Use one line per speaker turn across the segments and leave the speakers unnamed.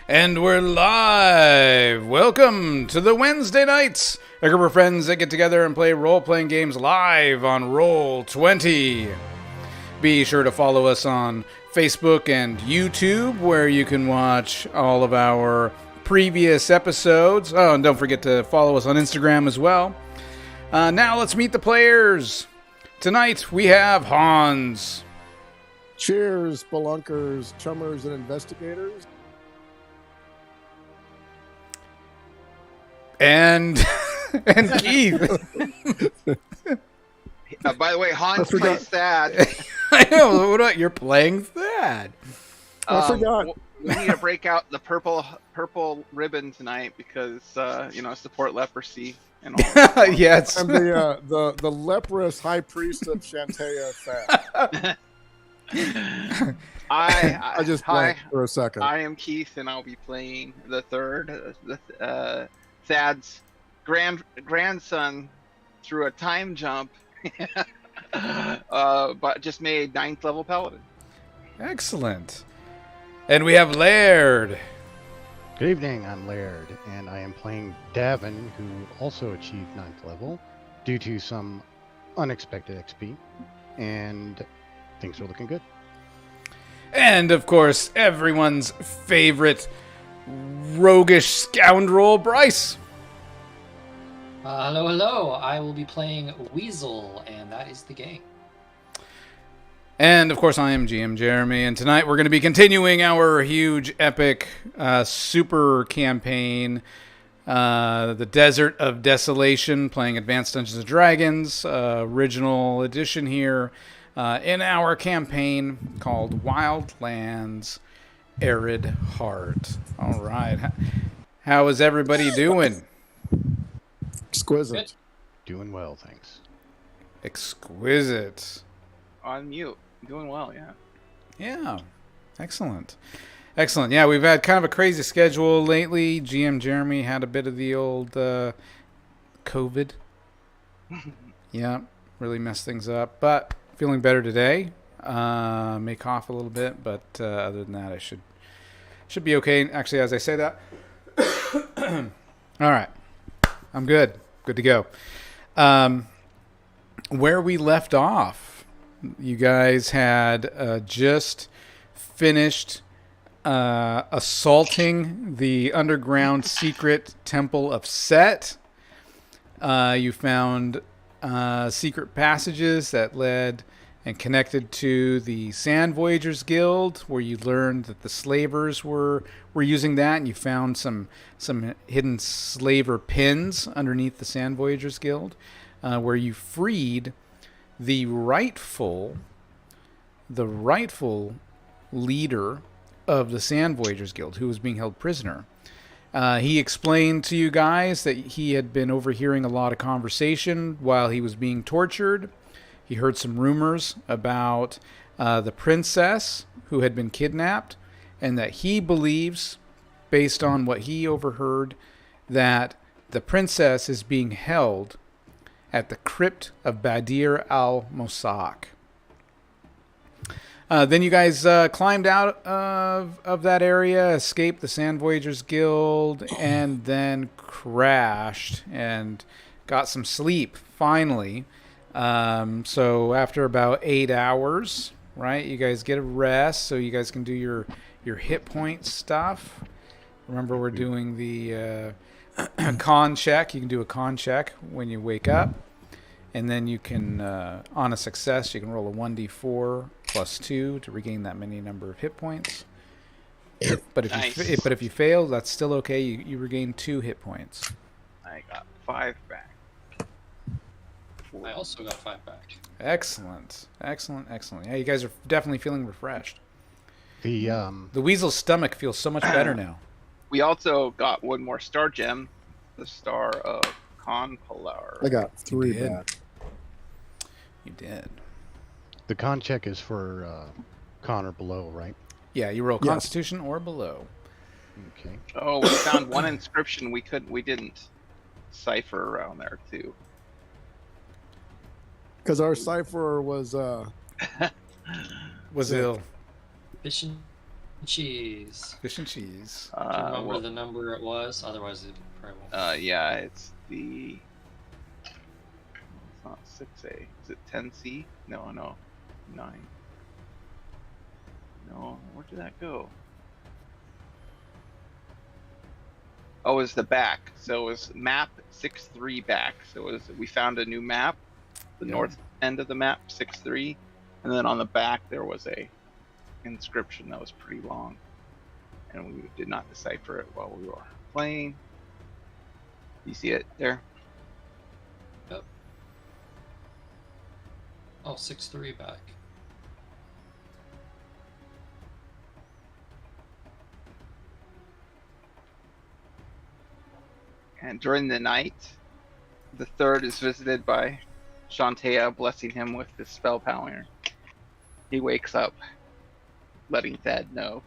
And we're live! Welcome to the Wednesday nights! A group of friends that get together and play role-playing games live on Roll20. Be sure to follow us on Facebook and YouTube, where you can watch all of our previous episodes. Oh, and don't forget to follow us on Instagram as well. Now let's meet the players. Tonight we have Hans.
Cheers, spelunkers, chummers, and investigators.
And Keith.
By the way, Hans plays Thad.
I know. What about you're playing Thad?
I forgot.
We need to break out the purple ribbon tonight because support leprosy and all.
Yes.
I'm the leprous high priest of Shantea Thad.
I
just blanked for a second.
I am Keith, and I'll be playing the third. Thad's grandson through a time jump, but just made 9th level paladin.
Excellent. And we have Laird.
Good evening, I'm Laird, and I am playing Davin, who also achieved 9th level due to some unexpected XP, and things are looking good.
And, of course, everyone's favorite roguish scoundrel, Bryce.
Hello. I will be playing Weasel, and that is the game.
And, of course, I am GM Jeremy, and tonight we're going to be continuing our huge, epic, super campaign, the Desert of Desolation, playing Advanced Dungeons & Dragons, original edition here, in our campaign called Wildlands Arid Heart. All right. How is everybody doing?
Exquisite.
Good.
Doing well, thanks.
Exquisite.
On mute. Doing well, yeah.
Yeah. Excellent. Excellent. Yeah, we've had kind of a crazy schedule lately. GM Jeremy had a bit of the old COVID. Yeah, really messed things up. But feeling better today. May cough a little bit, but other than that, I should be okay. Actually, as I say that, all right, I'm good. Good to go. Where we left off, you guys had just finished assaulting the underground secret temple of Set. You found secret passages that led and connected to the Sand Voyagers Guild, where you learned that the slavers were using that, and you found some hidden slaver pins underneath the Sand Voyagers Guild, where you freed the rightful leader of the Sand Voyagers Guild, who was being held prisoner. He explained to you guys that he had been overhearing a lot of conversation while he was being tortured. He heard some rumors about the princess who had been kidnapped, and that he believes, based on what he overheard, that the princess is being held at the crypt of Badir al-Mosak. Then you guys climbed out of that area, escaped the Sand Voyagers Guild, and then crashed and got some sleep, finally. So after about 8 hours, right, you guys get a rest so you guys can do your hit point stuff. Remember, we're doing the con check. You can do a con check when you wake up. And then you can, on a success, you can roll a 1d4 plus 2 to regain that many number of hit points. But if you fail, that's still okay. You regain 2 hit points.
I got 5 back.
I also got 5 back.
Excellent. Yeah, you guys are definitely feeling refreshed.
The
Weasel's stomach feels so much better now.
We also got one more star gem, the Star of Conpalar.
I got 3
did.
back.
You did.
the con check is for con or below, right?
Yeah, you roll
Yes.
Constitution or below.
Okay.
Oh, we found one inscription we didn't cipher around there too.
Because our cipher was
Was ill.
Efficiency Cheese.
Fish and cheese.
Do you remember
Well,
the number it was? Otherwise, it probably won't.
yeah, it's the. It's not 6A. Is it 10C? No, 9. No, where did that go? Oh, it was the back. So it was map 6-3 back. So we found a new map, the
Yeah.
north end of the map 6-3, and then on the back there was a inscription that was pretty long, and we did not decipher it while we were playing. You see it there?
Yep. Oh, 6-3 back.
And during the night, the third is visited by Shantea, blessing him with his spell power. He wakes up, letting Thad know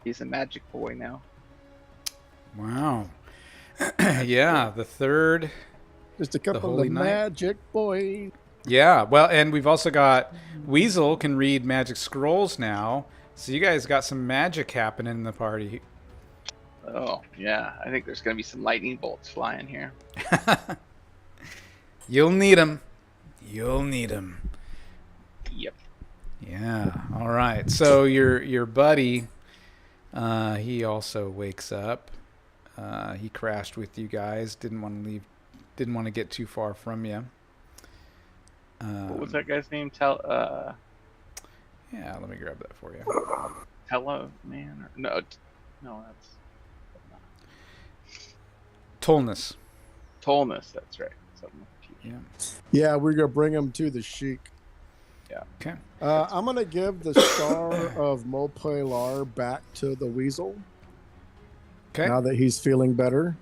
he's a magic boy now.
Wow. Yeah, the third.
Just a couple
Holy
of
Knight.
magic boys.
Yeah, well, and we've also got Weasel can read magic scrolls now. So you guys got some magic happening in the party.
Oh, yeah. I think there's going to be some lightning bolts flying here.
You'll need them. You'll need them.
Yep.
Yeah. All right. So your buddy, he also wakes up. He crashed with you guys. Didn't want to leave. Didn't want to get too far from you.
What was that guy's name?
Yeah. Let me grab that for you.
Tello Man? No, that's
Tolnus.
Tolnus. That's right. Something.
Yeah.
Yeah, we're gonna bring him to the Sheik.
Okay.
I'm gonna give the star of Mopelar back to the Weasel
Okay.
now that he's feeling better.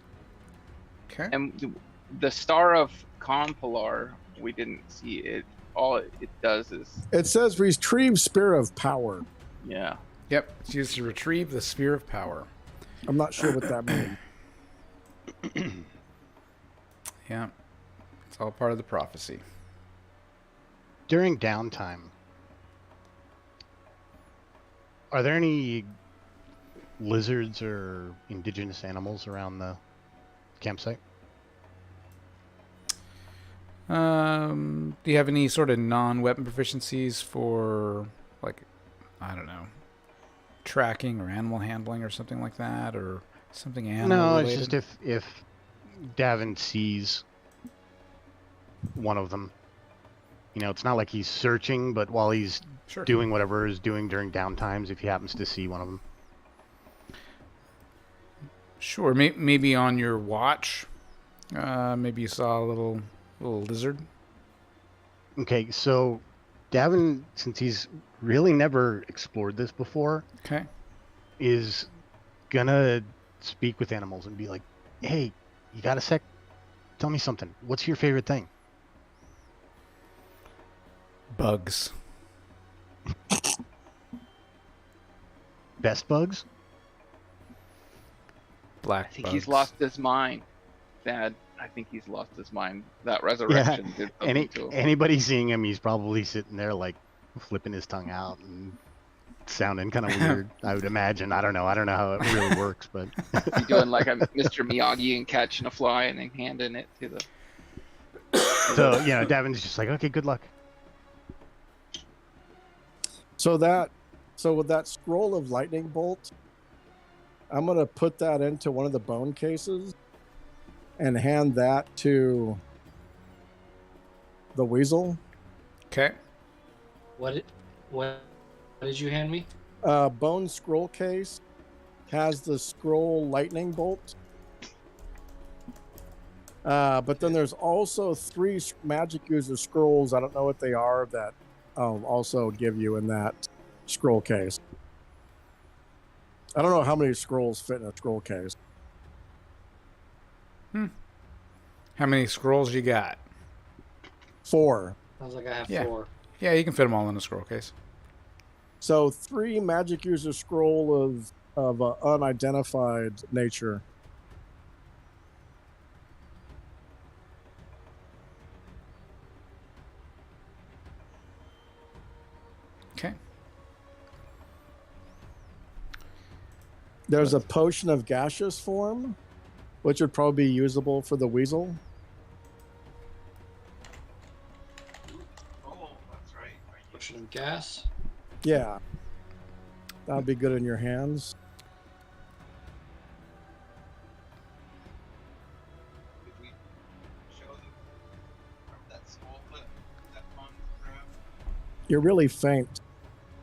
Okay.
And the Star of Compilar, we didn't see it. All it does is,
It says retrieve spear of power.
yeah.
Yep. It's used to retrieve the Spear of Power.
I'm not sure what that means.
Yeah. It's all part of the prophecy.
During downtime, are there any lizards or indigenous animals around the campsite?
Do you have any sort of non-weapon proficiencies for, like, I don't know, tracking or animal handling or something like that, or something animal
No,
related?
it's just if Davin sees one of them. You know, it's not like he's searching, but while he's
Sure.
doing whatever he's doing during downtimes, if he happens to see one of them.
Sure. Maybe on your watch, maybe you saw a little lizard.
Okay, so Davin, since he's really never explored this before,
Okay.
is gonna speak with animals and be like, "Hey, you got a sec? Tell me something. What's your favorite thing?"
Bugs.
Best bugs?
Black
I think
bugs.
he's lost his mind. Thad, I think he's lost his mind. That resurrection did something to him.
Anybody seeing him, he's probably sitting there like flipping his tongue out and sounding kind of weird. I would imagine. I don't know how it really works, but
He's doing like a Mr. Miyagi and catching a fly and then handing it to the.
so Davin's just like, "Okay, good luck."
So with that scroll of lightning bolt, I'm gonna put that into one of the bone cases and hand that to the Weasel.
Okay.
What did you hand me?
Bone scroll case has the scroll lightning bolt. But then there's also 3 magic user scrolls. I don't know what they are that I'll also give you in that scroll case. I don't know how many scrolls fit in a scroll case.
How many scrolls you got?
4.
Sounds like I have
Yeah.
4.
Yeah, you can fit them all in a scroll case.
So 3 magic user scroll of unidentified nature.
Okay.
There's a potion of gaseous form, which would probably be usable for the weasel.
Oh, that's right.
Potion of gas.
Yeah. That would be good in your hands.
Did we show that skull that Hans grabbed?
You're really faint.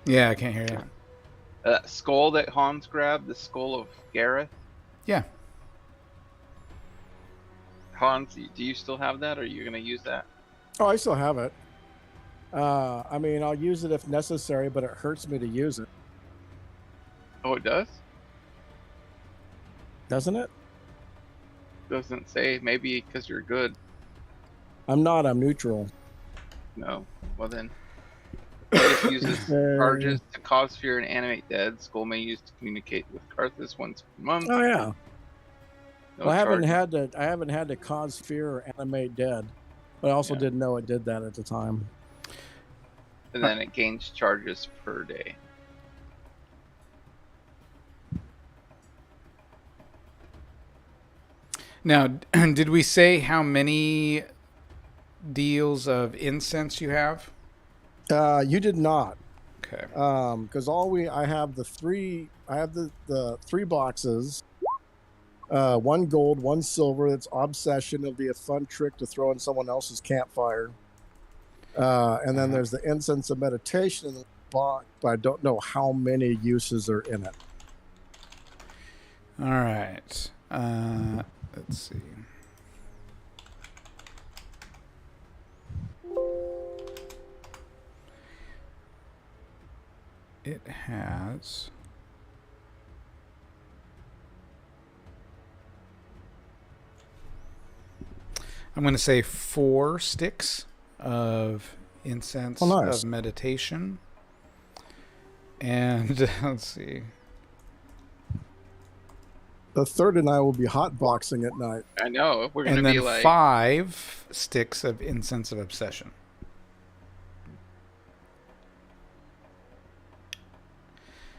Yeah, I can't hear you.
Skull that Hans grabbed, the skull of Gareth.
Yeah.
Hans, do you still have that, or are you going to use that?
Oh, I still have it. I mean, I'll use it if necessary, but it hurts me to use it.
Oh, it does?
Doesn't it?
Doesn't say. Maybe because you're good.
I'm not. I'm neutral.
No. Well then. It uses charges to cause fear and animate dead. Skull may use to communicate with Karthus once per month.
Oh yeah.
No
Well, I haven't
charges.
had to cause fear or animate dead, but I also
Yeah.
didn't know it did that at the time.
And then it gains charges per day.
Now, did we say how many deals of incense you have?
You did not,
Okay.
because I have the three boxes, one gold, one silver. That's obsession. It'll be a fun trick to throw in someone else's campfire. And then there's the incense of meditation in the box, but I don't know how many uses are in it.
All right. Let's see. It has. I'm going to say 4 sticks of incense
Oh, nice.
of meditation. And let's see.
The third and I will be hotboxing at night.
I know. We're going
And
to
then
be like
5 sticks of incense of obsession.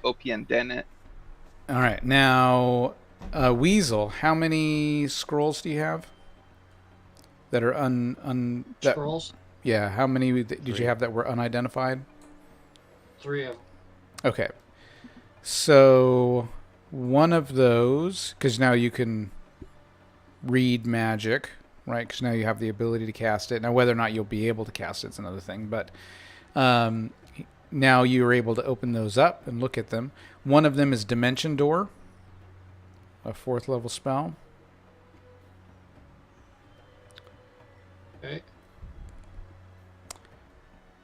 Opie and Dennett.
All right. Now, Weasel, how many scrolls do you have that are that,
Scrolls.
yeah, how many did
3.
you have that were unidentified?
3 of them.
Okay. So, one of those, because now you can read magic, right? Because now you have the ability to cast it. Now, whether or not you'll be able to cast it's another thing. But now you're able to open those up and look at them. One of them is Dimension Door, a 4th level spell.
Okay.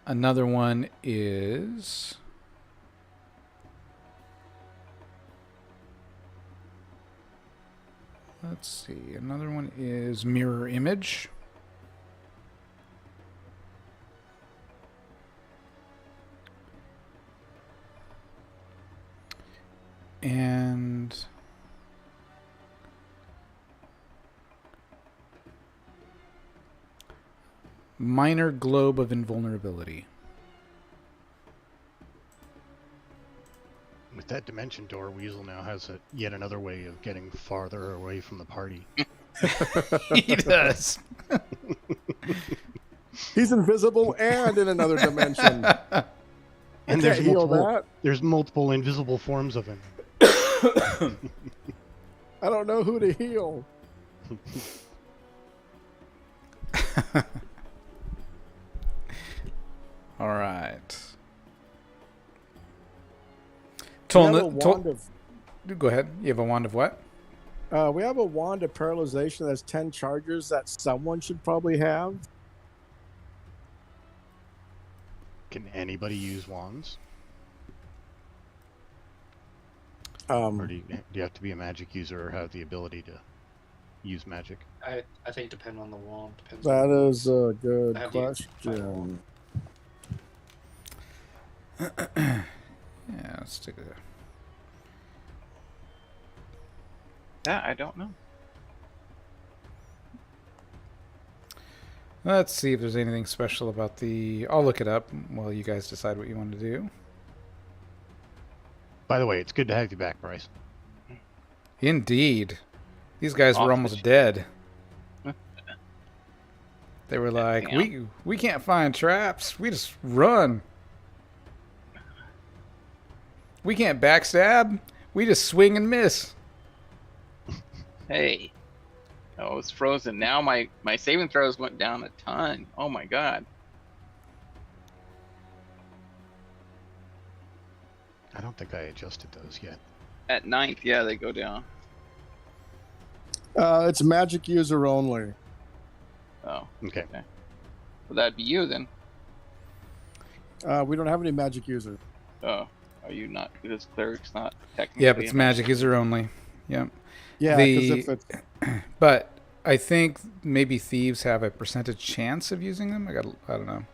Another one is... Let's see. Another one is Mirror Image. And Minor Globe of Invulnerability.
With that dimension door, Weasel now has yet another way of getting farther away from the party.
He does.
He's invisible and in another dimension.
And
Can't heal that.
there's multiple invisible forms of him.
I don't know who to heal.
All right.
We have a wand of
Go ahead. You have a wand of what?
we have a wand of paralyzation that has 10 charges that someone should probably have.
Can anybody use wands?
Um,
Or do you have to be a magic user or have the ability to use magic?
I think depend on the wand. Depends
that
on
is a good
I have the
question.
Yeah, let's take a...
That I don't know.
Let's see if there's anything special about the... I'll look it up while you guys decide what you want to do.
By the way, it's good to have you back, Bryce.
Indeed. These guys
Off
were
the
almost
sh-
dead. They were like,
Damn.
we can't find traps. We just run. We can't backstab. We just swing and miss.
Hey. Oh, it's frozen. Now my saving throws went down a ton. Oh my god.
I don't think I adjusted those yet.
At 9th, yeah, they go down.
It's magic user only.
Oh,
Okay.
well, that'd be you then.
We don't have any magic users.
Oh, are you not? Because cleric's not technically.
Yep, it's magic user only. Yep.
Yeah, because if it's
But I think maybe thieves have a percentage chance of using them. I don't know.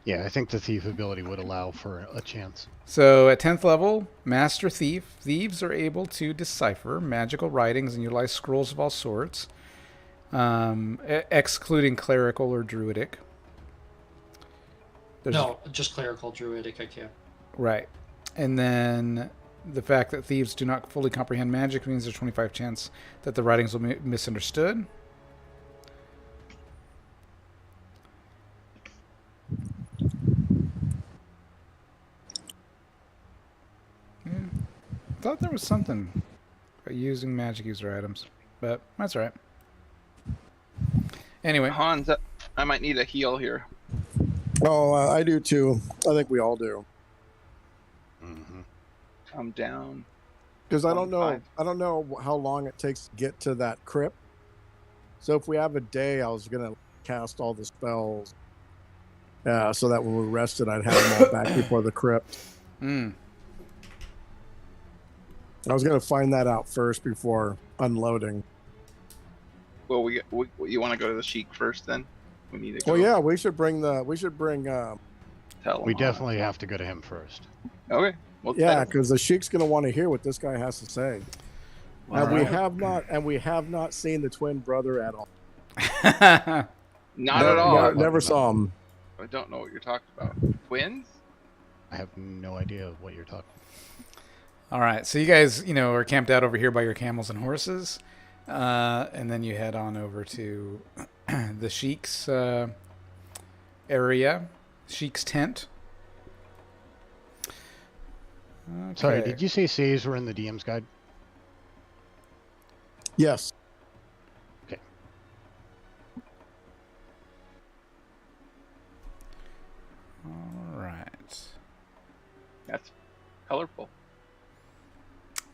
Yeah, I think the thief ability would allow for a chance.
So at 10th level, Master Thief, thieves are able to decipher magical writings and utilize scrolls of all sorts, excluding clerical or druidic.
No, just clerical druidic, I can't.
Right. And then the fact that thieves do not fully comprehend magic means there's 25 chance that the writings will be misunderstood. Yeah. I thought there was something about using magic user items, but that's all right. Anyway,
Hans, I might need a heal here.
oh, I do too. I think we all do.
Mm-hmm.
I'm down.
Because I don't know.
25.
I don't know how long it takes to get to that crypt. So if we have a day, I was gonna cast all the spells, so that when we rested, I'd have them all back before the crypt.
mm,
I was gonna find that out first before unloading.
Well, you want to go to the Sheik first then? We need to go.
Well, yeah, we should bring.
Tell him.
We definitely have to go to him first.
Okay. Well,
Yeah, because the Sheik's gonna want to hear what this guy has to say. And we
Alright.
have not seen the twin brother at all.
not at all.
Never saw him.
I don't know what you're talking about. Twins?
I have no idea what you're talking
All right, so you guys, are camped out over here by your camels and horses, and then you head on over to the Sheik's area, Sheik's tent. Okay.
Sorry, did you say saves were in the DM's guide?
Yes.
Okay.
All right.
That's colorful.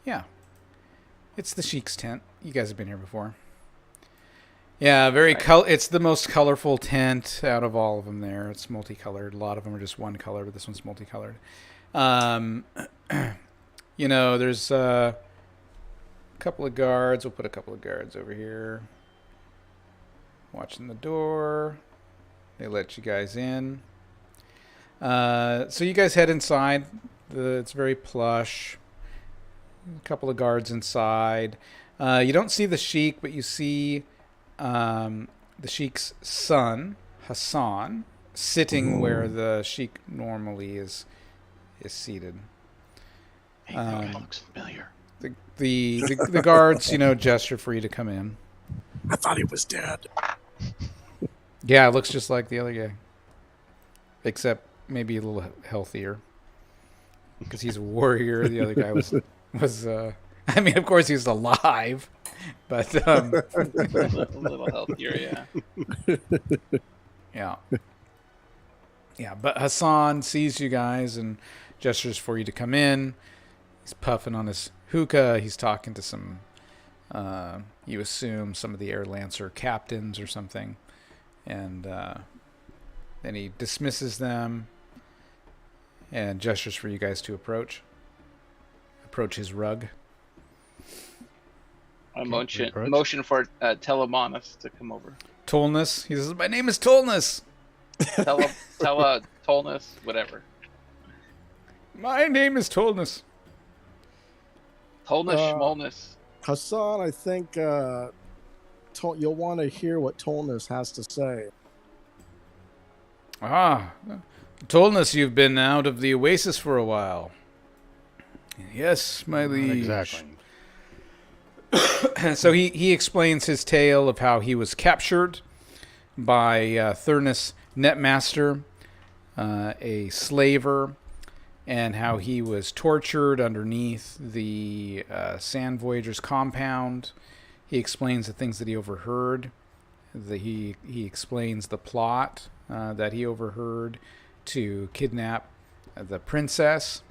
Yeah. It's the Sheik's tent. You guys have been here before. Yeah, it's the most colorful tent out of all of them there. It's multicolored. A lot of them are just one color, but this one's multicolored. There's a couple of guards. We'll put a couple of guards over here. Watching the door. They let you guys in. So you guys head inside. It's very plush. A couple of guards inside. You don't see the Sheik, but you see the Sheik's son, Hassan, sitting where the Sheik normally is seated.
Hey, that looks familiar.
The guards, gesture for you to come in.
I thought he was dead.
Yeah, it looks just like the other guy, except maybe a little healthier, because he's a warrior. The other guy was. Of course, he was alive, but
A little healthier, yeah.
Yeah. But Hassan sees you guys and gestures for you to come in. He's puffing on his hookah. He's talking to some, you assume, some of the Air Lancer captains or something. And then he dismisses them and gestures for you guys to approach his rug.
I motion for Telemanus to come over.
Tolnus. He says, "My name is Tolnus.
Tolnus, whatever.
My name is Tolnus."
Tolnus, Schmolnus.
Hassan, I think you'll want to hear what Tolnus has to say.
Ah, Tolnus, you've been out of the oasis for a while. Yes, my
Not
liege.
exactly.
So he explains his tale of how he was captured by Thurnus Netmaster, a slaver, and how he was tortured underneath the Sand Voyager's compound. He explains the things that he overheard. He explains the plot that he overheard to kidnap the princess,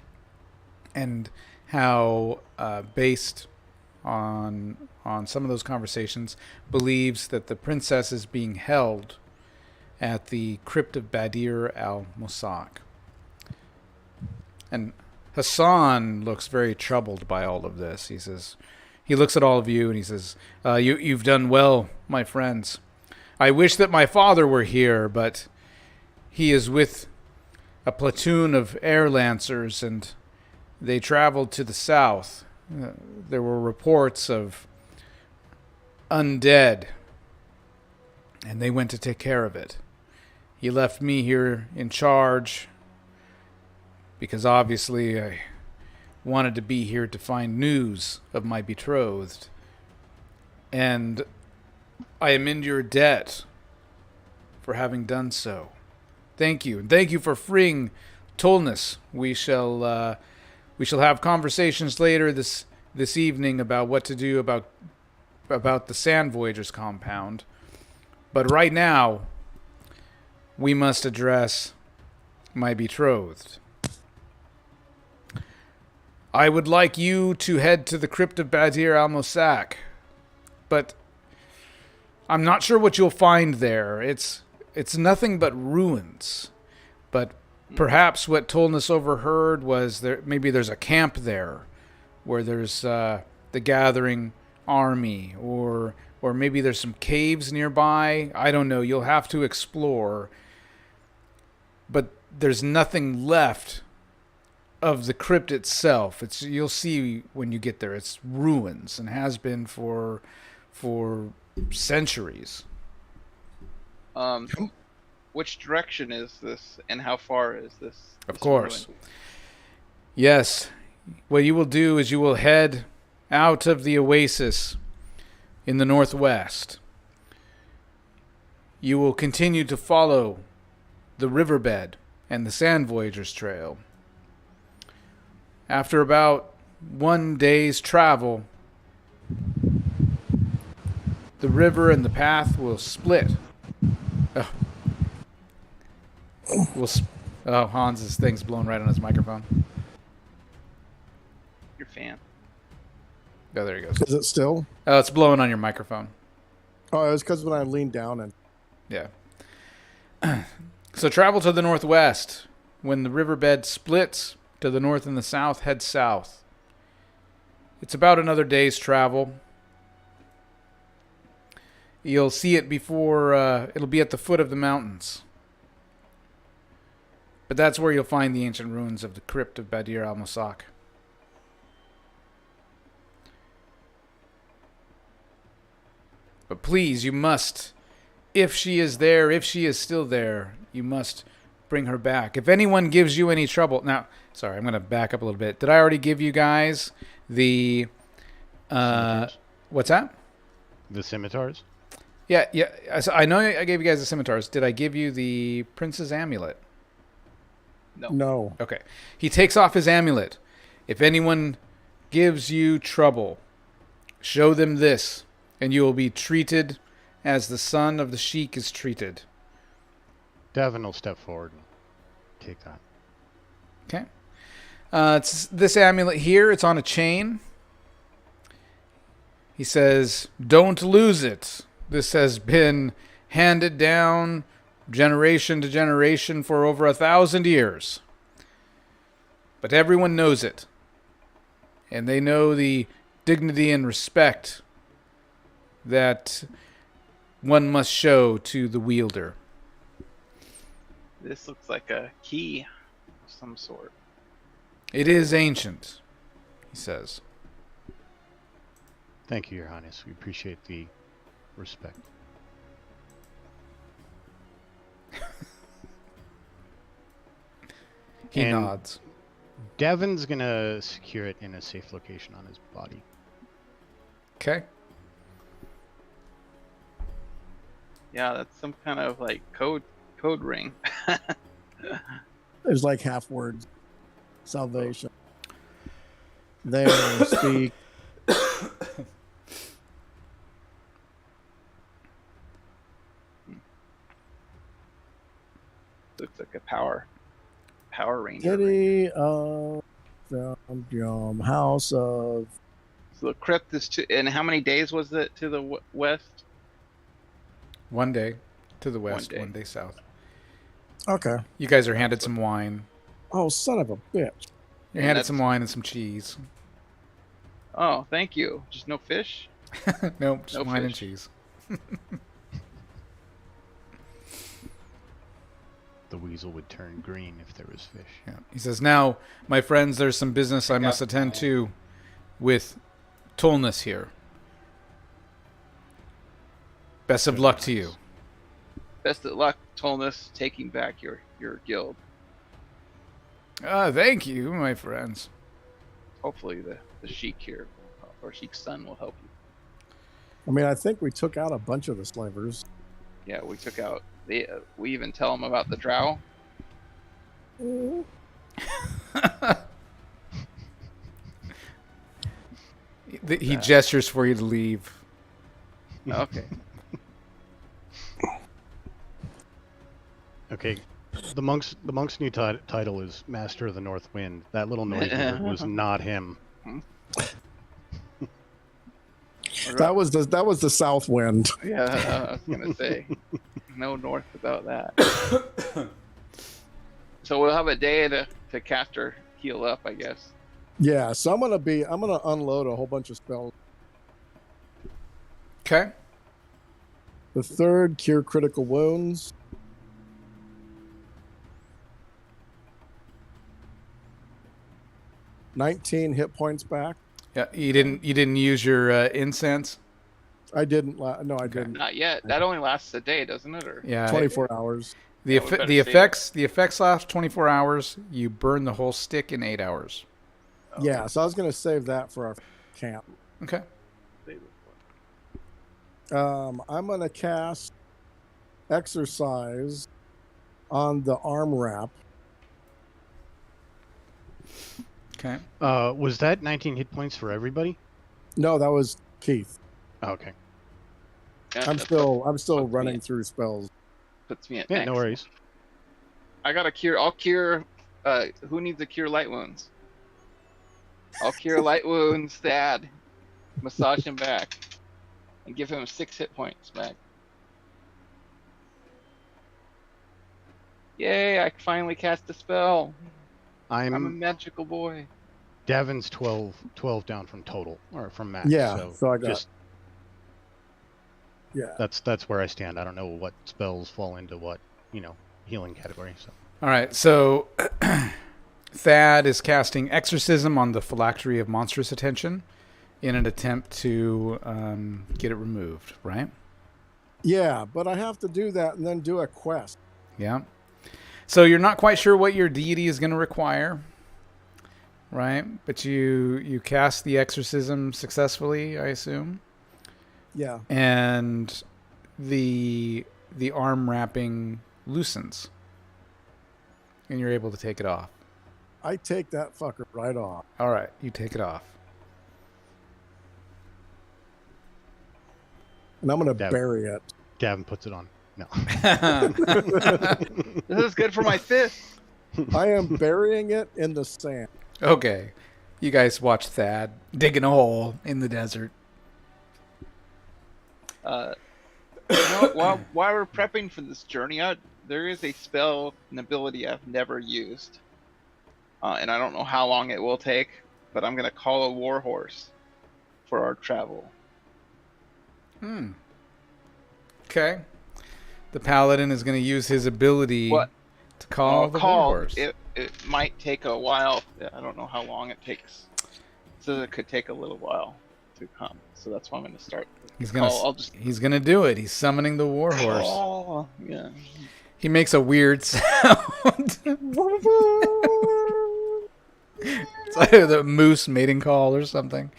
and how, based on some of those conversations, believes that the princess is being held at the crypt of Badir al-Musak. And Hassan looks very troubled by all of this. He looks at all of you and he says, you've done well, my friends. I wish that my father were here, but he is with a platoon of air lancers and they traveled to the south. There were reports of undead, and they went to take care of it. He left me here in charge because obviously I wanted to be here to find news of my betrothed. And I am in your debt for having done so. Thank you. And thank you for freeing Tolnus. We shall have conversations later this evening about what to do about the Sand Voyager's compound. But right now, we must address my betrothed. I would like you to head to the crypt of Badir al-Musak, but I'm not sure what you'll find there. It's nothing but ruins. But perhaps what Tolnus overheard was maybe there's a camp there where there's the gathering army, or maybe there's some caves nearby. I don't know. You'll have to explore. But there's nothing left of the crypt itself. You'll see when you get there. It's ruins and has been for centuries.
Which direction is this, and how far is this?
Of course. Yes. What you will do is you will head out of the oasis in the northwest. You will continue to follow the riverbed and the Sand Voyager's trail. After about 1 day's travel, the river and the path will split. Hans's thing's blown right on his microphone.
Your fan.
Oh, there he goes.
Is it still?
Oh, it's blowing on your microphone.
Oh, it was because when I leaned down and...
Yeah. So travel to the northwest. When the riverbed splits to the north and the south, head south. It's about another day's travel. You'll see it before... it'll be at the foot of the mountains. But that's where you'll find the ancient ruins of the crypt of Badir al-Musak. But please, you must, if she is there, if she is still there, you must bring her back. If anyone gives you any trouble... Now, sorry, I'm going to back up a little bit. Did I already give you guys the... what's that?
The scimitars?
Yeah. I know I gave you guys the scimitars. Did I give you the prince's amulet?
No.
Okay. He takes off his amulet. If anyone gives you trouble, show them this, and you will be treated as the son of the sheik is treated.
Davin will step forward and take that.
Okay. It's this amulet here. It's on a chain. He says, don't lose it. This has been handed down generation to generation for over 1,000 years. But everyone knows it. And they know the dignity and respect that one must show to the wielder.
This looks like a key of some sort.
It is ancient, he says.
Thank you, Your Highness. We appreciate the respect.
He
And
nods.
Davin's gonna secure it in a safe location on his body.
Okay.
Yeah, that's some kind of like code ring.
There's like half words. Salvation. There, speak.
Looks like a Power Ranger ring.
City of House of.
So the crypt is and how many days was it to the west?
1 day to the west,
day.
1 day south.
Okay.
You guys are handed some wine.
Oh, son of a bitch.
You're handed some wine and some cheese.
Oh, thank you. Just no fish?
Nope, just
No
wine and
fish.
cheese.
The weasel would turn green if there was fish.
Yeah. He says, "Now, my friends, there's some business I must attend to with Tolnus here. Best of luck to you."
Best of luck, Tolnus, taking back your guild.
Thank you, my friends.
Hopefully the Sheik here, or Sheik's son, will help you.
I mean, I think we took out a bunch of the slavers.
Yeah, we took out. We even tell them about the drow.
He gestures for you to leave.
Okay.
Okay, the monk's new title is Master of the North Wind. That little noise was not him.
That was the south wind.
Yeah, I was gonna say, no north about that. So we'll have a day to cast her heal up, I guess.
Yeah, so I'm gonna unload a whole bunch of spells.
Okay.
The third, cure critical wounds. $19 hit points back.
Yeah, you didn't use your incense.
I didn't. No, I didn't.
Not yet. That only lasts a day, doesn't it? Or
Yeah.
24 hours.
The
Yeah, we better
the
save
effects last 24 hours. You burn the whole stick in 8 hours.
Yeah, so I was gonna save that for our camp.
Okay.
I'm gonna cast exercise on the arm wrap.
Okay.
Was that 19 hit points for everybody?
No, that was Keith.
Oh, okay.
Yeah,
I'm
that
still
puts
running
me-
through spells.
Puts me at
Yeah,
next.
no worries.
I got a cure. I'll cure. Who needs a cure light wounds? I'll cure light wounds. Thad, massage him back, and give him 6 hit points back. Yay! I finally cast a spell. I'm a magical boy.
Davin's 12 down from total or from max.
Yeah, so I got.
just
Yeah.
that's where I stand. I don't know what spells fall into what healing category. So
All right. So Thad is casting exorcism on the phylactery of monstrous attention in an attempt to get it removed. Right.
Yeah, but I have to do that and then do a quest.
Yeah. So you're not quite sure what your deity is going to require, right? But you cast the exorcism successfully, I assume,
Yeah.
and the arm wrapping loosens, and you're able to take it off.
I take that fucker right off.
All right, you take it off.
And I'm going to
Dab.
bury it.
Davin puts it on. No.
This is good for my fist.
I am burying it in the sand.
Okay, you guys watch Thad digging a hole in the desert.
While we're prepping for this journey out, there is a spell and ability I've never used, and I don't know how long it will take, but I'm gonna call a war horse for our travel.
Okay. The paladin is going to use his ability
What?
to call the war horse.
It might take a while. I don't know how long it takes, so it could take a little while to come. So that's why I'm gonna start.
He's
I'll
gonna
just
he's gonna do it. He's summoning the war horse.
Oh, yeah.
He makes a weird sound. It's like the moose mating call or something.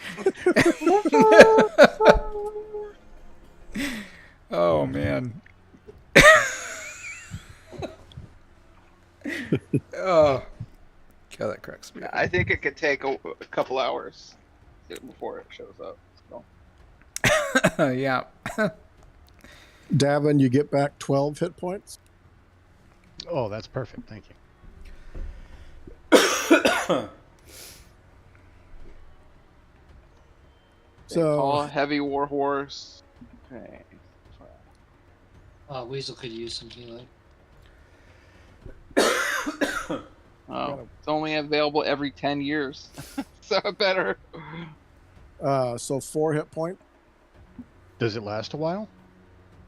Oh man. Oh, God, that cracks me up.
I think it could take a couple hours before it shows up. So.
Yeah.
Davin, you get back 12 hit points.
Oh, that's perfect. Thank you.
Call
So
heavy warhorse. Okay.
Weasel could use some healing.
Oh, it's only available every 10 years. So better.
so 4 hit points.
Does it last a while?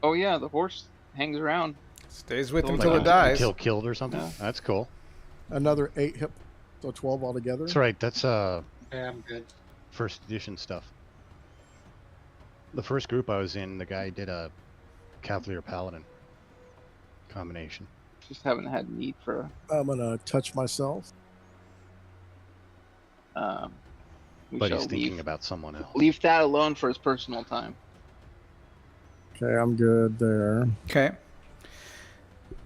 Oh yeah, the horse hangs around.
Stays with him
Like
till it
until-
dies.
Until killed or something?
Yeah.
That's cool.
Another 8 hit, so 12 altogether.
That's right. That's
Yeah, I'm good.
first edition stuff. The first group I was in, the guy did a Cavalier Paladin combination.
Just haven't had need for.
I'm gonna touch myself.
We
But
shall
he's thinking
leave,
about someone else.
leave that alone for his personal time.
Okay, I'm good there.
Okay.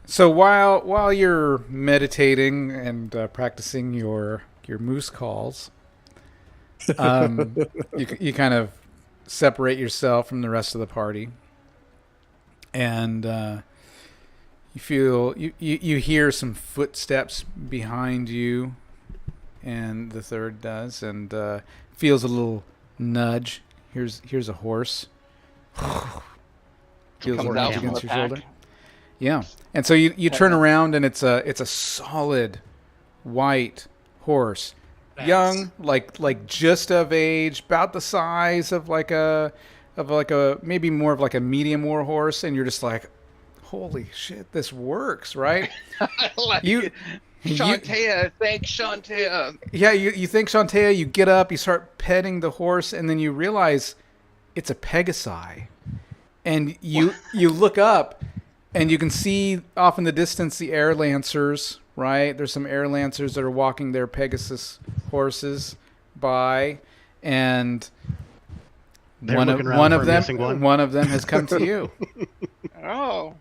So while you're meditating and practicing your moose calls, you kind of separate yourself from the rest of the party, and you feel you hear some footsteps behind you, and the third does, and feels a little nudge. Here's a horse. Feels a
Comes
nudge
out from
against
the
your shoulder.
pack.
Yeah, and so you turn around, and it's a solid white horse,
Nice.
young, like just of age, about the size of like a maybe more of like a medium war horse, and you're just like, holy shit, this works, right?
I like
You-
it.
you-
Shantea, thanks Shantea.
Yeah, you think Shantea, you get up, you start petting the horse, and then you realize it's a Pegasi. And you look up, and you can see off in the distance the air lancers, right? There's some air lancers that are walking their Pegasus horses by, and
They're
one
looking around for a
them
missing one.
one of them has come to you.
Oh.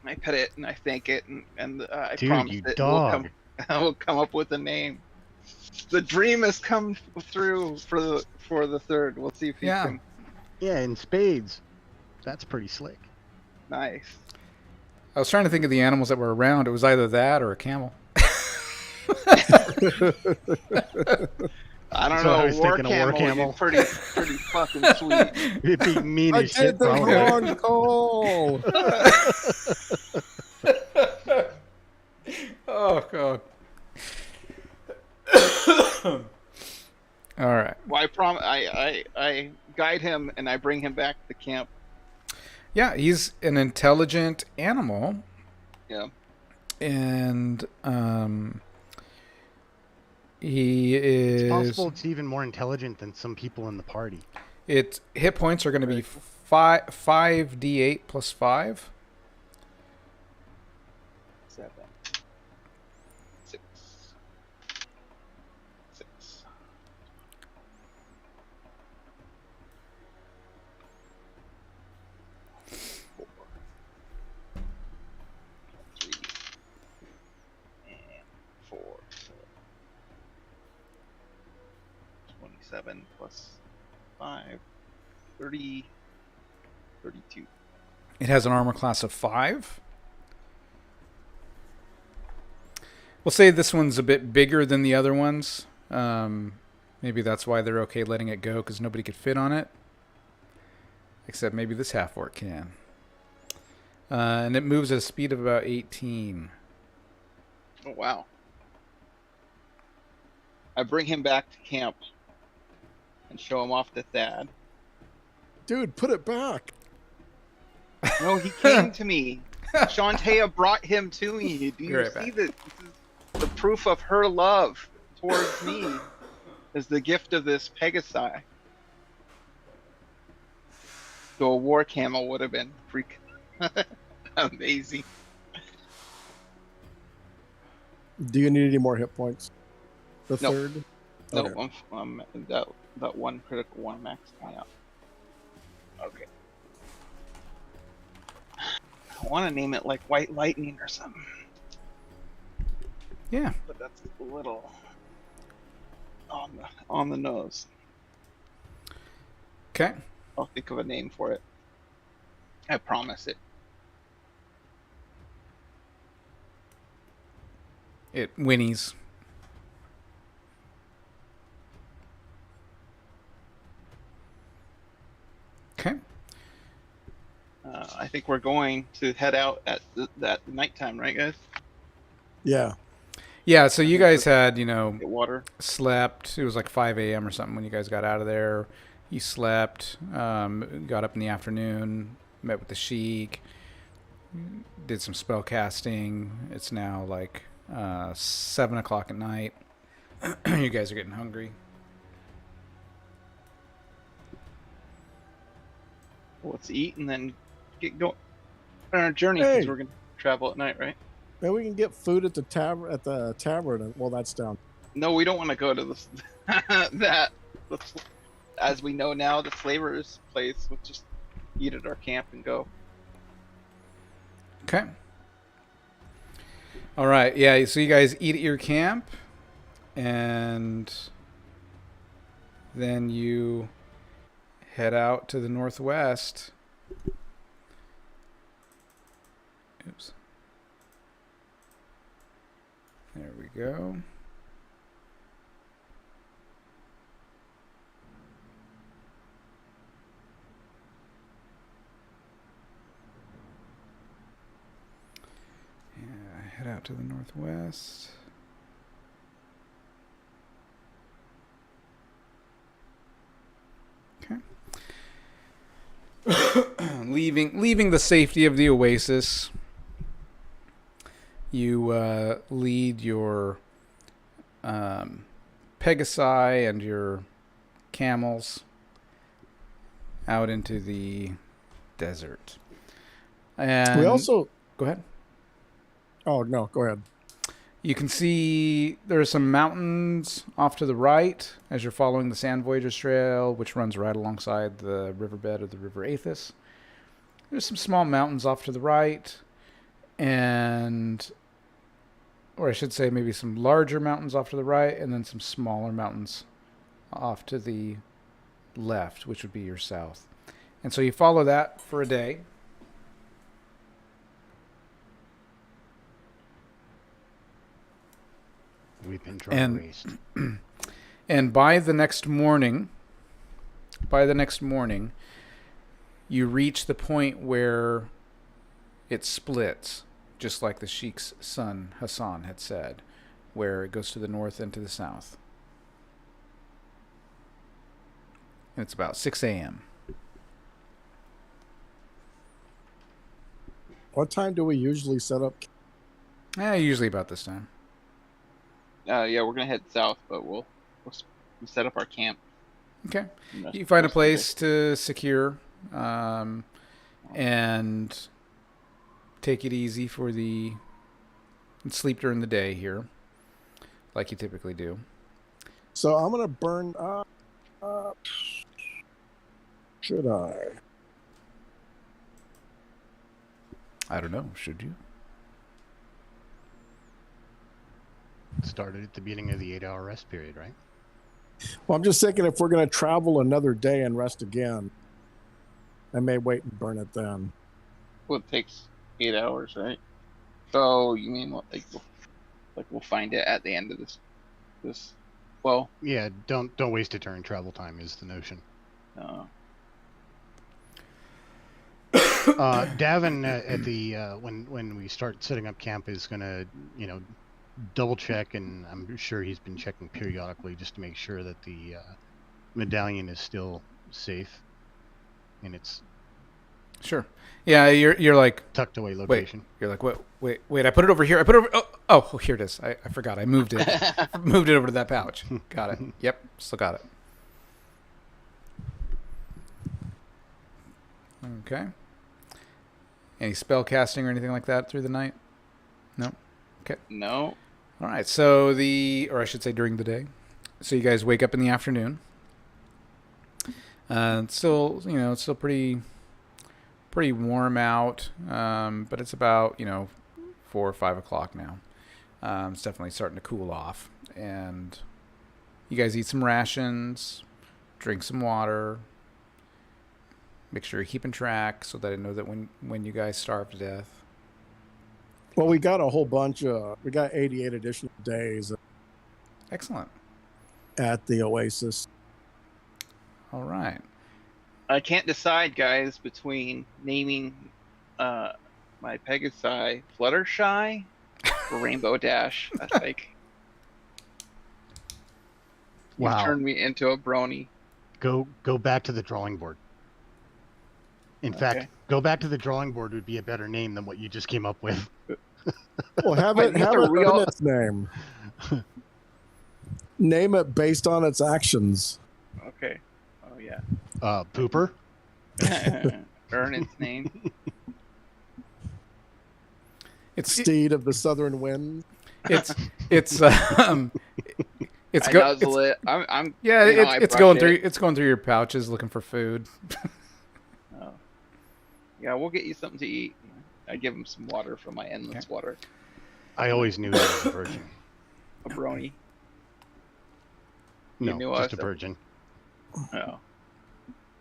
I pet it and I thank it and I
Dude,
promise
you
it
dog.
will come up with a name. The dream has come through for the third. We'll see if he
Yeah.
can.
Yeah, in spades. That's pretty slick.
Nice.
I was trying to think of the animals that were around. It was either that or a camel.
I don't
So I
know.
was
War
thinking a war
camel would be pretty fucking sweet.
It'd be mean
I
as shit,
did the
probably.
wrong call.
Oh god. All right.
Well, I guide him and I bring him back to camp.
Yeah, he's an intelligent animal,
Yeah.
and he
It's
is.
possible it's even more intelligent than some people in the party.
Its hit points are going to be 5d8 plus 5.
7. 6. 6. 4. 3. And 4. So 27 plus 5. 30. 32.
It has an armor class of 5. We'll say this one's a bit bigger than the other ones. Maybe that's why they're okay letting it go, because nobody could fit on it. Except maybe this half-orc can. And it moves at a speed of about 18.
Oh, wow. I bring him back to camp and show him off to Thad.
Dude, put it back.
No, he came to me. Shantea brought him to me. Do
Be
you
right
see
back.
that? This is the proof of her love towards me is the gift of this Pegasi. So a war camel would have been freak amazing.
Do you need any more hit points? The
Nope.
third?
No,
Okay.
that one critical one maxed me out. Okay. I want to name it like White Lightning or something,
Yeah.
but that's a little on the nose.
Okay.
I'll think of a name for it. I promise it.
It whinnies. Okay.
I think we're going to head out at that nighttime, right, guys?
Yeah.
Yeah, so you
think
guys had,
Get water.
slept. It was like 5 a.m. or something when you guys got out of there. You slept, got up in the afternoon, met with the Sheik, did some spell casting. It's now like 7 o'clock at night. You guys are getting hungry.
Let's eat and then get going on our journey because
Hey.
we're going to travel at night, right?
Maybe we can get food at the tavern. Well, that's down.
No, we don't want to go to this as we know now, the flavor's place. We'll just eat at our camp and go.
Okay. All right. Yeah, so you guys eat at your camp, and then you head out to the northwest. Oops. There we go. Yeah, head out to the northwest. Okay. leaving the safety of the oasis, you lead your Pegasi and your camels out into the desert. And
We also.
go ahead.
Oh no, go ahead.
You can see there are some mountains off to the right as you're following the Sand Voyagers Trail, which runs right alongside the riverbed of the River Aethys. There's some small mountains off to the right, or I should say maybe some larger mountains off to the right, and then some smaller mountains off to the left, which would be your south. And so you follow that for a day.
We've been drunk raced.
And by the next morning, you reach the point where it splits, just like the Sheikh's son Hassan had said, where it goes to the north and to the south. And it's about 6 a.m.
What time do we usually set up?
Usually about this time.
Yeah, we're gonna head south, but we'll set up our camp.
Okay.
and rest-
You find a
rest of the day.
place to secure, and take it easy and sleep during the day here, like you typically do.
So I'm gonna burn up. Should I?
I don't know. Should you?
Started at the beginning of the 8-hour rest period, right?
Well, I'm just thinking if we're gonna travel another day and rest again, I may wait and burn it then.
Well, it takes 8 hours, right? So you mean we'll find it at the end of this? Well,
Yeah, don't waste a turn. Travel time is the notion. Davin at the when we start setting up camp is gonna double check, and I'm sure he's been checking periodically just to make sure that the medallion is still safe in its
Sure. Yeah, you're like,
tucked away location.
you're like, wait, I put it over here. I put it over, oh, here it is. I forgot. I moved it. Moved it over to that pouch. Got it. Yep, still got it. Okay. Any spell casting or anything like that through the night? No? Okay.
No.
All right. So or I should say during the day. So you guys wake up in the afternoon. It's still pretty pretty warm out, but it's about 4 or 5 o'clock now. It's definitely starting to cool off, and you guys eat some rations, drink some water. Make sure you're keeping track so that I know that when you guys starve to death.
Well, we got a whole bunch of, we got 88 additional days
Excellent.
at the Oasis.
All right.
I can't decide, guys, between naming my Pegasi Fluttershy or Rainbow Dash. That's like,
Wow.
you've turned me into a brony.
Go back to the drawing board. In fact, go back to the drawing board would be a better name than what you just came up with.
Well, have
Wait,
it
you
have
have
it
a real-
earn its name. Name it based on its actions.
Okay. Oh, yeah.
Pooper?
Earn its name.
It's
Steed of the Southern Wind.
it's it's
I nuzzle
it's,
it. I'm
yeah,
I
it's
brush
going
it.
through your pouches looking for food.
Oh. Yeah, we'll get you something to eat. I give him some water from my endless water.
I always knew he was a virgin.
A brony.
No,
knew
just
us.
a virgin.
No.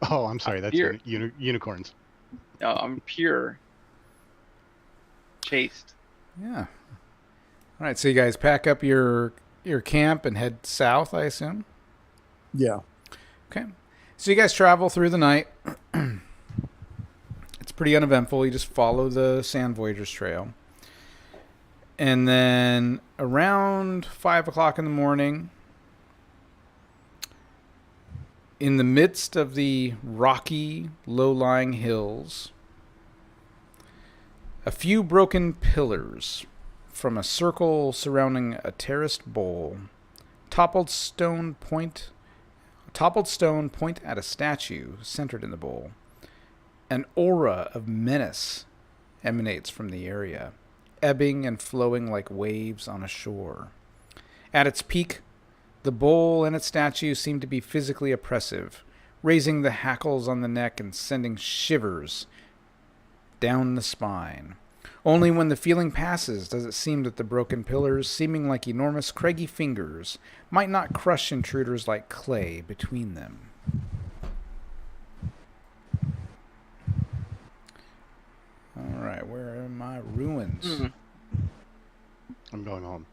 Oh, I'm sorry. That's
Here.
unicorns.
No, I'm pure. Chaste.
Yeah. All right, so you guys pack up your camp and head south, I assume?
Yeah.
Okay. So you guys travel through the night. It's pretty uneventful. You just follow the Sand Voyagers Trail. And then around 5 o'clock in the morning, in the midst of the rocky, low-lying hills, a few broken pillars from a circle surrounding a terraced bowl, toppled stone point at a statue centered in the bowl. An aura of menace emanates from the area, ebbing and flowing like waves on a shore. At its peak, the bowl and its statue seem to be physically oppressive, raising the hackles on the neck and sending shivers down the spine. Only when the feeling passes does it seem that the broken pillars, seeming like enormous craggy fingers, might not crush intruders like clay between them. All right, where are my ruins?
I'm going home.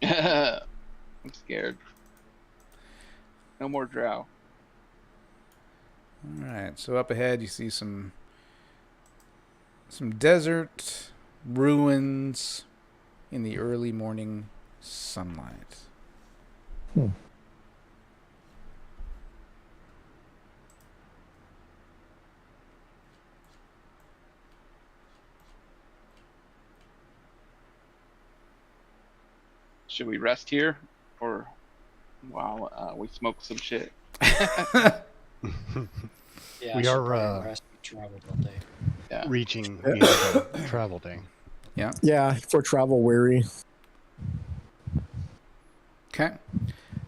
I'm scared. No more drow.
All right, so up ahead you see some desert ruins in the early morning sunlight.
Should we rest here, or while we smoke some shit?
Yeah,
We
I should
are,
probably rest. We traveled all day.
Yeah.
Reaching the end of travel day.
Yeah, for travel weary.
Okay.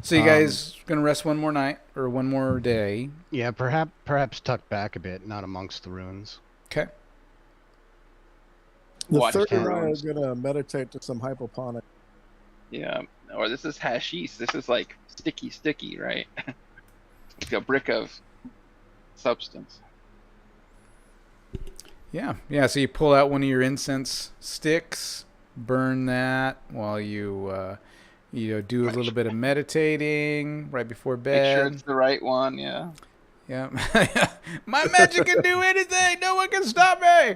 So you guys gonna rest one more night or one more day?
Yeah, perhaps tuck back a bit, not amongst the ruins.
Okay.
The
Watch
third
the
and I are
ruins.
going to meditate to some hypoponic.
Yeah. Or this is hashish. This is like sticky, right? Like a brick of substance.
Yeah. So you pull out one of your incense sticks, burn that while you do a little bit of meditating right before
Make sure
bed.
it's the right one. Yeah.
Yeah. My magic can do anything. No one can stop me.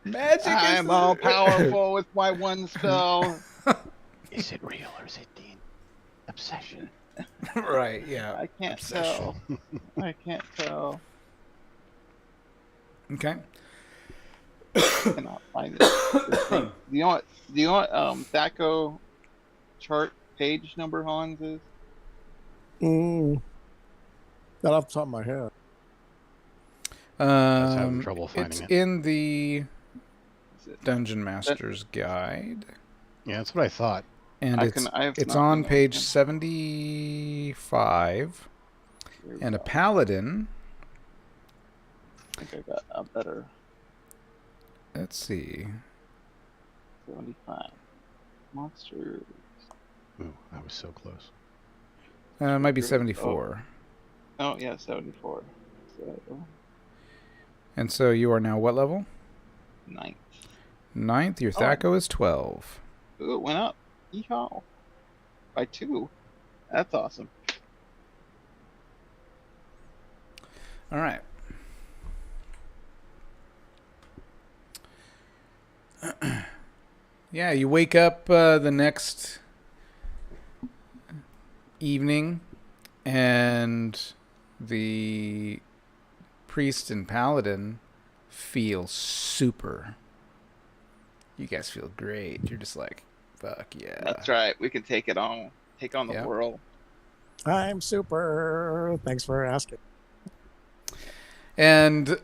Magic
I'm all powerful with my one spell.
Is it real or is it the obsession?
Right, yeah.
I can't tell. I can't tell.
Okay.
I cannot find this thing. Do you know what Thaco chart page number Hans is?
Not off the top of my head.
I was having trouble finding
it's
it.
in the
Is it-
Dungeon Master's Guide.
Yeah, that's what I thought.
And
I
it's
have
it's
not
on
been
page
able to-
75.
Here we
And a
go.
paladin
I think I got a better.
let's see.
75. Monsters.
Ooh, I was so close.
It might be
True.
74.
Oh, yeah, 74. So,
And so you are now what level?
9th.
9th. Your
Oh.
Thaco is 12.
Ooh, it went up. Yeehaw. By 2. That's awesome.
All right. Yeah, you wake up the next evening, and the priest and paladin feel super. You guys feel great. You're just like, fuck yeah.
That's right. We can take it on. Take on the
Yep.
world.
I'm super. Thanks for asking.
And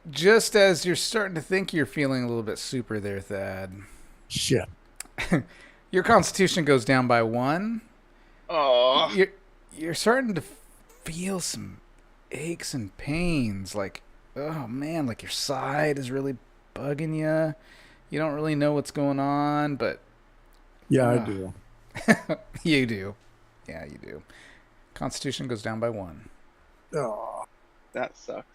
just as you're starting to think you're feeling a little bit super there, Thad,
Shit.
your constitution goes down by 1.
Oh,
You're starting to feel some aches and pains, like, oh man, like your side is really bugging you. You don't really know what's going on, but
Yeah, I do.
you do. Yeah, you do. Constitution goes down by 1.
Oh.
that sucks.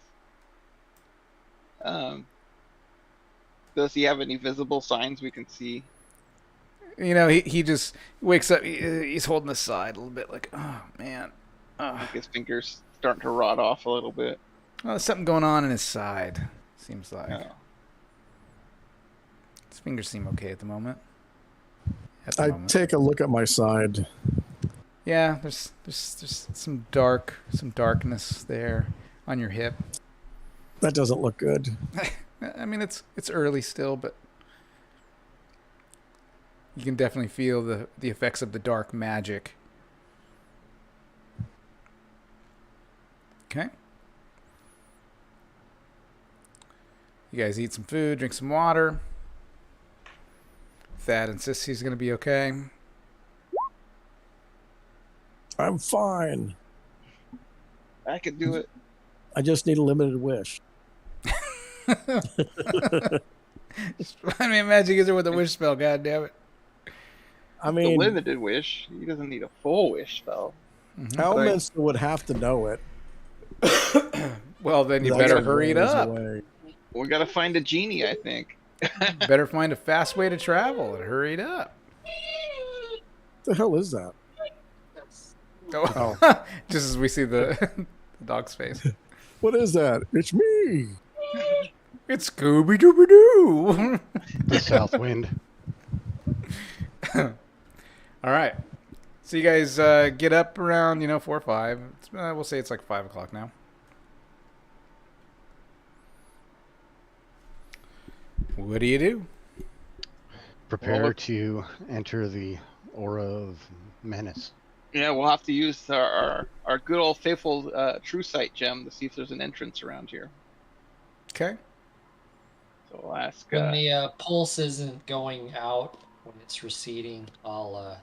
Does he have any visible signs we can see?
You know, he just wakes up. He's holding the side a little bit, like, oh man,
Like his fingers starting to rot off a little bit.
oh, there's something going on in his side. Seems like
Oh.
his fingers seem okay at the moment.
I take a look at my side.
Yeah, there's some darkness there on your hip.
That doesn't look good.
I mean, it's early still, but you can definitely feel the effects of the dark magic. Okay. You guys eat some food, drink some water. Thad insists he's going to be okay.
I'm fine.
I could do it.
I just need a limited wish.
Just find me a magic user with a wish spell, goddammit.
I
The
mean,
limited wish. He doesn't need a full wish spell.
Elminster would have to know it.
Well, then you
That's
better
a
hurry it
ways
up.
away.
We gotta find a genie, I think.
Better find a fast way to travel and hurry it up.
What the hell is that?
Oh. Just as we see the dog's face.
What is that? It's me.
It's Scooby Dooby Doo.
The south wind.
All right. So you guys get up around 4 or 5. We'll say it's like 5 o'clock now. What do you do?
Prepare to enter the aura of menace.
Yeah, we'll have to use our good old faithful true sight gem to see if there's an entrance around here.
Okay.
So we'll ask.
When the pulse isn't going out, when it's receding, I'll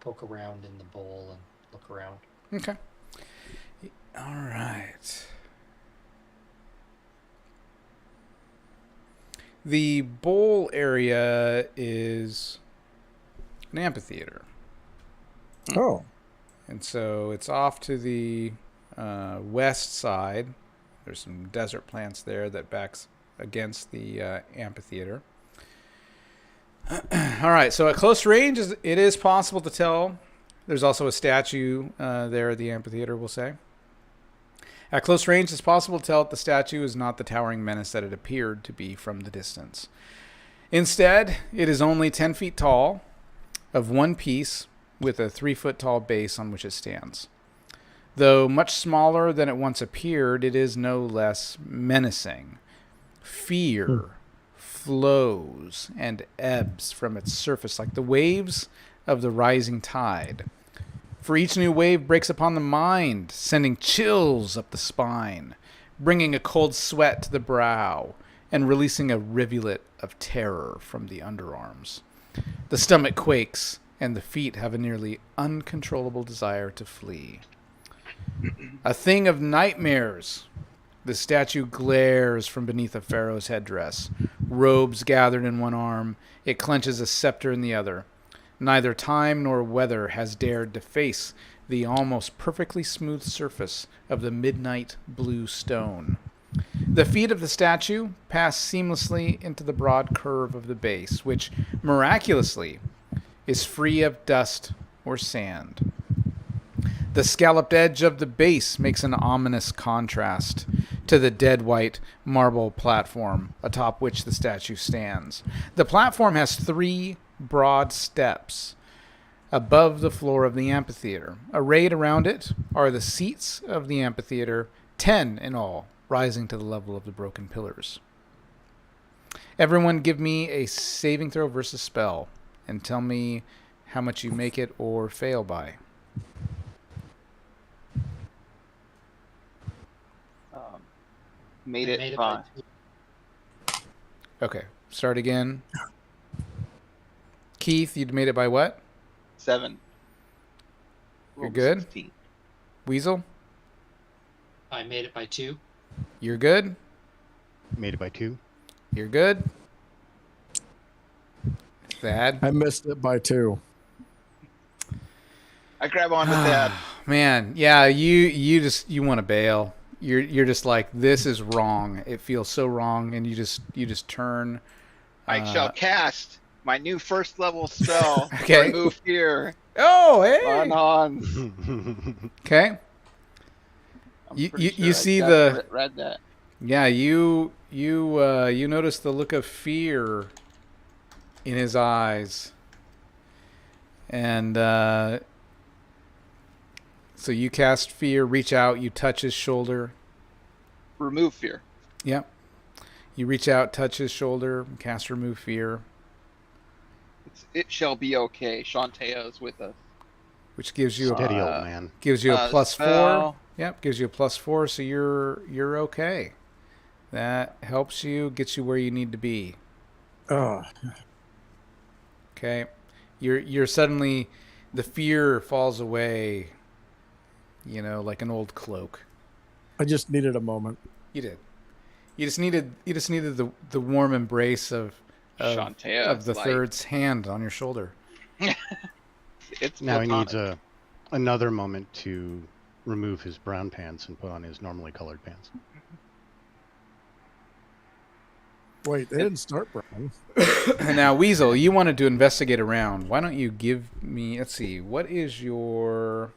poke around in the bowl and look around.
Okay. All right. The bowl area is an amphitheater.
Oh,
And so it's off to the west side. There's some desert plants there that backs against the amphitheater. All right, so at close range, it is possible to tell. There's also a statue there at the amphitheater, we'll say. At close range, it's possible to tell that the statue is not the towering menace that it appeared to be from the distance. Instead, it is only 10 feet tall, of one piece, with a 3-foot tall base on which it stands. Though much smaller than it once appeared, it is no less menacing. Fear flows and ebbs from its surface like the waves of the rising tide. For each new wave breaks upon the mind, sending chills up the spine, bringing a cold sweat to the brow, and releasing a rivulet of terror from the underarms. The stomach quakes, and the feet have a nearly uncontrollable desire to flee. A thing of nightmares, the statue glares from beneath a pharaoh's headdress, robes gathered in one arm. It clenches a scepter in the other. Neither time nor weather has dared to face the almost perfectly smooth surface of the midnight blue stone. The feet of the statue pass seamlessly into the broad curve of the base, which, miraculously, is free of dust or sand. The scalloped edge of the base makes an ominous contrast to the dead white marble platform atop which the statue stands. The platform has 3 broad steps above the floor of the amphitheater. Arrayed around it are the seats of the amphitheater, 10 in all, rising to the level of the broken pillars. Everyone give me a saving throw versus spell and tell me how much you make it or fail by.
Made
I
it,
made it
by
by
Okay, start again. Keith, you'd made it by what?
7.
You're
Rolled
good?
16.
Weasel,
I made it by 2.
you're good?
Made it by 2.
You're good? Thad?
I missed it by 2.
I grab onto that.
Man, yeah, you want to bail. You're just like, this is wrong. It feels so wrong, and you just turn.
I shall cast my new first level spell.
Okay.
Remove fear.
Oh, hey.
On.
Okay.
I'm
You-
pretty
you
I
see
just
the-
read that.
Yeah, you notice the look of fear in his eyes, and so you cast fear. Reach out. You touch his shoulder.
Remove fear.
Yep. You reach out, touch his shoulder, cast remove fear,
It shall be okay. Shantea is with us.
which gives you
Steady
a
old man.
+4.
Spell.
Yep, gives you a +4, so you're okay. That helps you, gets you where you need to be.
Oh,
Okay, you're suddenly, the fear falls away. You know, like an old cloak.
I just needed a moment.
You did. You just needed the warm embrace of
Shantea
of
is
the
like-
third's hand on your shoulder.
It's
Now he
platonic.
needs another moment to remove his brown pants and put on his normally colored pants.
Wait, they didn't start brown.
Now, Weasel, you wanted to investigate around. Why don't you give me? Let's see. What is your?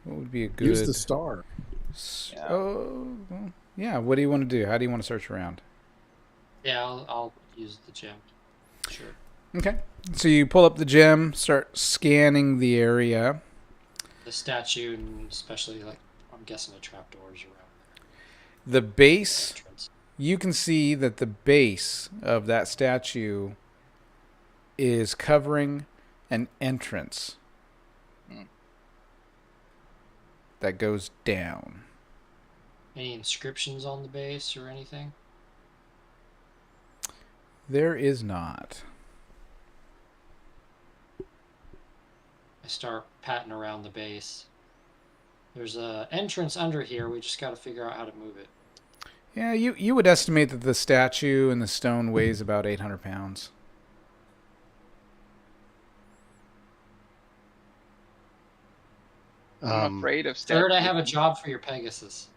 What would be a good?
Use the star.
Yeah.
Oh, well, yeah. What do you want to do? How do you want to search around?
Yeah, I'll use the gem. Sure.
Okay. So you pull up the gem, start scanning the area.
The statue, and especially, like, I'm guessing the trapdoors around
The
the
base.
entrance.
You can see that the base of that statue is covering an entrance
Hmm.
that goes down.
Any inscriptions on the base or anything?
There is not.
I start patting around the base. There's a entrance under here. We just got to figure out how to move it.
Yeah, you would estimate that the statue and the stone weighs about 800 pounds.
I'm afraid of
Third, I
statues.
have a job for your Pegasus.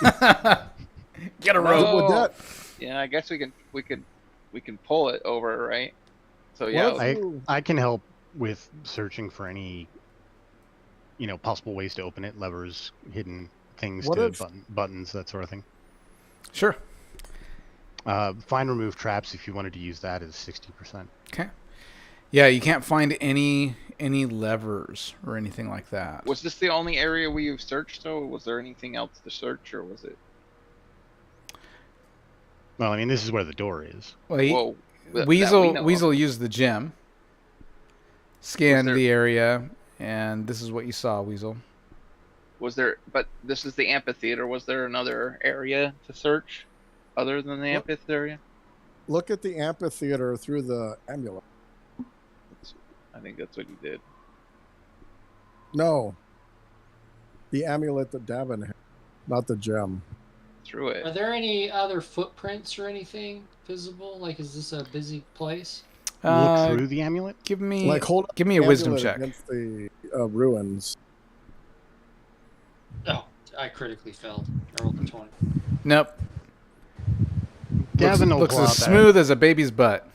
Get a
No.
rope.
With that,
Yeah, I guess we can pull it over, right? So yeah,
What if-
I can help with searching for any, possible ways to open it, levers, hidden things,
What
to
if-
buttons, that sort of thing.
Sure.
Find remove traps if you wanted to use that is 60%.
Okay. Yeah, you can't find any levers or anything like that.
was this the only area we've searched? Though, was there anything else to search, or was it?
Well, I mean, this is where the door is.
Well, he-
Whoa, that we know
Weasel
of.
used the gem, scanned
there-
the area, and this is what you saw, Weasel.
Was there? But this is the amphitheater. Was there another area to search, other than the
What?
amphitheater?
look at the amphitheater through the amulet.
I think that's what he did.
No. The amulet that Davin had, not the gem.
through it.
Are there any other footprints or anything visible? Like, is this a busy place?
Look through the amulet.
Give me
Like hold up
give me a
the
wisdom
amulet
check.
against the ruins.
Oh, I critically failed. I rolled a 20.
Nope.
Davin will
Looks
pull
as
out
smooth as a baby's butt.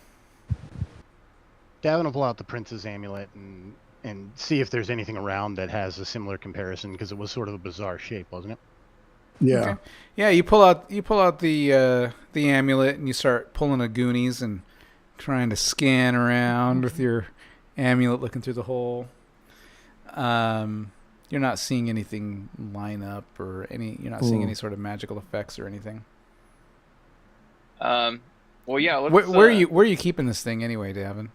Davin will pull out the prince's amulet and see if there's anything around that has a similar comparison, because it was sort of a bizarre shape, wasn't it?
Yeah.
Okay. Yeah, you pull out the amulet and you start pulling a Goonies and trying to scan around with your amulet, looking through the hole. You're not seeing anything line up or you're not seeing any sort of magical effects or anything.
Well, yeah.
Where are you keeping this thing anyway, Davin?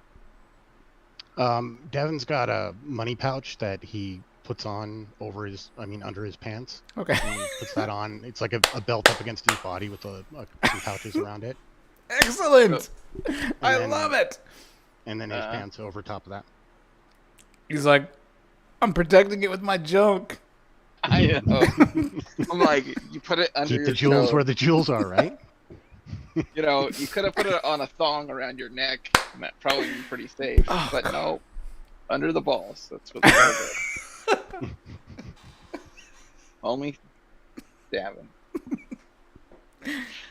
Davin's got a money pouch that he puts on under his pants.
Okay.
And he puts that on. It's like a belt up against his body with some pouches around it.
Excellent. I
then-
love it.
And then his pants over top of that.
He's like, I'm protecting it with my junk.
I know. I'm like, you put it under
Keep
your
the jewels
coat.
where the jewels are, right?
You know, you could have put it on a thong around your neck, and that probably be pretty safe.
Oh,
but no, under the balls. That's what they do. Only Davin.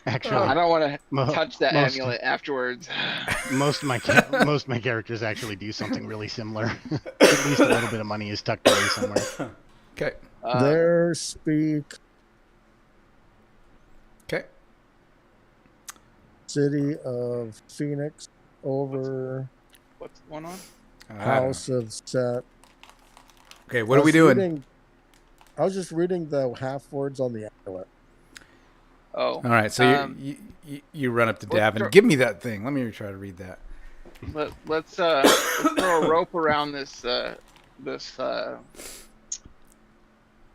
Actually,
I don't want to
mo-
touch that
most-
amulet afterwards.
most of my characters actually do something really similar. At least a little bit of money is tucked away somewhere.
Okay.
There speak
Okay.
City of Phoenix over
What's going on?
House of Set.
Okay, what are we doing?
I was just reading the half words on the amulet.
Oh.
All right, so you run up to Davin. Give me that thing. Let me try to read that.
Let's throw a rope around this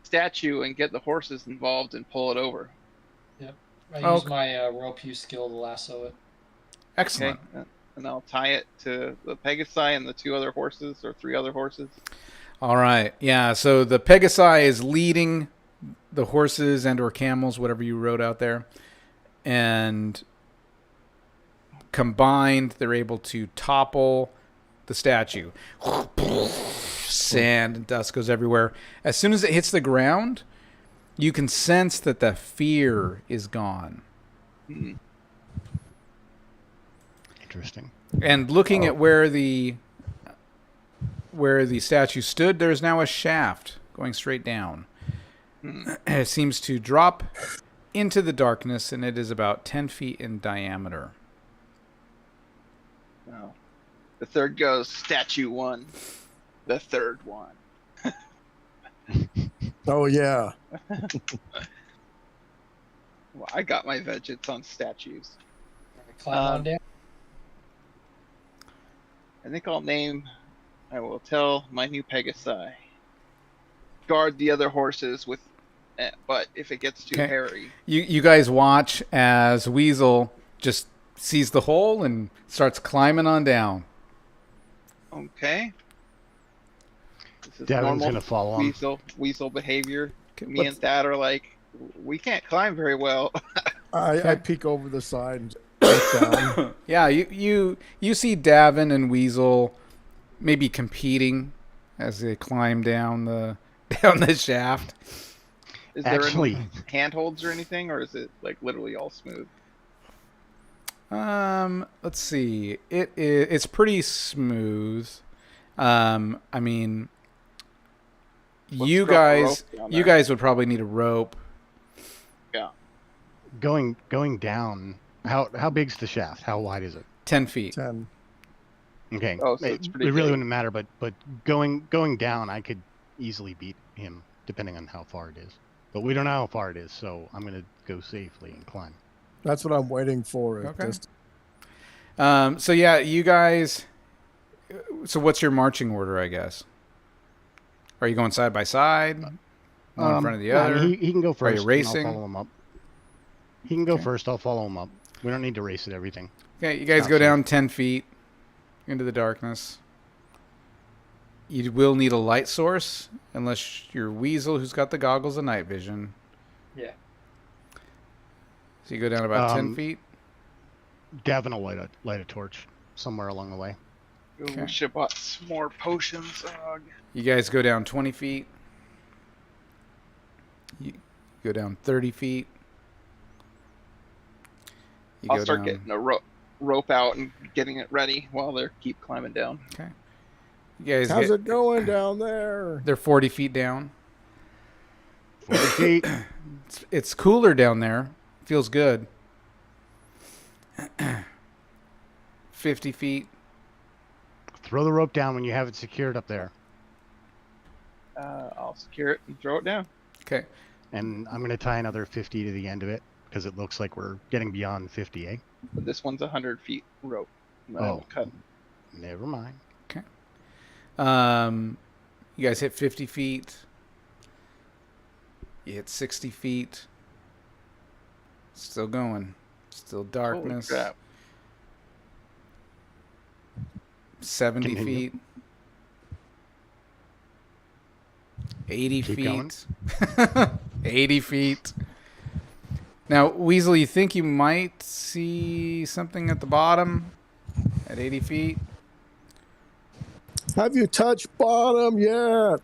statue and get the horses involved and pull it over.
I use my rope use skill to lasso it.
Excellent.
Okay? And I'll tie it to the Pegasi and the 2 other horses or 3 other horses.
All right. Yeah, so the Pegasi is leading the horses and or camels, whatever you rode out there. And combined, they're able to topple the statue. Sand and dust goes everywhere. As soon as it hits the ground, you can sense that the fear is gone.
Interesting.
And looking at where the statue stood, there's now a shaft going straight down. It seems to drop into the darkness, and it is about 10 feet in diameter.
No. The third goes, statue 1. The third one.
Oh yeah.
Well, I got my vengeance on statues.
Climb on down.
I think I will tell my new Pegasi. Guard the other horses but if it gets too
Okay.
hairy.
You guys watch as Weasel just sees the hole and starts climbing on down.
Okay. This is
Davin's
normal
gonna follow him.
weasel behavior.
Okay,
Me and Thad are like, we can't climb very well.
I peek over the side and look down.
Yeah, you see Davin and Weasel maybe competing as they climb down the shaft.
Is there
Actually-
any handholds or anything, or is it like literally all smooth?
Let's see. It's pretty smooth. I mean,
Let's
you
drop a
guys
rope down
you
there.
guys would probably need a rope.
Yeah.
Going down. How big's the shaft? How wide is it?
10 feet.
10.
Okay.
Oh, so it's pretty
it really
big.
wouldn't matter, but going down, I could easily beat him depending on how far it is. But we don't know how far it is, so I'm gonna go safely and climb.
That's what I'm waiting for.
Okay.
Just-
So yeah, you guys. So what's your marching order? I guess. Are you going side by side, one in front of the
Yeah,
other?
he can go first.
Are you
and
racing?
I'll follow him up. He can go
Okay.
first. I'll follow him up. We don't need to race at everything.
Okay, you guys
Not
go
sure.
down 10 feet into the darkness. You will need a light source, unless you're Weasel, who's got the goggles of night vision.
Yeah.
So you go down about 10
Um,
feet.
Davin will light a torch somewhere along the way.
Ooh,
Okay.
we should have bought some more potions.
You guys go down 20 feet. You go down 30 feet. You
I'll
go
start
down.
getting a rope out and getting it ready while they keep climbing down.
Okay. You guys
How's
get.
it going down there?
They're 40 feet down.
40 feet.
It's cooler down there. Feels good. 50 feet.
Throw the rope down when you have it secured up there.
I'll secure it and throw it down.
Okay.
And I'm going to tie another 50 to the end of it because it looks like we're getting beyond 50, eh?
But this one's 100 feet rope.
Oh.
Cut.
Never mind.
You guys hit 50 feet. You hit 60 feet. Still going. Still darkness.
Holy crap.
70
Continue.
feet. 80
Keep
feet. 80 feet. Now, Weasel, you think you might see something at the bottom at 80 feet?
Have you touched bottom yet?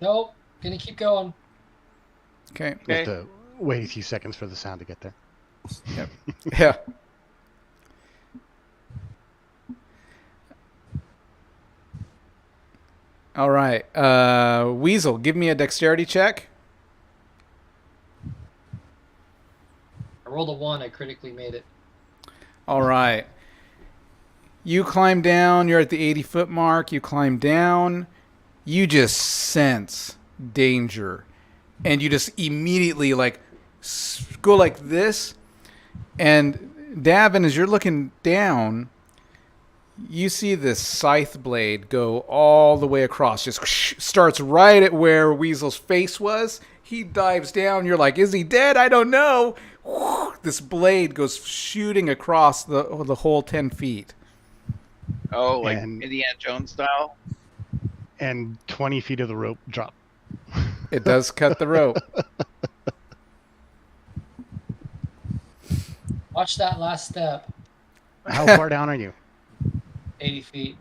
Nope. Gonna keep going.
Okay.
We
Okay.
have to wait a few seconds for the sound to get there.
Yeah. All right. Weasel, give me a dexterity check.
I rolled a 1. I critically made it.
All right. You climb down. You're at the 80-foot mark. You climb down. You just sense danger. And you just immediately go like this. And Davin, as you're looking down, you see this scythe blade go all the way across. Just starts right at where Weasel's face was. He dives down. You're like, is he dead? I don't know. This blade goes shooting across the whole 10 feet.
Oh, like
And-
Indiana Jones style?
And 20 feet of the rope drop.
It does cut the rope.
Watch that last step.
How far down are you?
80 feet.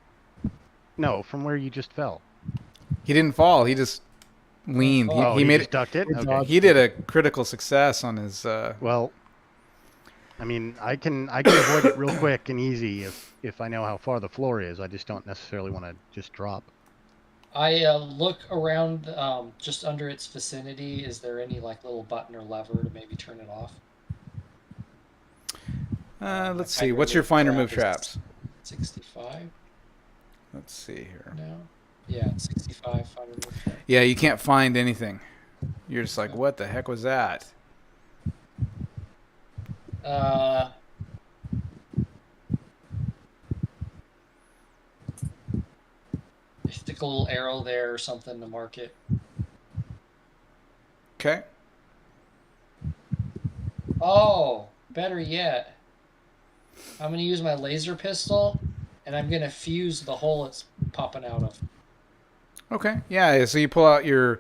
No, from where you just fell.
He didn't fall. He just leaned.
Oh,
He
you
made
just ducked it?
He
Okay.
dodged.
He did a critical success on his.
Well, I mean, I can avoid it real quick and easy if I know how far the floor is. I just don't necessarily want to just drop.
I look around just under its vicinity. Is there any little button or lever to maybe turn it off?
Let's
My
see. What's your finder move traps?
65
Let's see here.
now. Yeah, 65 finder move trap.
Yeah, you can't find anything. You're just like, what the heck was that?
Stick a little arrow there or something to mark it.
Okay.
Oh, better yet. I'm going to use my laser pistol, and I'm going to fuse the hole it's popping out of.
Okay. Yeah. So you pull out your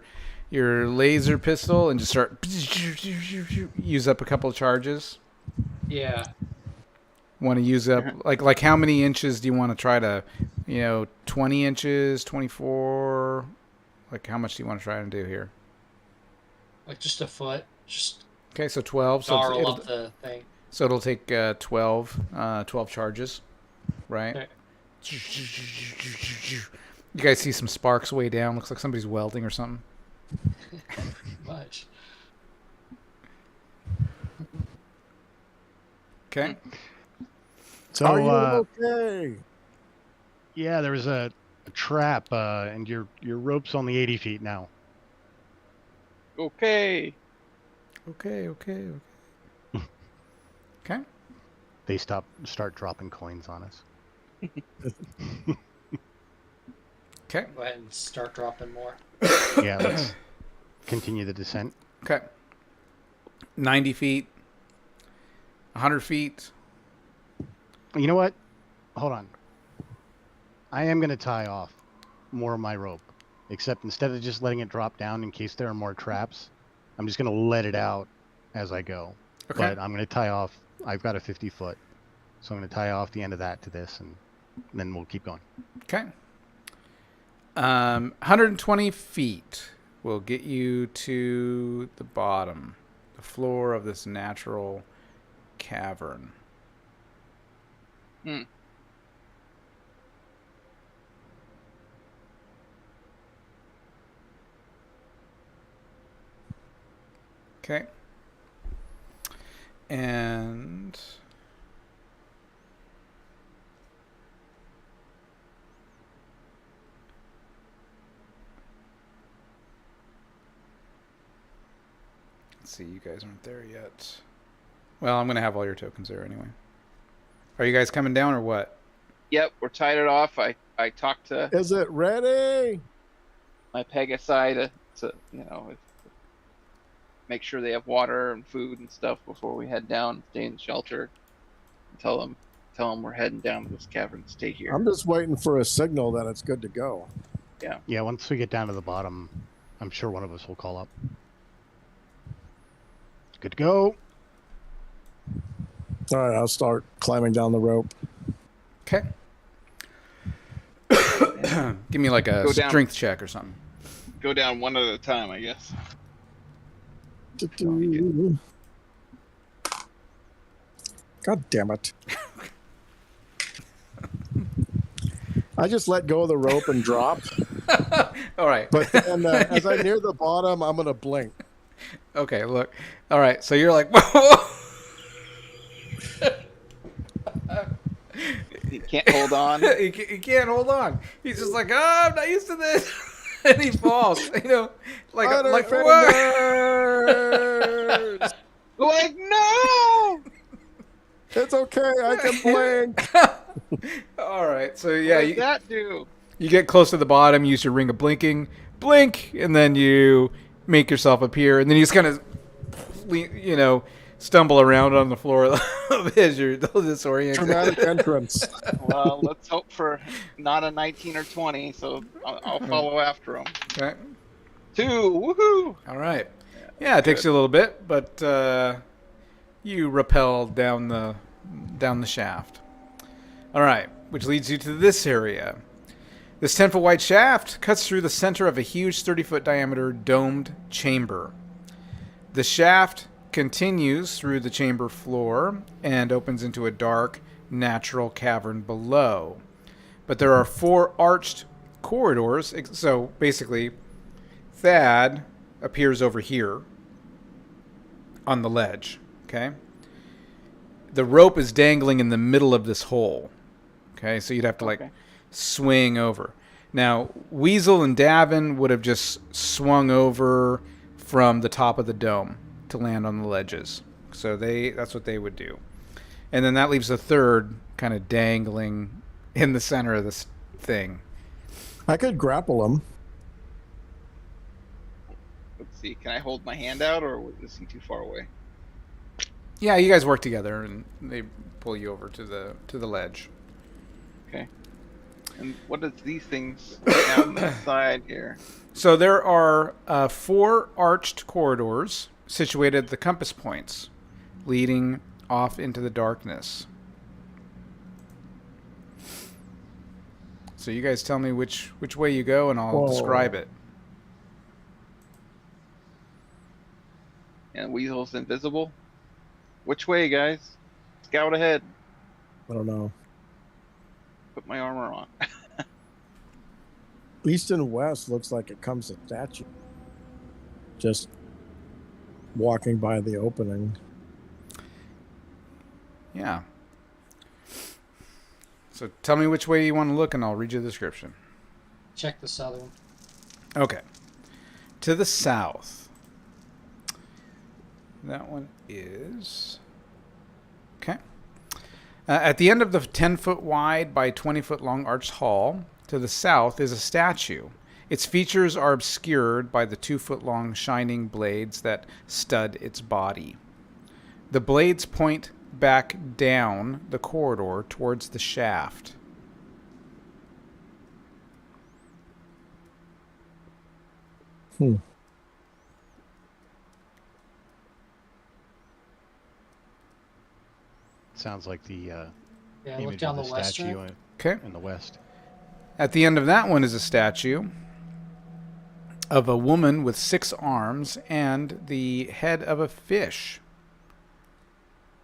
laser pistol and just start use up a couple of charges.
Yeah.
Want to use up like how many inches do you want to try to, 20 inches, 24? Like how much do you want to try and do here?
Like just a foot. Just
Okay, so 12. So
gnarl
it'll,
up the thing.
so it'll take 12 charges, right?
Okay.
You guys see some sparks way down. Looks like somebody's welding or something.
Much.
Okay.
So,
Are you okay?
yeah, there was a trap, and your rope's only 80 feet now.
Okay.
Okay. Okay.
They start dropping coins on us.
Okay.
Go ahead and start dropping more.
Yeah, let's continue the descent.
Okay. 90 feet. 100 feet.
You know what? Hold on. I am going to tie off more of my rope, except instead of just letting it drop down in case there are more traps, I'm just going to let it out as I go.
Okay.
But I'm going to tie off. I've got a 50-foot, so I'm going to tie off the end of that to this, and then we'll keep going.
Okay. 120 feet will get you to the bottom, the floor of this natural cavern.
Hmm.
Okay. And let's see, you guys aren't there yet. Well, I'm going to have all your tokens there anyway. Are you guys coming down or what?
Yep, we're tied it off. I talked to
Is it ready?
my Pegasi to make sure they have water and food and stuff before we head down, stay in the shelter. Tell them we're heading down to this cavern. Stay here.
I'm just waiting for a signal that it's good to go.
Yeah, once we get down to the bottom, I'm sure one of us will call up. Good to go.
All right, I'll start climbing down the rope.
Okay. Give me like a
Go down.
strength check or something.
Go down one at a time, I guess.
God damn it. I just let go of the rope and drop.
All right.
But then as I near the bottom, I'm going to blink.
Okay, look. All right, so you're like, whoa.
He can't hold on.
he can't hold on. He's just like, oh, I'm not used to this. And he falls, like what?
Unfrienders!
Like, no!
It's okay, I can blink.
All right, so
What
yeah,
does that do?
you get close to the bottom, use your ring of blinking, blink, and then you make yourself appear, and then you just kind of, stumble around on the floor as you're disoriented.
Dramatic entrance.
Well, let's hope for not a 19 or 20, so I'll follow after him.
Okay.
2, woohoo!
All right. Yeah, it takes you a little bit, but you rappel down the shaft. All right, which leads you to this area. This 10-foot wide shaft cuts through the center of a huge 30-foot diameter domed chamber. The shaft continues through the chamber floor and opens into a dark, natural cavern below. But there are 4 arched corridors, so basically, Thad appears over here on the ledge, okay? The rope is dangling in the middle of this hole, okay? So you'd have to, swing over. Now, Weasel and Davin would have just swung over from the top of the dome to land on the ledges. So that's what they would do. And then that leaves a third kind of dangling in the center of this thing.
I could grapple him.
Let's see, can I hold my hand out, or is he too far away?
Yeah, you guys work together, and they pull you over to the ledge.
Okay. And what is these things down the side here?
So there are 4 arched corridors situated at the compass points, leading off into the darkness. So you guys tell me which way you go, and I'll describe it.
And Weasel's invisible. Which way, guys? Scout ahead.
I don't know.
Put my armor on.
East and west looks like it comes a statue. Just walking by the opening.
Yeah. So tell me which way you want to look, and I'll read you the description.
Check the southern.
Okay. To the south. That one is... Okay. At the end of the 10-foot wide by 20-foot long arched hall, to the south is a statue. Its features are obscured by the 2-foot long shining blades that stud its body. The blades point back down the corridor towards the shaft.
sounds like the
Yeah, look
image
down
of
the
the
western.
statue
Okay.
in the west.
At the end of that one is a statue of a woman with 6 arms and the head of a fish.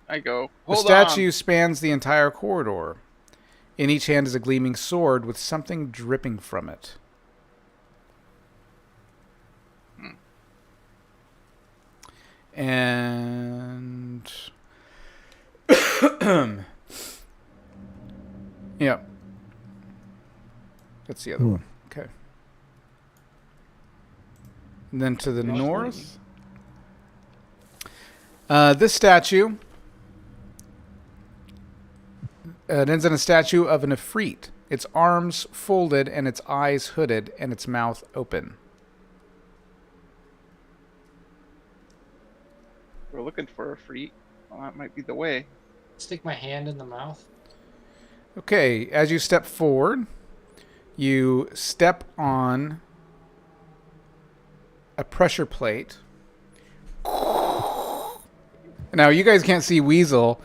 I go,
The
hold
statue spans the entire corridor. In each hand is a gleaming sword with something dripping from it. And yeah, that's the other one. Okay. And then to the north, this statue. It ends in a statue of an Ifrit. Its arms folded and its eyes hooded and its mouth open.
We're looking for a freak. Well, that might be the way.
Stick my hand in the mouth.
Okay, as you step forward, you step on a pressure plate. Now, you guys can't see Weasel.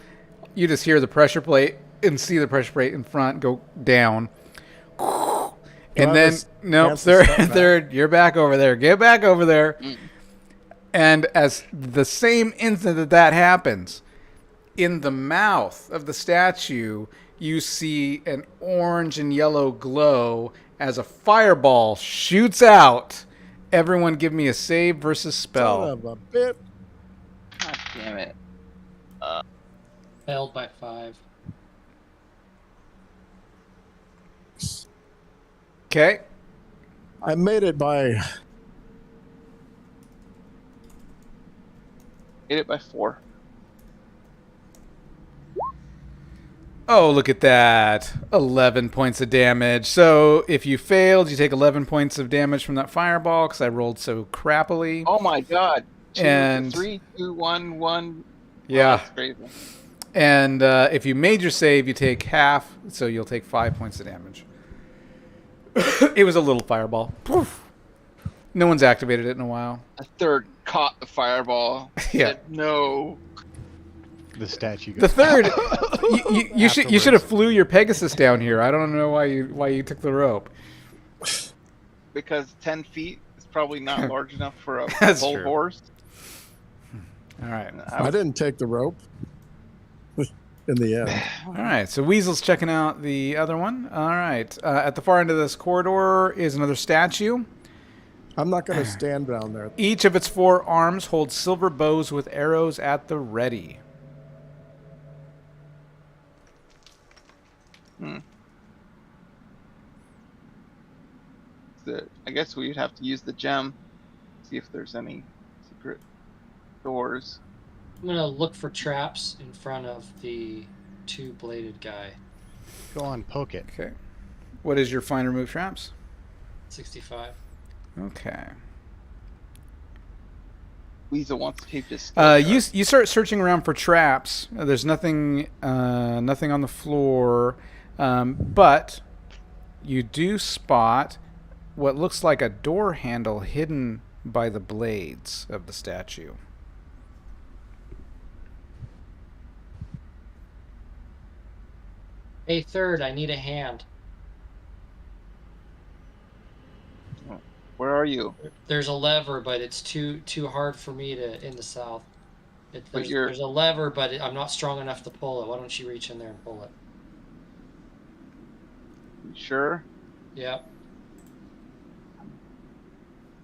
You just hear the pressure plate and see the pressure plate in front go down. And then, nope, third, you're back over there. Get back over there. And as the same instant that that happens, in the mouth of the statue, you see an orange and yellow glow as a fireball shoots out. Everyone give me a save versus spell.
Son of a bit.
God damn it.
Failed by 5.
Okay.
I made it by
Hit it by 4.
Oh, look at that. 11 points of damage. So if you failed, you take 11 points of damage from that fireball because I rolled so crappily.
Oh my god. 2,
And
3, 2, 1, 1.
Yeah.
Oh, that's crazy.
And if you made your save, you take half, so you'll take 5 points of damage. It was a little fireball. Poof. No one's activated it in a while.
A third caught the fireball.
Yeah.
Said, no.
The statue.
The
Goes,
third, you should have
Afterwards.
flew your Pegasus down here. I don't know why you took the rope.
Because 10 feet is probably not large enough for a
That's
whole
true.
horse.
All right.
I didn't take the rope in the end.
All right, so Weasel's checking out the other one. All right. At the far end of this corridor is another statue.
I'm not going to stand down there.
Each of its 4 arms holds silver bows with arrows at the ready.
I guess we'd have to use the gem. See if there's any secret doors.
I'm gonna look for traps in front of the 2-bladed guy.
Go on, poke it.
Okay. What is your find remove traps?
65.
Okay.
Weasel wants to tape his.
You start searching around for traps. There's nothing on the floor, but you do spot what looks like a door handle hidden by the blades of the statue.
Hey, third, I need a hand.
Where are you?
There's a lever, but it's too hard for me to in the south.
But you're-
There's a lever, but I'm not strong enough to pull it. Why don't you reach in there and pull it?
You sure?
Yep.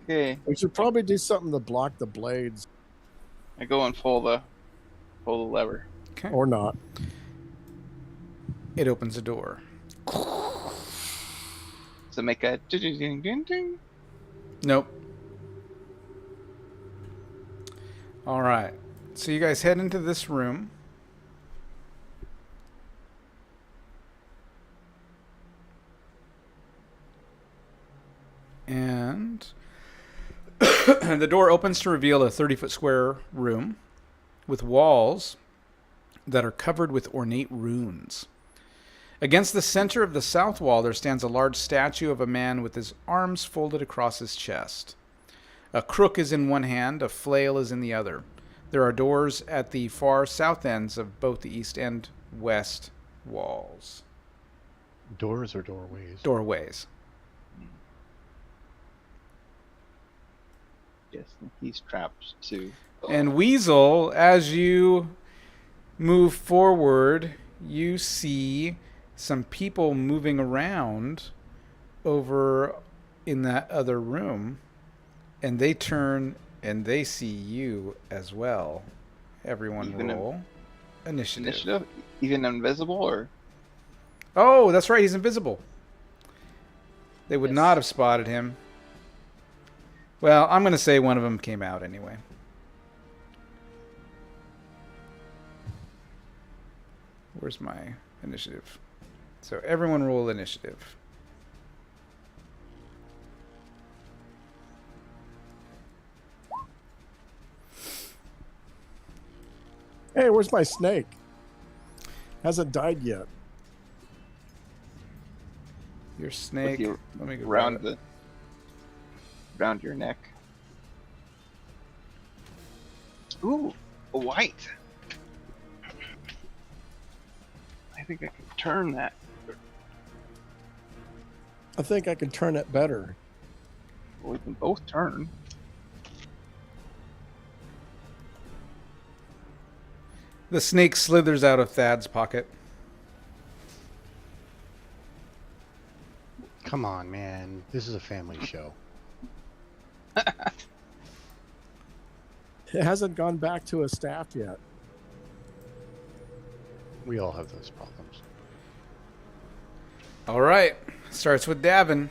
Okay.
We should probably do something to block the blades,
I go and pull the lever.
Okay.
or not.
It opens a door.
So make a ding ding ding ding.
Nope. All right. So you guys head into this room. And the door opens to reveal a 30-foot square room with walls that are covered with ornate runes. Against the center of the south wall, there stands a large statue of a man with his arms folded across his chest. A crook is in one hand, a flail is in the other. There are doors at the far south ends of both the east and west walls.
Doors or doorways?
Doorways.
Yes, he's trapped too.
And Weasel, as you move forward, you see some people moving around over in that other room, and they turn and they see you as well. Everyone
Even
roll initiative.
Initiative? Even invisible or?
Oh, that's right, he's invisible. They would
Yes.
not have spotted him. Well, I'm going to say one of them came out anyway. Where's my initiative? So everyone roll initiative.
Hey, where's my snake? Hasn't died yet.
Your snake.
With you
Let me go
around
grab it.
around your neck. Ooh, a white. I think I can turn that.
I think I can turn it better.
Well, we can both turn.
The snake slithers out of Thad's pocket.
Come on, man. This is a family show.
It hasn't gone back to his staff yet.
We all have those problems.
All right. Starts with Davin.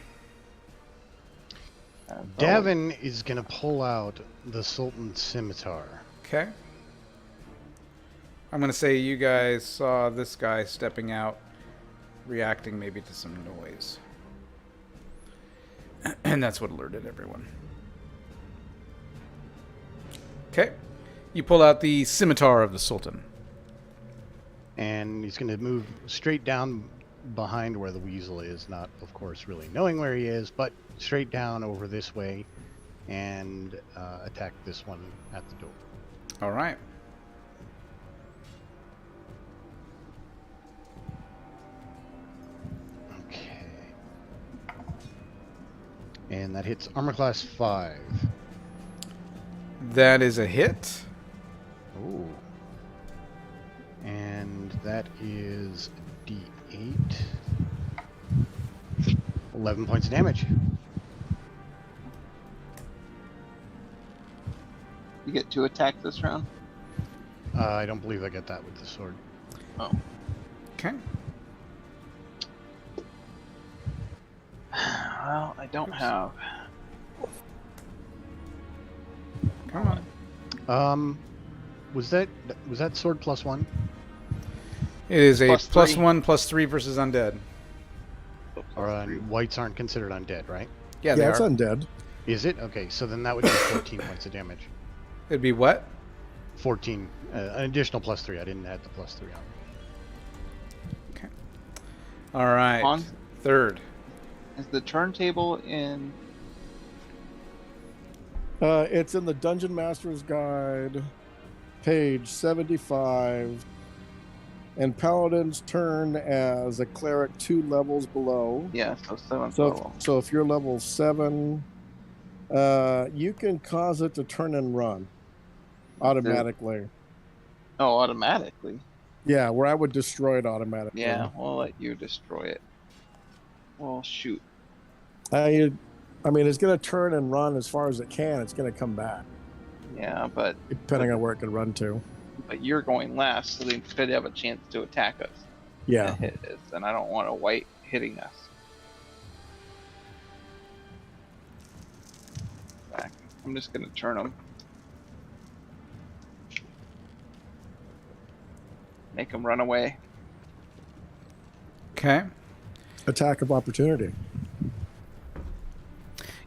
Davin is going to pull out the Sultan's scimitar.
Okay. I'm going to say you guys saw this guy stepping out, reacting maybe to some noise. And that's what alerted everyone. Okay. You pull out the scimitar of the Sultan.
And he's going to move straight down behind where the weasel is, not, of course, really knowing where he is, but straight down over this way and attack this one at the door.
All right.
Okay. And that hits armor class 5.
That is a hit.
Ooh. And that is D8. 11 points of damage.
You get 2 attacks this round.
I don't believe I get that with the sword.
Oh.
Okay.
Well, I don't have.
Come on.
Was that sword +1?
It is a
Plus
plus
three.
1, +3 versus undead.
Or whites aren't considered undead, right?
Yeah, they
it's
are.
undead.
Is it? Okay, so then that would be 14 points of damage.
It'd be what?
14. An additional +3. I didn't add the +3 on.
Okay. All right.
On.
Third.
Is the turntable in?
It's in the Dungeon Master's Guide, page 75. And Paladin's turn as a cleric 2 levels below.
Yeah, so 7th level.
So if you're level 7, you can cause it to turn and run automatically.
Oh, automatically.
Yeah, where I would destroy it automatically.
Yeah, we'll let you destroy it. Well, shoot.
I mean, it's going to turn and run as far as it can. It's going to come back,
Yeah, but
depending on where it can run to.
you're going last, so they could have a chance to attack us.
Yeah.
And hit us, and I don't want a white hitting us. Back. I'm just gonna turn them. Make them run away.
Okay.
Attack of opportunity.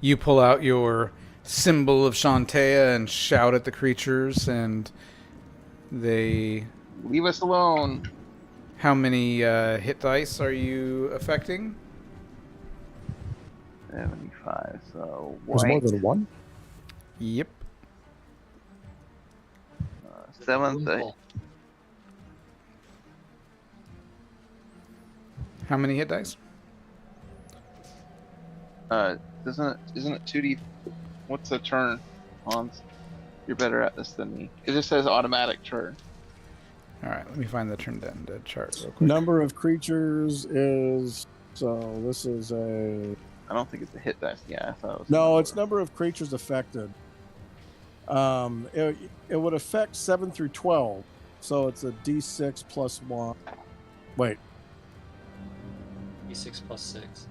You pull out your symbol of Shantea and shout at the creatures, and they...
Leave us alone.
How many hit dice are you affecting?
75. So
There's more
white.
than one?
Yep.
7th.
How many hit dice?
Isn't it 2D? What's the turn, Hans? You're better at this than me. It just says automatic turn.
All right, let me find the turn dead chart real quick.
Number of creatures is, so this is a,
I don't think it's a hit dice. Yeah, I thought it was.
no, it's number of creatures affected. It would affect 7 through 12, so it's a D6 plus 1. Wait,
D6 plus 6.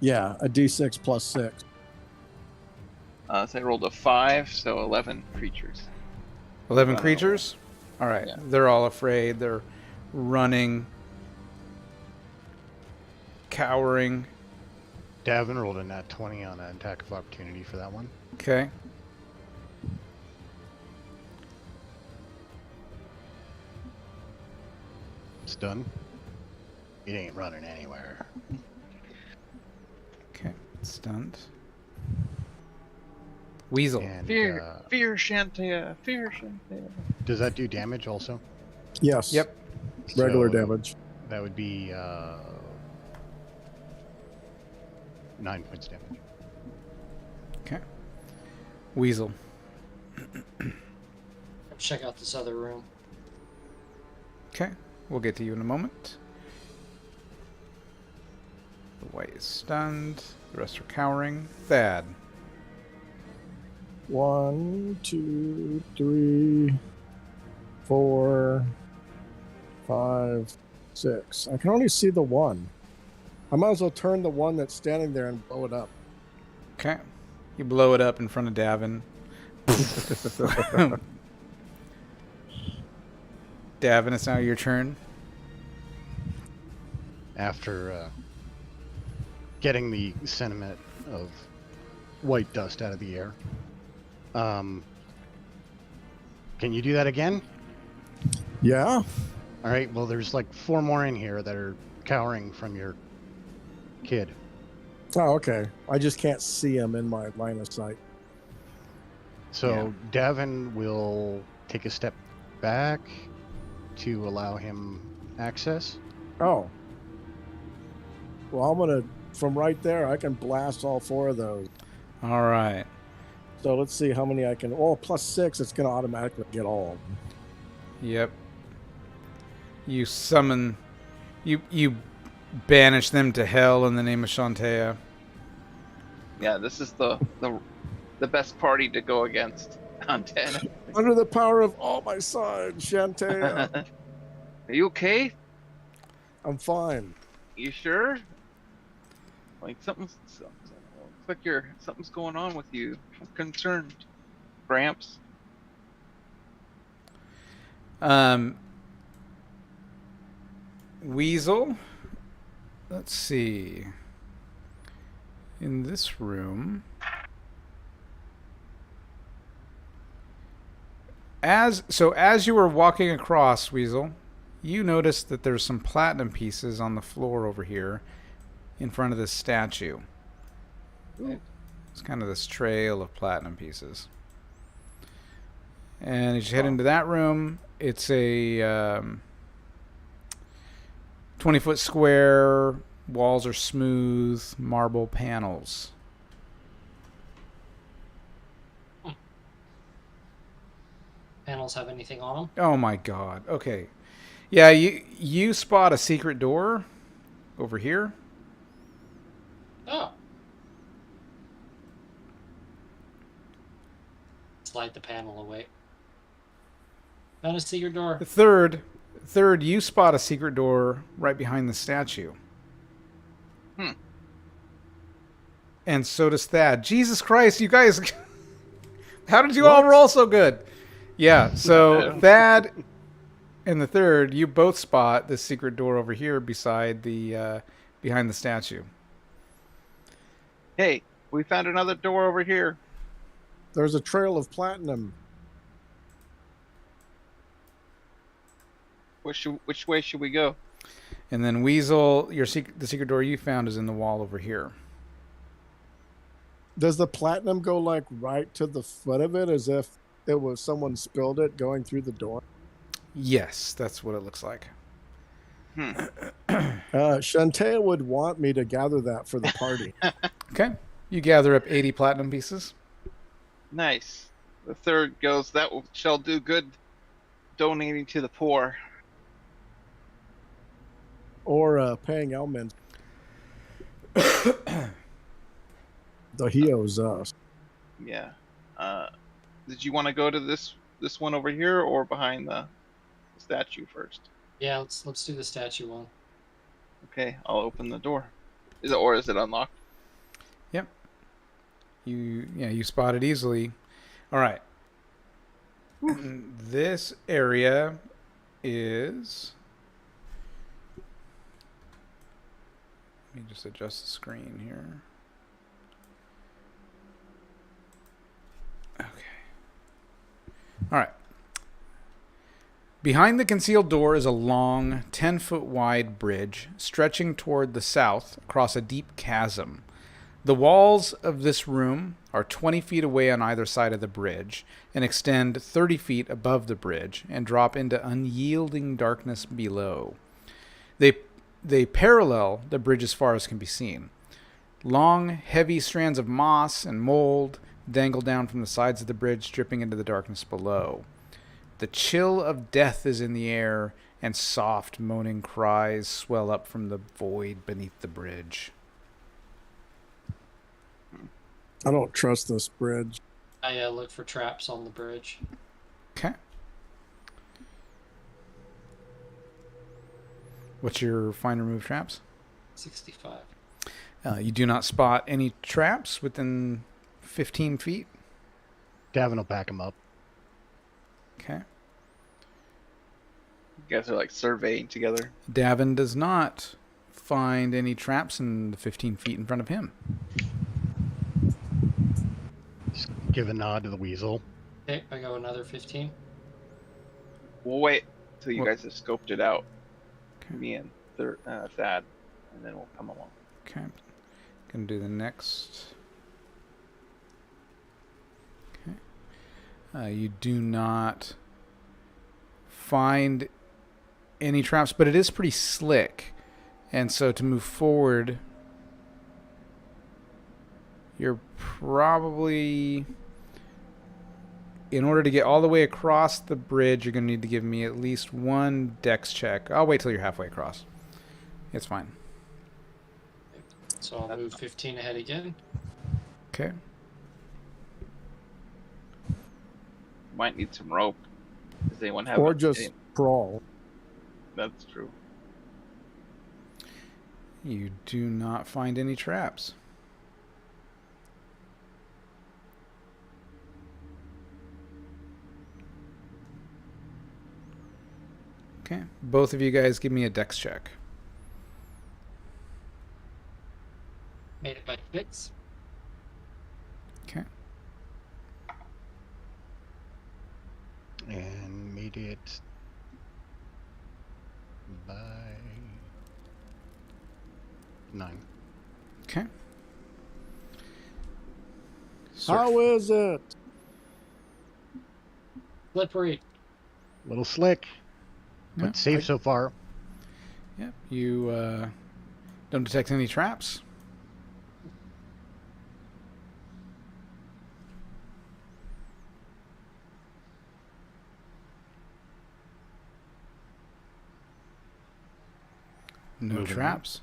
yeah, a D6 plus 6.
So I rolled a 5, so 11 creatures.
11 creatures? All right.
Yeah.
They're all afraid. They're running, cowering.
Davin rolled a nat 20 on an attack of opportunity for that one.
Okay.
It's done. It ain't running anywhere.
Okay. Stunned. Weasel.
And
Fear Shantia, fear Shantia.
does that do damage also?
Yes.
Yep.
Regular
So
damage.
That would be 9 points damage.
Okay. Weasel.
Check out this other room.
Okay. We'll get to you in a moment. The white is stunned. The rest are cowering. Thad.
1, 2, 3, 4, 5, 6. I can only see the one. I might as well turn the one that's standing there and blow it up.
Okay. You blow it up in front of Davin. Davin, it's now your turn.
After getting the sentiment of white dust out of the air. Can you do that again?
Yeah?
All right, well, there's like 4 more in here that are cowering from your kid.
Oh, okay. I just can't see him in my line of sight.
So Davin will take a step back to allow him access.
Oh. Well, I'm going to, from right there, I can blast all 4 of those.
All right.
So let's see how many I can. Oh, plus 6, it's going to automatically get all of them.
Yep. You summon... You banish them to hell in the name of Shantea.
Yeah, this is the best party to go against Undead.
Under the power of all my sons, Shantae.
Are you okay?
I'm fine.
You sure? Like something's looks like something's going on with you. I'm concerned. Gramps.
Weasel. Let's see. In this room, as you were walking across, Weasel, you noticed that there's some platinum pieces on the floor over here in front of this statue.
Ooh.
It's kind of this trail of platinum pieces. And as you head into that room, it's a 20-foot square. Walls are smooth, marble panels.
Panels have anything on them?
Oh my god. Okay. Yeah, you spot a secret door over here.
Oh. Slide the panel away. Found a secret door.
Third, you spot a secret door right behind the statue. And so does Thad. Jesus Christ, you guys! How did you all roll so good? Yeah, so Thad and the third, you both spot this secret door over here beside the behind the statue.
Hey, we found another door over here.
There's a trail of platinum.
Which way should we go?
And then Weasel, the secret door you found is in the wall over here.
Does the platinum go like right to the foot of it as if it was someone spilled it going through the door?
Yes, that's what it looks like.
Shantae would want me to gather that for the party.
Okay. You gather up 80 platinum pieces.
Nice. The third goes, that shall do good donating to the poor.
Or paying Elman. He owes us.
Yeah. Did you want to go to this one over here or behind the statue first?
Yeah, let's do the statue one.
Okay, I'll open the door. Is it unlocked?
Yep. You spot it easily. All right. This area is. Let me just adjust the screen here. Okay. All right. Behind the concealed door is a long, 10-foot wide bridge stretching toward the south across a deep chasm. The walls of this room are 20 feet away on either side of the bridge and extend 30 feet above the bridge and drop into unyielding darkness below. They parallel the bridge as far as can be seen. Long, heavy strands of moss and mold dangle down from the sides of the bridge, dripping into the darkness below. The chill of death is in the air, and soft, moaning cries swell up from the void beneath the bridge.
I don't trust this bridge.
I look for traps on the bridge.
Okay. What's your find remove traps?
65.
You do not spot any traps within 15 feet.
Davin will pack him up.
Okay.
You guys are like surveying together.
Davin does not find any traps in the 15 feet in front of him.
Just give a nod to the weasel.
Okay, I go another 15.
We'll wait till you
What?
guys have scoped it out.
Okay.
Me and Thad, and then we'll come along.
Okay. Gonna do the next. Okay. You do not find any traps, but it is pretty slick. And so to move forward, you're probably, in order to get all the way across the bridge, you're going to need to give me at least one dex check. I'll wait till you're halfway across. It's fine.
So I'll move 15 ahead again.
Okay.
Might need some rope. Does anyone have?
Or just crawl.
That's true.
You do not find any traps. Okay. Both of you guys give me a dex check.
Made it by 6.
Okay.
And made it by 9.
Okay.
How is it?
Slippery.
Little slick, but
Yeah,
safe so far.
Yep. You don't detect any traps. No
Moving on.
traps.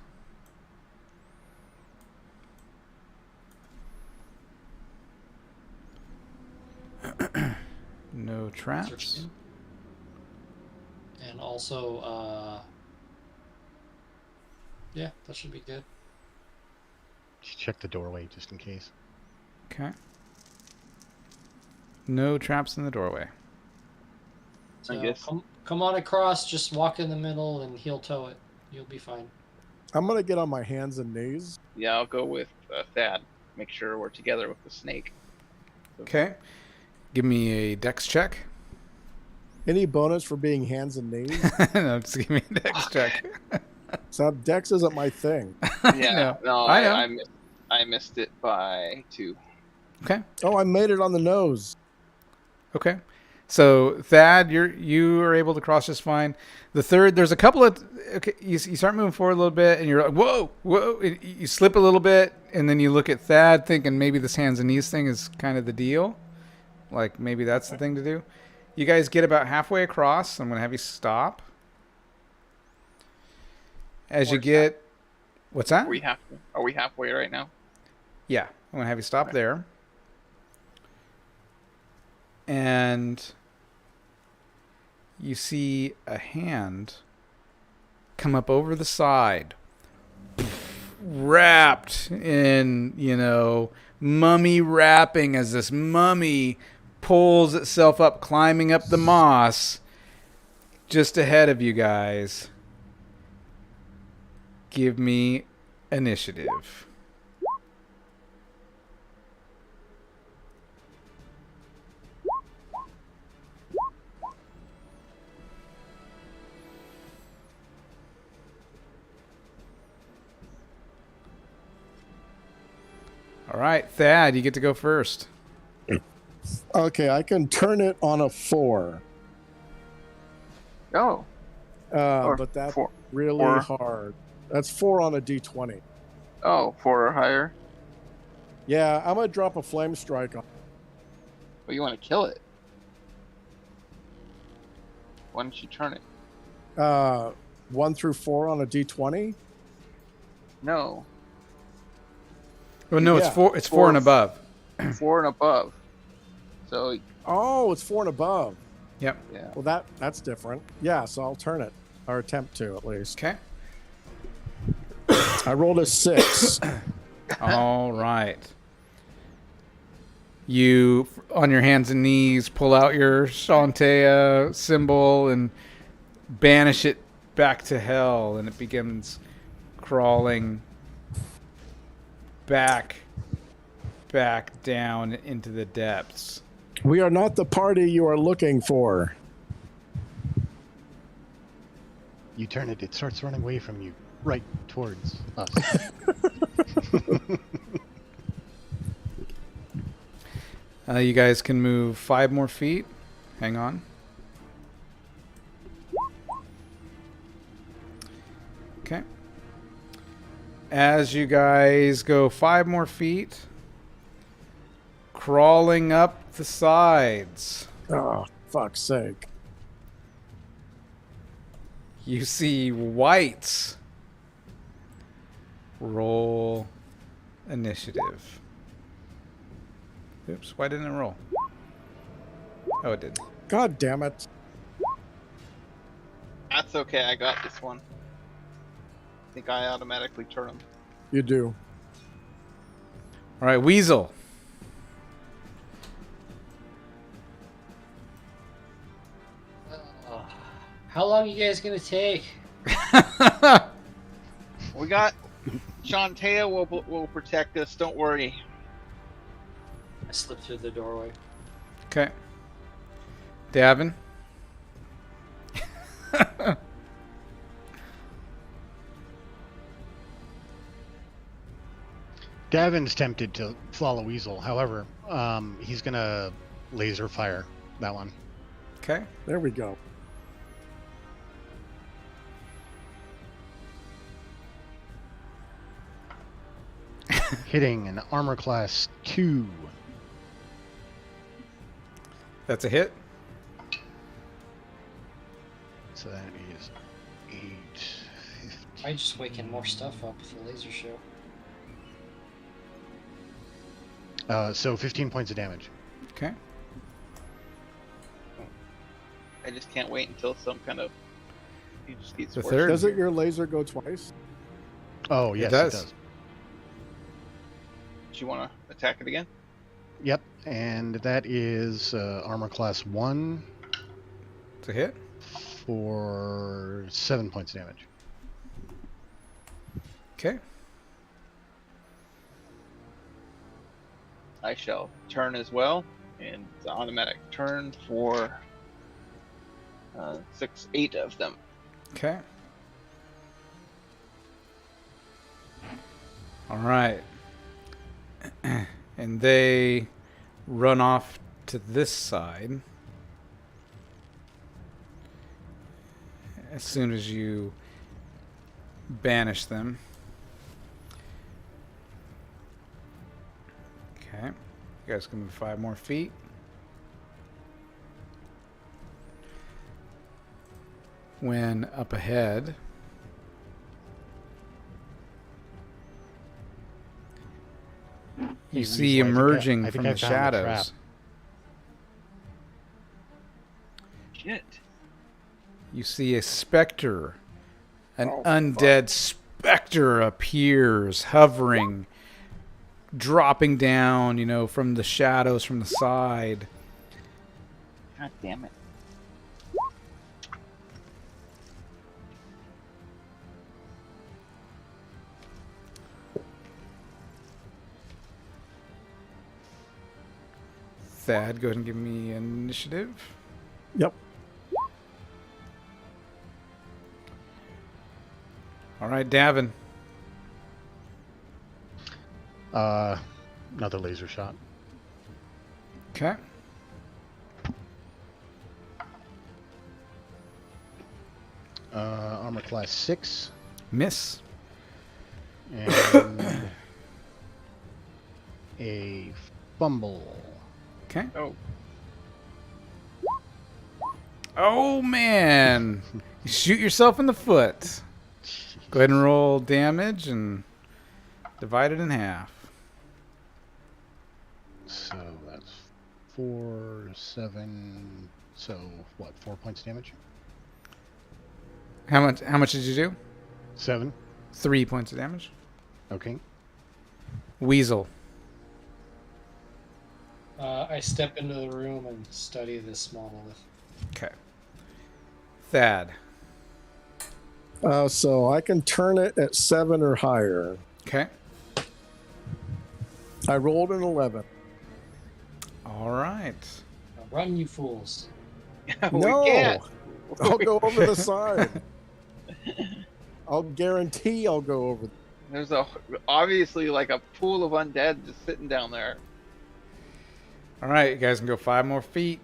No traps.
Searching. And also, yeah, that should be good.
Just check the doorway just in case.
Okay. No traps in the doorway.
So
guess.
come on across, just walk in the middle and heel toe it. You'll be fine.
I'm going to get on my hands and knees.
Yeah, I'll go with Thad. Make sure we're together with the snake.
Okay. Give me a dex check.
Any bonus for being hands and knees?
No, just give me a dex check.
So Dex isn't my thing.
Yeah, no,
I know.
I missed it by 2.
Okay.
Oh, I made it on the nose.
Okay. So Thad, you are able to cross just fine. The third, there's a couple of okay. You start moving forward a little bit, and you're like, whoa, whoa. You slip a little bit, and then you look at Thad, thinking maybe this hands and knees thing is kind of the deal. Like maybe that's the thing to do. You guys get about halfway across. I'm gonna have you stop. As you
Where's
get, what's that?
Are we halfway right now?
Yeah, I'm gonna have you stop there. And you see a hand come up over the side, wrapped in, mummy wrapping as this mummy pulls itself up, climbing up the moss just ahead of you guys. Give me initiative. All right, Thad, you get to go first.
Okay, I can turn it on a 4.
Oh,
But that's
four.
really
Four.
hard. That's 4 on a d20.
Oh, 4 or higher.
Yeah, I'm gonna drop a flame strike on.
Well, you want to kill it. Why don't you turn it?
1 through 4 on a d20.
No,
Well, no,
Yeah.
it's four. It's four and above.
4 and above. So,
Oh, it's 4 and above.
Yep.
yeah.
Well, that's different. Yeah, so I'll turn it, or attempt to at least.
Okay.
I rolled a 6.
All right. You, on your hands and knees, pull out your Shantea symbol and banish it back to hell, and it begins crawling back down into the depths.
We are not the party you are looking for.
You turn it, it starts running away from you, right towards us.
You guys can move 5 more feet. Hang on. Okay. As you guys go 5 more feet, crawling up the sides,
Oh, fuck's sake.
you see whites. Roll initiative. Oops, why didn't it roll? Oh, it did.
God damn it.
That's okay. I got this one. I think I automatically turn them.
You do.
All right, Weasel.
How long are you guys gonna take?
We got Shantea will protect us. Don't worry.
I slipped through the doorway.
Okay. Davin.
Davin's tempted to follow Weasel. However, he's going to laser fire that one.
Okay.
There we go.
Hitting an armor class 2.
That's a hit.
So that is 8, 15.
I just waking more stuff up with the laser show.
So 15 points of damage.
Okay.
I just can't wait until some kind of. He just gets
The
worse.
third.
Doesn't your laser go twice?
Oh, yes, it
does.
does.
Do you want to attack it again?
Yep, and that is armor class 1
It's a hit.
for 7 points of damage.
Okay.
I shall turn as well, and it's an automatic turn for 8 of them.
Okay. All right. And they run off to this side. as soon as you banish them. Okay. You guys can move 5 more feet. When up ahead, you see emerging from the shadows.
Shit.
You see a specter. An undead specter appears, hovering, dropping down, from the shadows from the side.
God damn it.
Thad, go ahead and give me initiative.
Yep.
All right, Davin.
Another laser shot.
Okay.
Armor class 6.
Miss.
And a fumble.
Okay.
Oh.
Oh, man. You shoot yourself in the foot. Go ahead and roll damage and divide it in half.
So that's 4, 7. So what? 4 points damage.
How much did you do?
7.
3 points of damage.
Okay.
Weasel.
I step into the room and study this monolith.
Okay. Thad.
So I can turn it at 7 or higher.
Okay.
I rolled an 11.
All right.
Now run, you fools.
No,
We can't.
I'll go over the side. I'll guarantee I'll go over.
There's obviously like a pool of undead just sitting down there.
All right, you guys can go 5 more feet.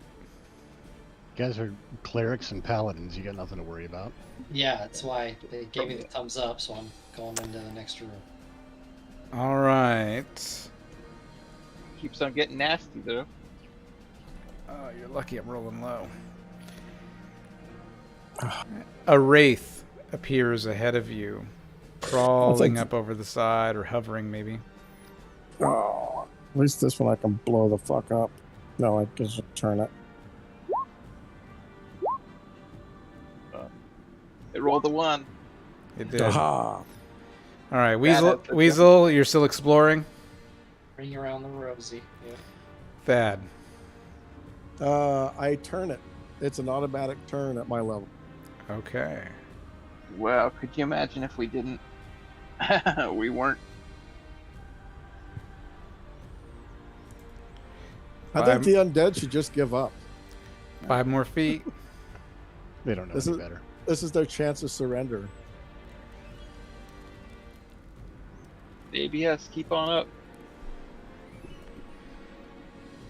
You guys are clerics and paladins. You got nothing to worry about.
Yeah, that's why they gave me the thumbs up, so I'm going into the next room.
All right.
Keeps on getting nasty though.
Oh, you're lucky I'm rolling low. A wraith appears ahead of you, crawling up over the side or hovering maybe.
Oh, at least this one I can blow the fuck up. No, I just turn it.
It rolled a 1.
It did.
Aha.
All right,
that's a
Weasel, you're still exploring.
Bring around the rosy. Yeah.
Thad.
I turn it. It's an automatic turn at my level.
Okay.
Wow, could you imagine if we didn't? We weren't.
I think the undead should just give up.
5 more feet.
They don't know
This
any
is-
better.
This is their chance of surrender.
ABS, keep on up.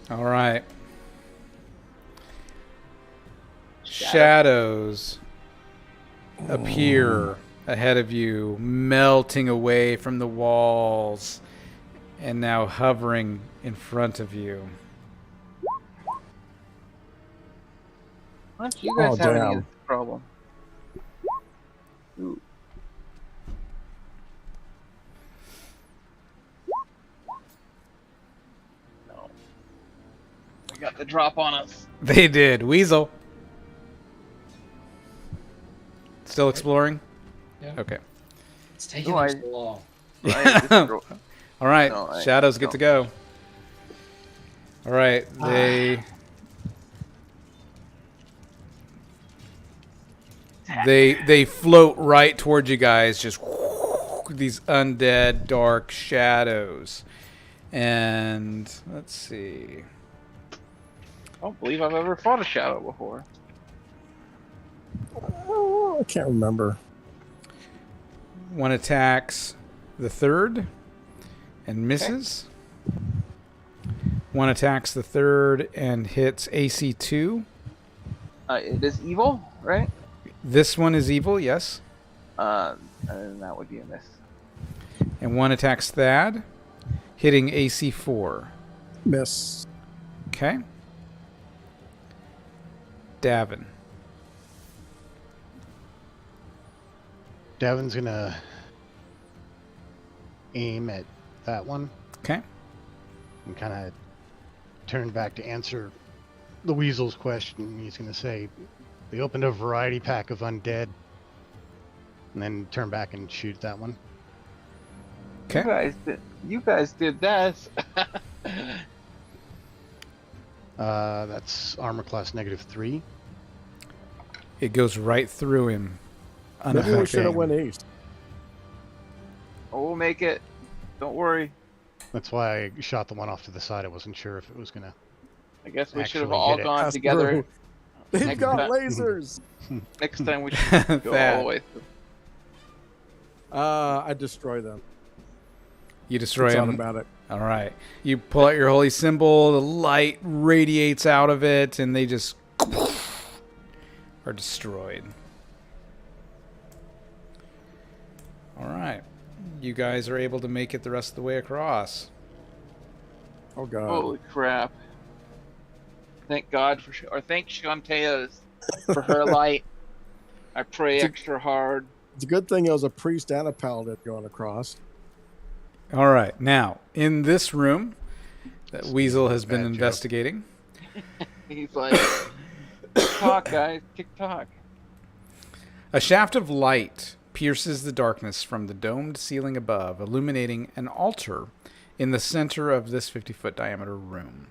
All right. Shadows appear ahead of you, melting away from the walls and now hovering in front of you.
Why don't you guys have any
damn.
of this problem? Ooh. No. They got the drop on us.
They did. Weasel. Still exploring?
Yeah.
Okay.
It's taking
No,
them so long.
All right.
No,
Shadows get to go. All right. They float right towards you guys, just these undead dark shadows. And let's see.
I don't believe I've ever fought a shadow before.
Oh, I can't remember.
One attacks the third and misses. One attacks the third and hits AC 2.
It is evil, right?
This one is evil, yes.
And that would be a miss.
And one attacks Thad, hitting AC 4.
Miss.
Okay. Davin.
Davin's gonna aim at that one
Okay.
and kind of turn back to answer the weasel's question. He's gonna say, "They opened a variety pack of undead," and then turn back and shoot that one.
Okay.
You guys did this.
That's armor class -3.
It goes right through him.
Maybe we should have
Unaffecting.
went east.
Oh, we'll make it. Don't worry.
That's why I shot the one off to the side. I wasn't sure if it was gonna.
I guess we should have
Actually
all
hit it.
gone
Pass
together.
through. They've
Next
got
time.
lasers.
Next time we should go all
That.
the way through.
I destroy them.
You destroy
It's all
him.
about it.
All right. You pull out your holy symbol. The light radiates out of it, and they just are destroyed. All right. You guys are able to make it the rest of the way across.
Oh god.
Holy crap! Thank God or thank Shantaeus for her light. I pray
It's a-
extra hard.
It's a good thing it was a priest and a paladin going across.
All right. Now, in this room that Weasel has been
Bad joke.
investigating,
He's like, TikTok, guys, TikTok.
a shaft of light pierces the darkness from the domed ceiling above, illuminating an altar in the center of this 50-foot diameter room.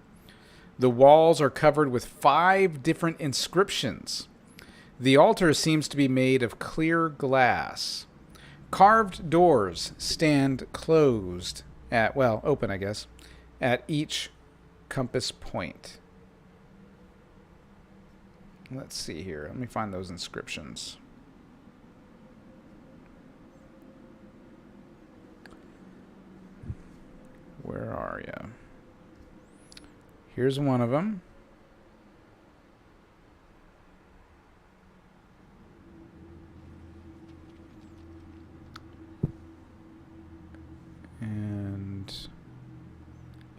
The walls are covered with 5 different inscriptions. The altar seems to be made of clear glass. Carved doors stand closed open, I guess, at each compass point. Let's see here. Let me find those inscriptions. Where are you? Here's one of them. And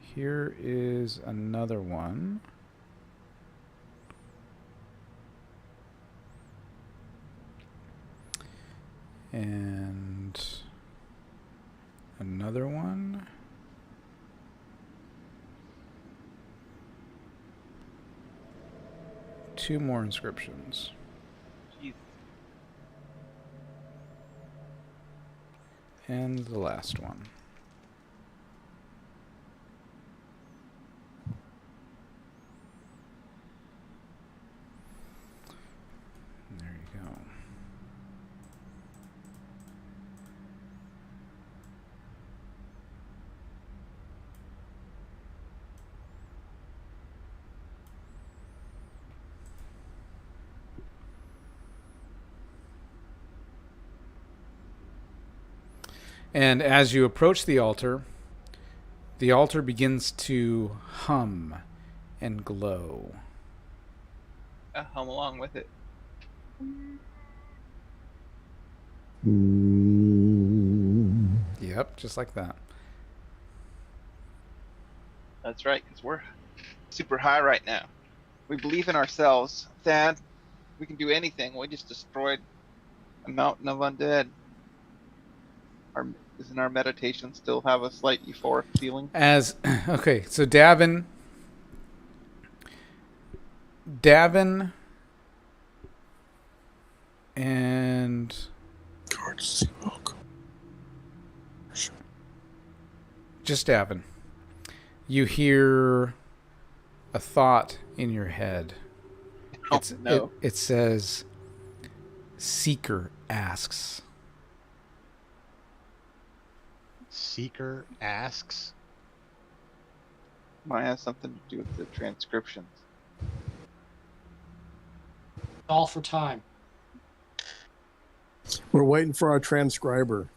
here is another one. And another one. Two more inscriptions.
Jeez.
And the last one. There you go. And as you approach the altar begins to hum and glow.
I hum along with it.
Yep, just like that.
That's right, because we're super high right now. We believe in ourselves. Thad, we can do anything. We just destroyed a mountain of undead. Doesn't our meditation still have a slight euphoric feeling?
Okay, so Davin and just Davin. You hear a thought in your head.
Oh, no.
It says, Seeker asks.
Seeker asks.
Might have something to do with the transcriptions.
All for time.
We're waiting for our transcriber.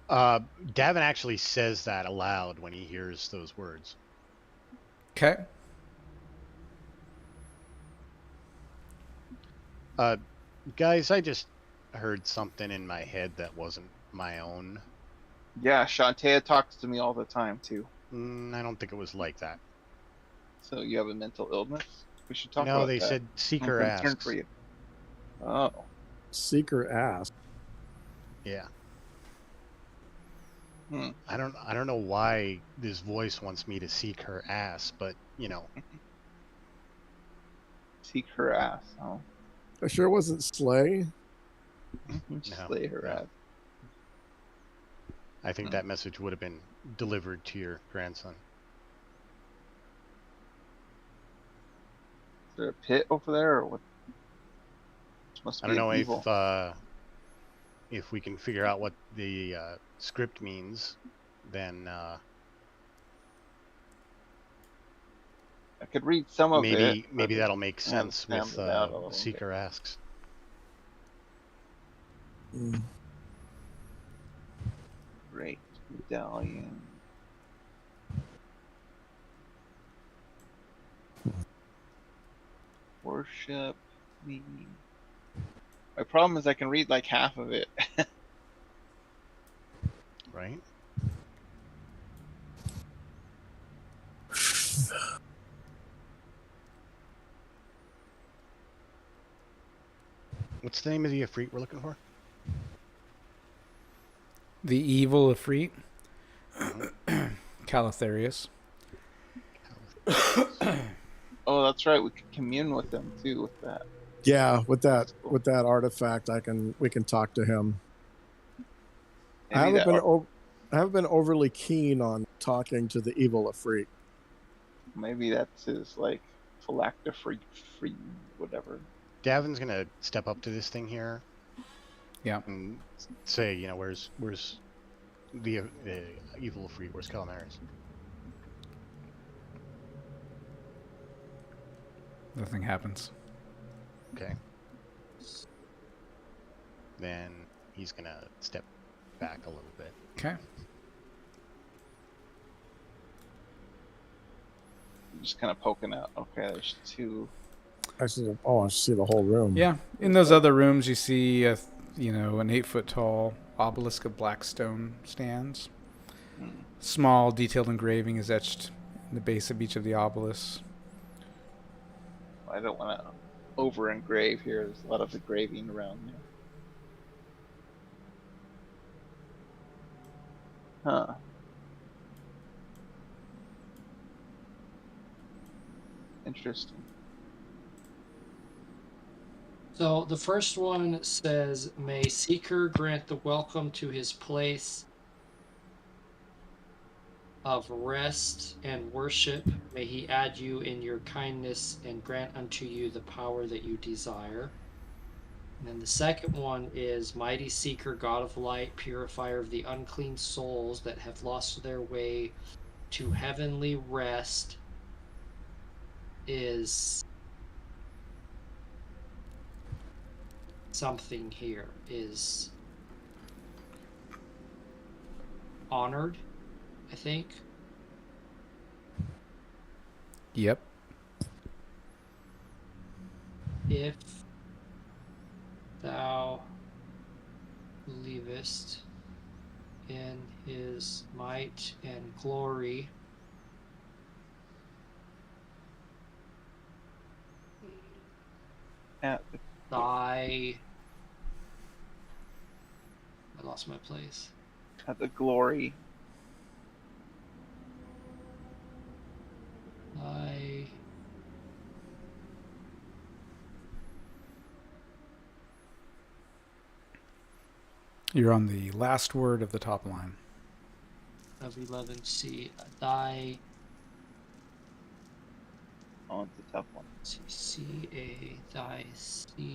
Davin actually says that aloud when he hears those words.
Okay.
Guys, I just heard something in my head that wasn't my own.
Yeah, Shantae talks to me all the time too.
I don't think it was like that.
So you have a mental illness? We should talk
No,
about
they
that.
said
I'm
seeker
concerned
asks.
for you. Oh.
Seeker asked.
Yeah.
Hmm.
I don't know why this voice wants me to seek her ass, but you know.
Seek her ass. Oh.
I sure wasn't Slay.
Slay her
no.
ass.
I think that message would have been delivered to your grandson.
Is there a pit over there, or what? This must
I
be
don't know
evil.
if we can figure out what the script means, then
I could read some of it.
maybe that'll make
I haven't
sense with
found it out a little
seeker asks.
Mm.
Great medallion. Worship me. My problem is I can read like half of it.
Right? What's the name of the Ifrit we're looking for?
The evil Ifrit, Calatharius.
Oh, that's right. We could commune with them too with that.
Yeah, with
That's
that
cool.
with that artifact, we can talk to him. I
Maybe
haven't been overly keen on talking to the evil Ifrit.
maybe that's his like phylactery free whatever.
Davin's gonna step up to this thing here.
Yeah.
And say, you know, where's the evil Ifrit? Where's Calamaris?
Nothing happens.
Okay. Then he's gonna step back a little bit.
Okay.
Just kind of poking out. Okay, there's two.
I see the whole room.
Yeah. In those other rooms, you see, an 8-foot tall obelisk of black stone stands. Small, detailed engraving is etched in the base of each of the obelisks.
I don't want to over engrave here. There's a lot of engraving around here. Huh. Interesting.
So the first one says, "May Seeker grant the welcome to his place of rest and worship. May he add you in your kindness and grant unto you the power that you desire." And then the second one is, "Mighty Seeker, God of light, purifier of the unclean souls that have lost their way to heavenly rest, is something here, is honored, I think."
Yep.
"If thou believest in his might and glory,
At the,
I lost my place.
at the glory.
You're on the last word of the top line.
Of 11C, thy
On the top one.
C-A, thy C-A-C-R-I-F-I-E-I.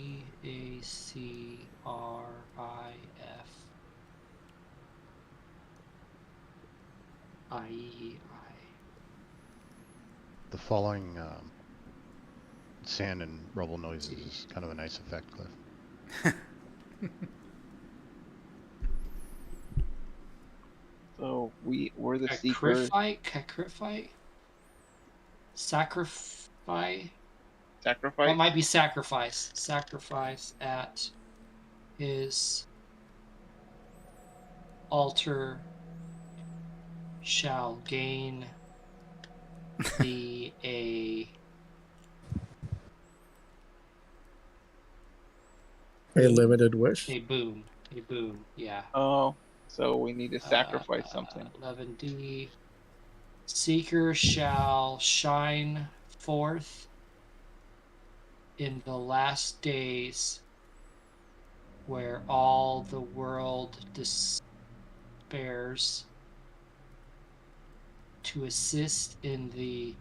The following sand and rubble noises is kind of a nice effect, Cliff.
So we're the seekers.
Cacrify? Sacrifice?
Sacrifice?
It might be sacrifice. Sacrifice at his altar shall gain thee
A limited wish.
a boon. A boon, yeah.
Oh, so we need to sacrifice something.
11D. Seeker shall shine forth in the last days where all the world despairs to assist in the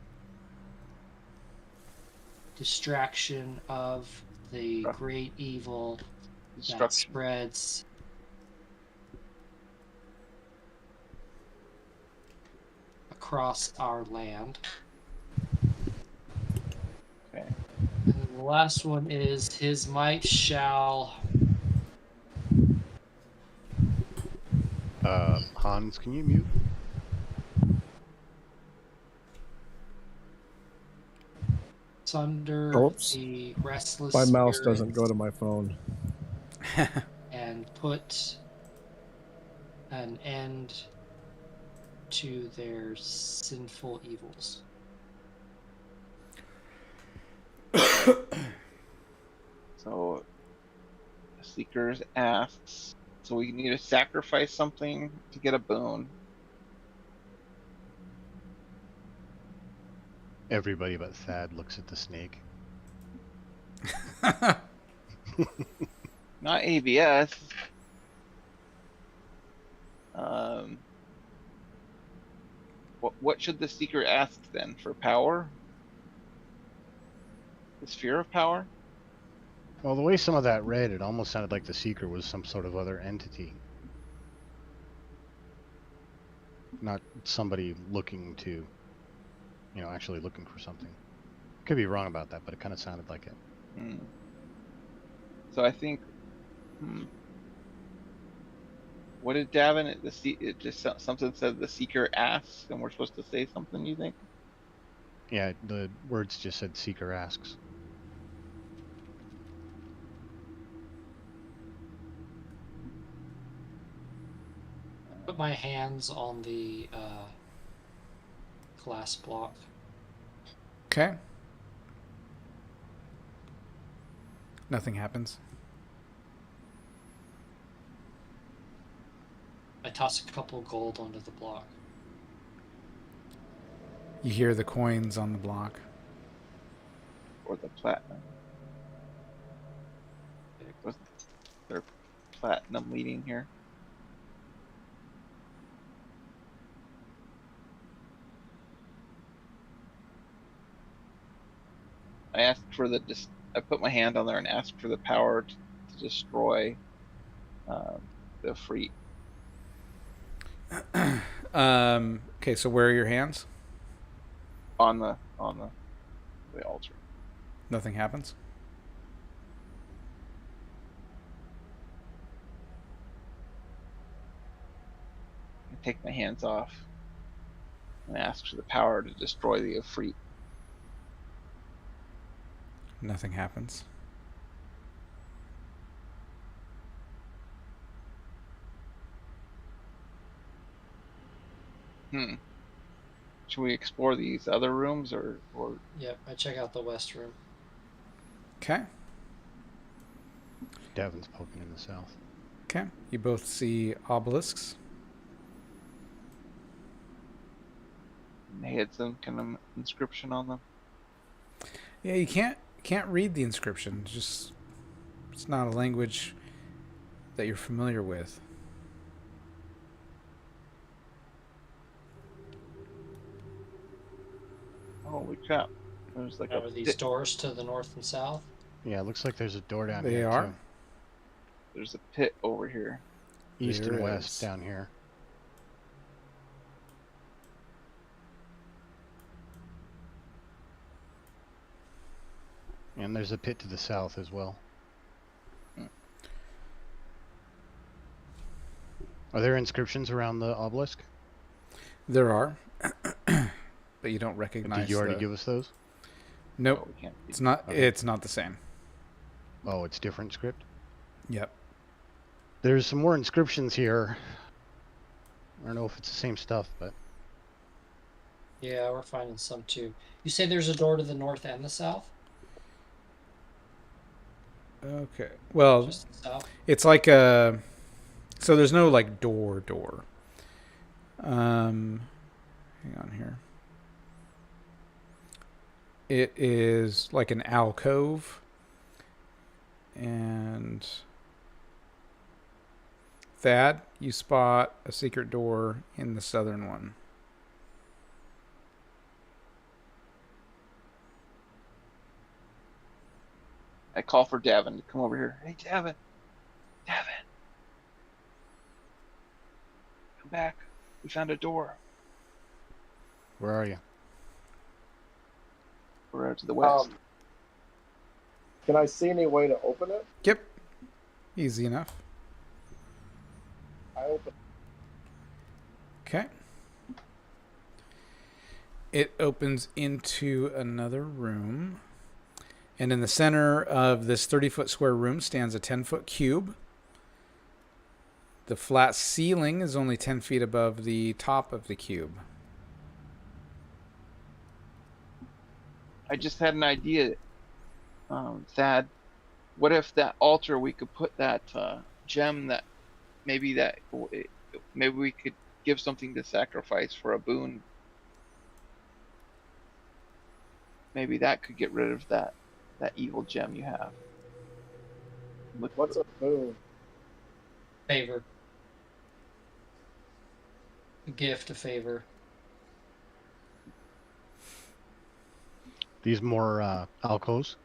distraction of the great evil that
Destruction.
spreads across our land.
Okay.
And then the last one is his might shall
Hans, can you mute?
sunder
Oops.
the restless
My mouse
spirit
doesn't go to my phone.
and put an end to their sinful evils.
So the Seekers asks, so we need to sacrifice something to get a boon.
Everybody but Thad looks at the snake.
Not ABS. What should the Seeker ask then? For power? The sphere of power?
Well, the way some of that read, it almost sounded like the Seeker was some sort of other entity. Not somebody looking to, actually looking for something. Could be wrong about that, but it kind of sounded like it.
So I think, what did Davin? It just something said the Seeker asks, and we're supposed to say something. You think?
Yeah, the words just said Seeker asks.
Put my hands on the glass block.
Okay. Nothing happens.
I toss a couple gold onto the block.
You hear the coins on the block.
Or the platinum? Was there platinum leading here? I asked for I put my hand on there and asked for the power to destroy the Freet.
Okay, so where are your hands?
On the altar.
Nothing happens.
I take my hands off and ask for the power to destroy the Efreet.
Nothing happens.
Should we explore these other rooms or?
Yep, I check out the west room.
Okay.
Davin's poking in the south.
Okay. You both see obelisks.
They had some kind of inscription on them.
Yeah, you can't read the inscription. It's not a language that you're familiar with.
Holy crap! There's like
Are these doors to the north and south?
Yeah, it looks like there's a door down
They
here.
are.
Too.
There's a pit over here.
East
There
and west
is.
down here. And there's a pit to the south as well. Are there inscriptions around the obelisk?
There are, but you don't recognize.
Did you already give us those?
Nope.
Oh, we can't.
It's not.
Okay.
It's not the same.
Oh, it's different script.
Yep.
There's some more inscriptions here. I don't know if it's the same stuff, but
Yeah, we're finding some too. You say there's a door to the north and the south?
Okay. Well,
Just the south?
it's like a. So there's no like door. Hang on here. It is like an alcove, and Thad, you spot a secret door in the southern one.
I call for Davin to come over here. Hey, Davin. Davin. Come back. We found a door.
where are you?
We're out to the west.
Can I see any way to open it?
Yep. Easy enough.
I open.
Okay. It opens into another room. And in the center of this 30-foot square room stands a 10-foot cube. The flat ceiling is only 10 feet above the top of the cube.
I just had an idea, Thad. What if that altar, we could put that gem that maybe we could give something to sacrifice for a boon. Maybe that could get rid of that evil gem you have.
What's a boon?
Favor. A gift, a favor.
These more alcoves.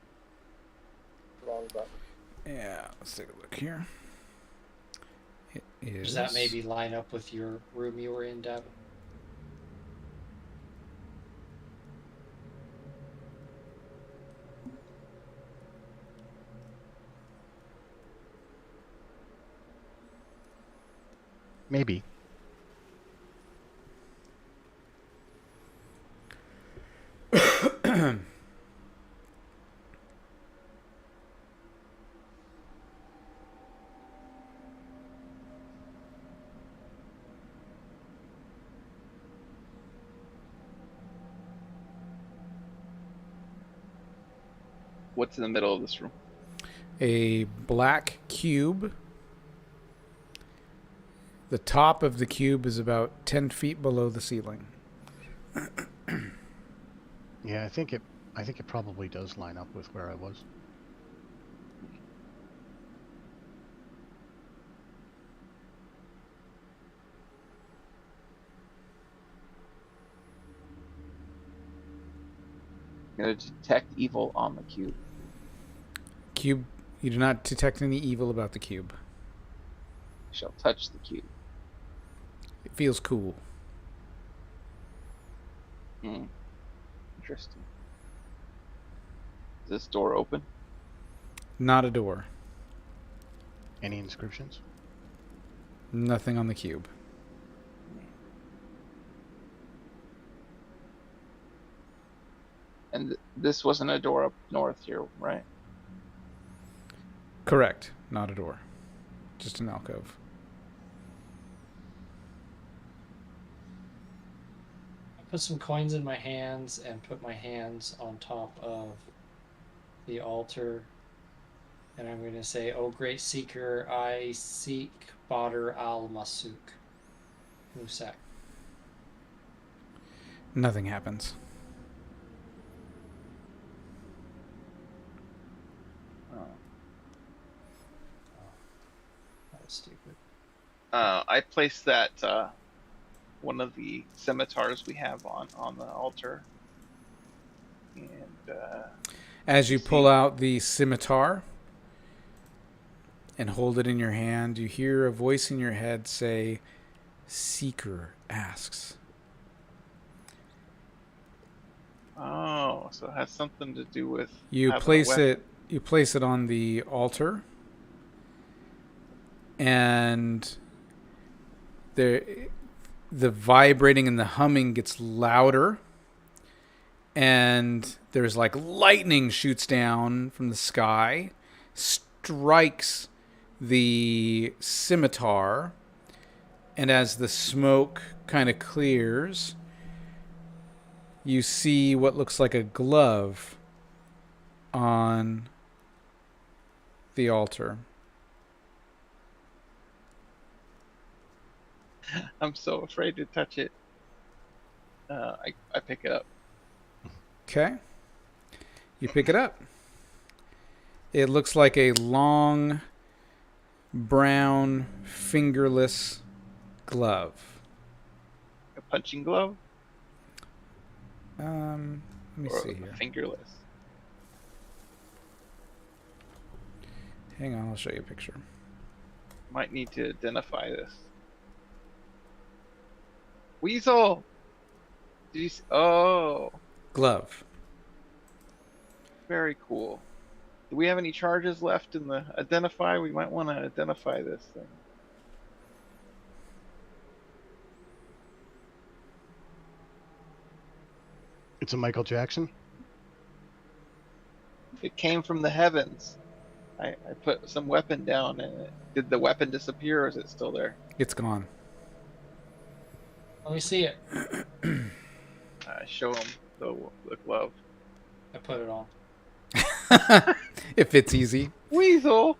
Wrong button.
Yeah, let's take a look here. It is.
Does that maybe line up with your room you were in, Devin?
Maybe.
What's in the middle of this room?
A black cube. The top of the cube is about 10 feet below the ceiling.
Yeah, I think it probably does line up with where I was.
I'm gonna detect evil on the cube.
Cube, you do not detect any evil about the cube.
I shall touch the cube.
It feels cool.
Interesting. Is this door open?
Not a door.
Any inscriptions?
Nothing on the cube.
And this wasn't a door up north here, right?
Correct. Not a door. Just an alcove.
Put some coins in my hands and put my hands on top of the altar. And I'm going to say, "O great seeker, I seek Badr al-Masuk. Musak."
Nothing happens.
That was stupid.
I placed that one of the scimitars we have on the altar. And
As you pull out the scimitar and hold it in your hand, you hear a voice in your head say, "Seeker asks."
oh, so it has something to do with
You
having a
place
weapon.
it. You place it on the altar, and the vibrating and the humming gets louder, and there's like lightning shoots down from the sky, strikes the scimitar, and as the smoke kind of clears, you see what looks like a glove on the altar.
I'm so afraid to touch it. I pick it up.
Okay. You pick it up. It looks like a long, brown, fingerless glove.
A punching glove
Let me
or
see here.
fingerless.
Hang on, I'll show you a picture.
Might need to identify this. Weasel. Did you? Oh,
Glove.
very cool. Do we have any charges left in the identify? We might want to identify this thing.
It's a Michael Jackson.
It came from the heavens. I put some weapon down and did the weapon disappear or is it still there?
It's gone.
Let me see it.
I show him the glove.
I put it on.
It fits easy.
Weasel!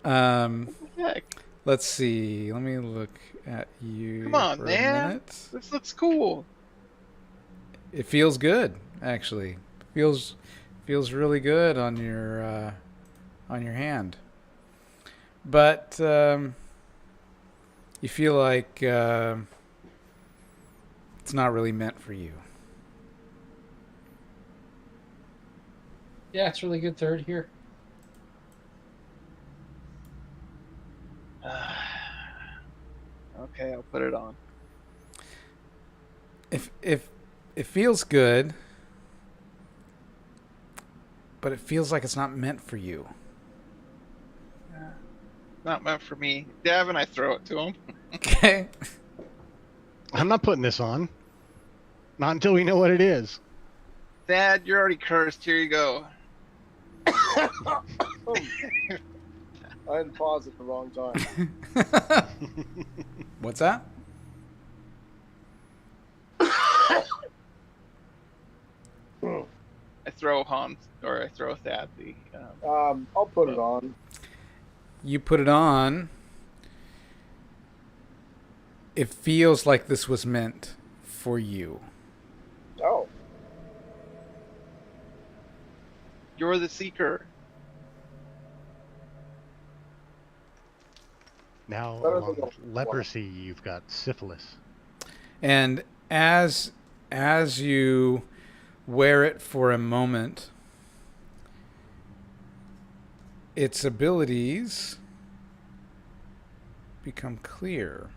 Um,
What the heck?
let's see. Let me look at you.
Come on,
for
man.
A minute.
This looks cool.
It feels good, actually. Feels really good on your hand. But you feel like it's not really meant for you.
Yeah, it's really good. Third here.
Okay, I'll put it on.
If it feels good, but it feels like it's not meant for you.
Not meant for me. Davin, I throw it to him.
Okay.
I'm not putting this on. Not until we know what it is.
Dad, you're already cursed. Here you go.
I had to pause at the wrong time.
What's that?
I throw Hans, or I throw Thad the.
I'll put it on.
You put it on. It feels like this was meant for you.
Oh.
You're the seeker.
Now,
Better
along
than
with
the-
leprosy, you've got syphilis.
And as you wear it for a moment, its abilities become clear.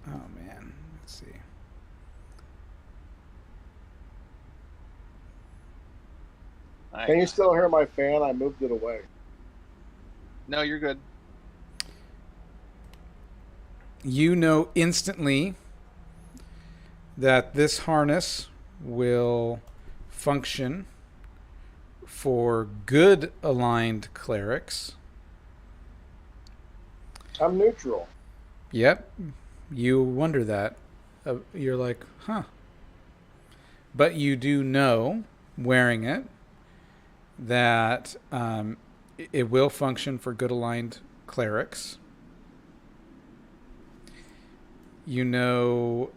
Oh man, let's see.
Can you still hear my fan? I moved it away.
No, you're good.
You know instantly that this harness will function for good aligned clerics.
I'm neutral.
Yep. You wonder that. You're like, huh. But you do know, wearing it, that it will function for good aligned clerics. You know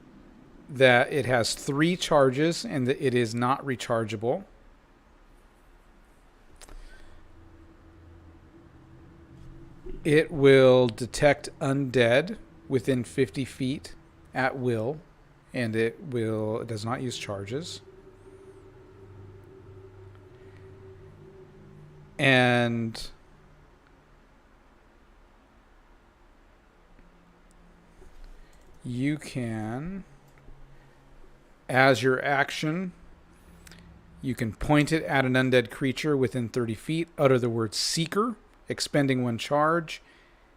that it has 3 charges and that it is not rechargeable. It will detect undead within 50 feet at will, and it does not use charges. And you can, as your action, you can point it at an undead creature within 30 feet, utter the word Seeker, expending 1 charge,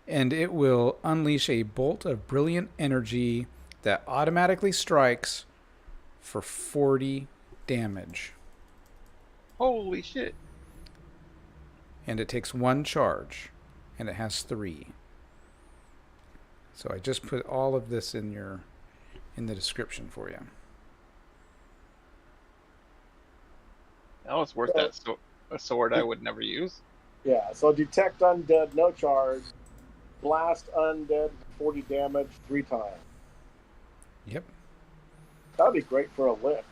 and it will unleash a bolt of brilliant energy that automatically strikes for 40 damage.
Holy shit.
And it takes 1 charge. And it has 3. So I just put all of this in the description for you.
That was worth that a sword I would never use.
Yeah, so detect undead, no charge. Blast undead, 40 damage 3 times.
Yep.
That would be great for a lift.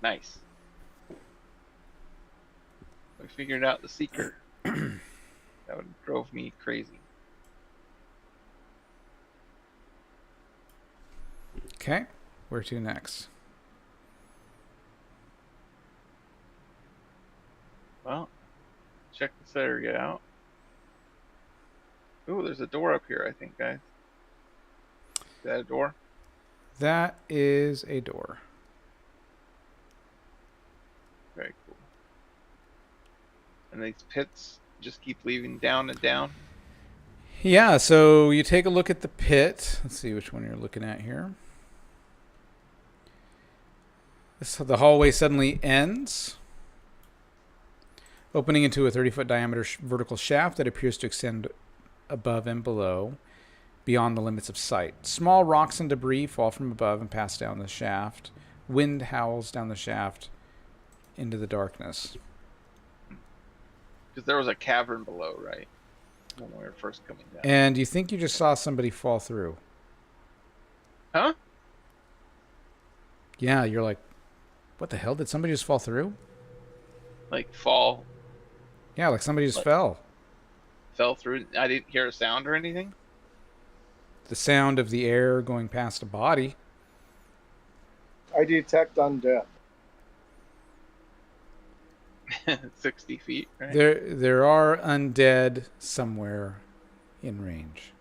Nice. We figured out the secret. That would drove me crazy.
Okay. Where to next?
Well, check this area out. Ooh, there's a door up here, I think, guys. Is that a door?
That is a door.
Very cool. And these pits just keep leading down and down.
Yeah, so you take a look at the pit. Let's see which one you're looking at here. The hallway suddenly ends, opening into a 30-foot diameter vertical shaft that appears to extend above and below, beyond the limits of sight. Small rocks and debris fall from above and pass down the shaft. Wind howls down the shaft into the darkness.
Because there was a cavern below, right? When we were first coming down.
And you think you just saw somebody fall through.
Huh?
Yeah, you're like, what the hell? Did somebody just fall through?
Like fall,
Yeah, like somebody just
Like-
fell.
fell through. I didn't hear a sound or anything.
The sound of the air going past a body.
I detect undead.
60 feet, right?
There are undead somewhere in range.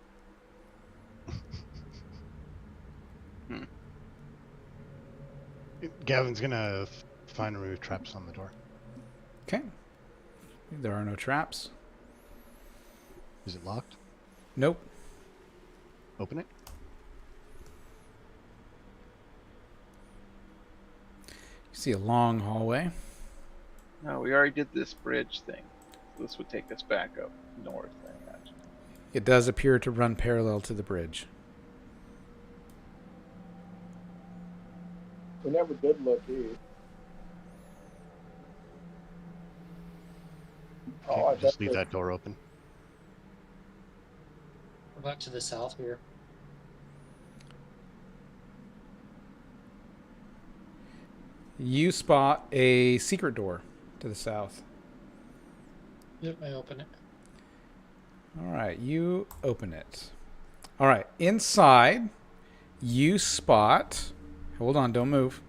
Gavin's gonna find and remove traps on the door.
Okay. There are no traps.
Is it locked?
Nope.
Open it.
You see a long hallway.
No, we already did this bridge thing. This would take us back up north, I imagine.
It does appear to run parallel to the bridge.
We never did look east.
Okay,
I
just
bet
leave
they-
that door open.
We're back to the south here.
You spot a secret door to the south.
Yep, I open it.
All right, you open it. All right, inside, you spot. Hold on, don't move.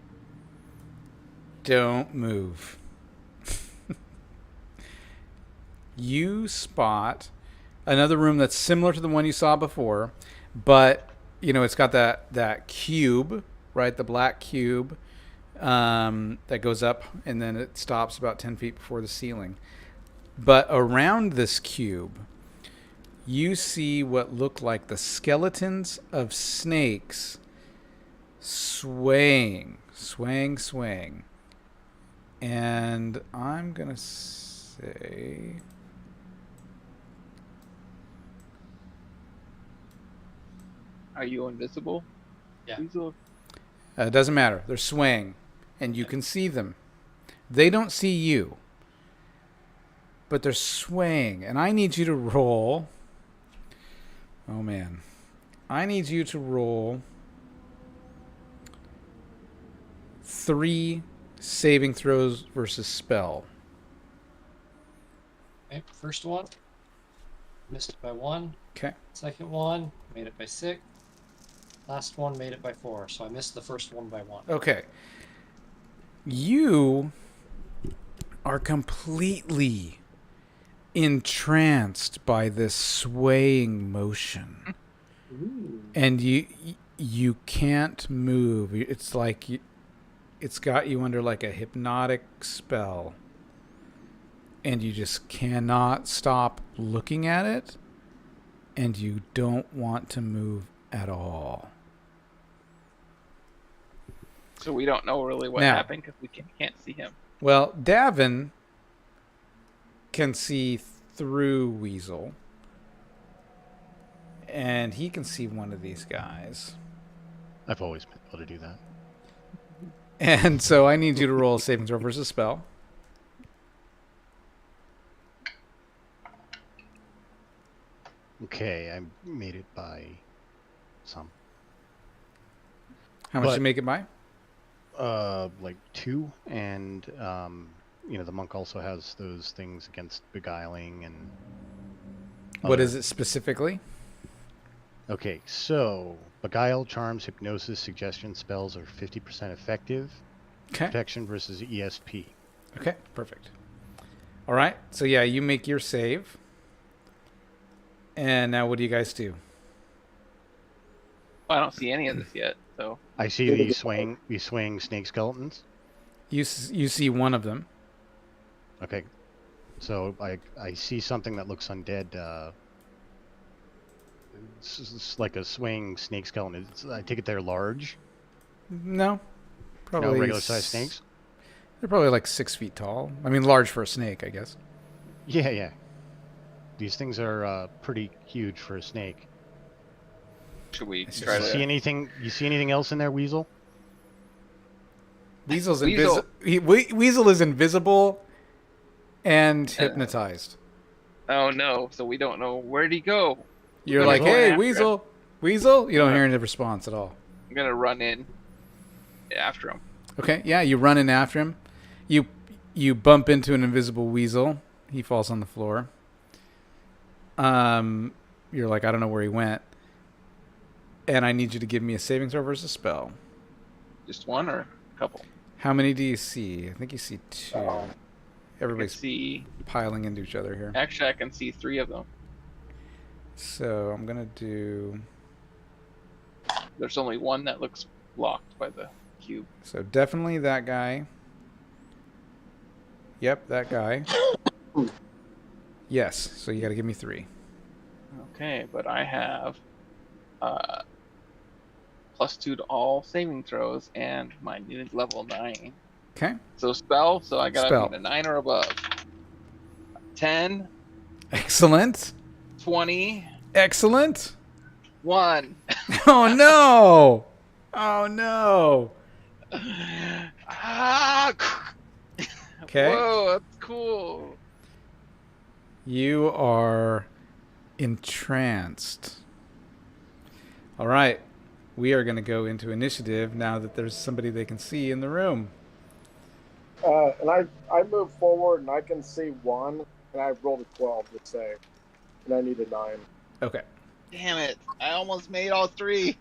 Don't move. You spot another room that's similar to the one you saw before, but you know it's got that cube, right? The black cube that goes up and then it stops about 10 feet before the ceiling. But around this cube, you see what look like the skeletons of snakes swaying. And I'm going to say...
Are you invisible?
Yeah.
Weasel?
It doesn't matter. They're swaying, and you can see them. They don't see you, but they're swaying. And I need you to roll. Oh, man. I need you to roll 3 saving throws versus spell.
Okay, first one, missed it by 1.
Okay.
Second one, made it by 6. Last one, made it by 4. So I missed the first one by 1.
Okay. You are completely entranced by this swaying motion.
Ooh.
And you can't move. It's like it's got you under like a hypnotic spell. And you just cannot stop looking at it. And you don't want to move at all.
So we don't know really what
Now-
happened because we can't see him.
Well, Davin can see through Weasel. And he can see one of these guys.
I've always been able to do that.
And so I need you to roll a saving throw versus spell.
Okay, I made it by some.
How much
But-
do you make it by?
Like 2, and the monk also has those things against beguiling and.
What
other-
is it specifically?
Okay, so beguile, charms, hypnosis, suggestion spells are 50% effective.
Okay.
Protection versus ESP.
Okay, perfect. All right. So yeah, you make your save. And now what do you guys do?
Well, I don't see any of this yet. So
I see these swaying snake skeletons.
You see one of them.
Okay, so I see something that looks undead. It's like a swaying snake skeleton. I take it they're large.
No. Probably
No regular sized snakes.
They're probably like 6 feet tall. I mean, large for a snake, I guess.
Yeah. These things are pretty huge for a snake.
should we
It's
try
just-
to?
You see anything else in there, Weasel?
Weasel's
Weasel-
Weasel is invisible and hypnotized.
Oh no! So we don't know where'd he go.
You're
Weasel
like,
going
hey,
after
Weasel, Weasel. You don't hear any response at all.
I'm gonna run in after him.
Okay, yeah, you run in after him. You bump into an invisible Weasel. He falls on the floor. You're like, I don't know where he went. And I need you to give me a saving throw versus spell.
Just one or a couple?
How many do you see? I think you see 2.
I can
Everybody's
see.
piling into each other here.
Actually, I can see 3 of them.
So I'm gonna do.
There's only one that looks blocked by the cube.
So definitely that guy. Yep, that guy. Yes. So you got to give me 3.
Okay, but I have +2 to all saving throws, and my new level 9.
Okay.
So spell. So I gotta
Spell.
be a 9 or above. 10,
Excellent.
20,
Excellent.
1.
Oh no. Oh no.
Ah!
Okay.
Whoa, that's cool.
You are entranced. All right. We are going to go into initiative now that there's somebody they can see in the room.
And I move forward and I can see 1, and I rolled a 12 to save, and I need a 9.
Okay.
Damn it! I almost made all 3.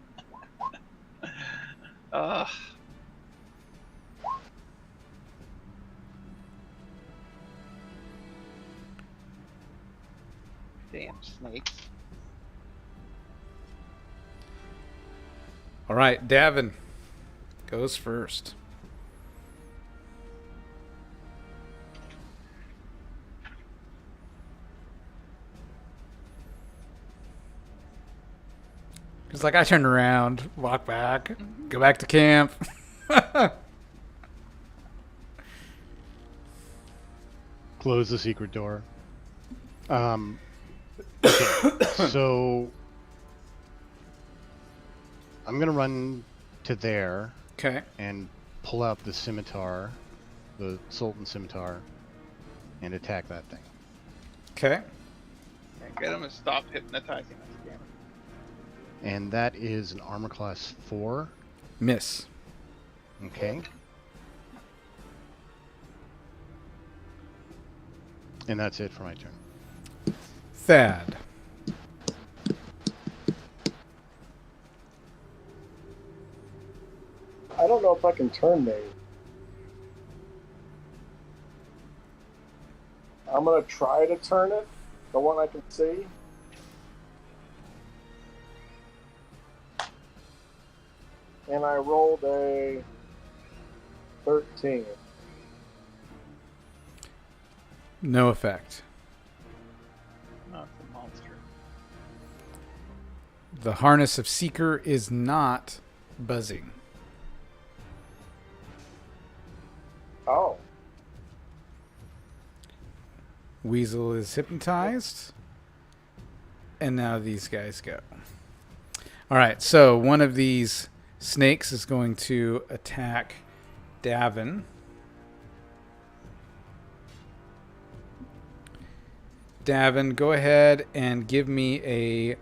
Ugh. Damn snakes.
All right. Davin goes first. It's like I turn around, walk back, go back to camp.
Close the secret door. Okay, so I'm gonna run to there
Okay.
and pull out the scimitar, the Sultan scimitar, and attack that thing.
Okay.
And get him to stop hypnotizing us again.
And that is an armor class 4.
Miss.
Okay. And that's it for my turn.
Thad.
I don't know if I can turn these. I'm gonna try to turn it, the one I can see. And I rolled a 13.
No effect.
Oh, it's a monster.
The harness of Seeker is not buzzing. Weasel is hypnotized. And now these guys go. All right, so one of these snakes is going to attack Davin. Davin, go ahead and give me a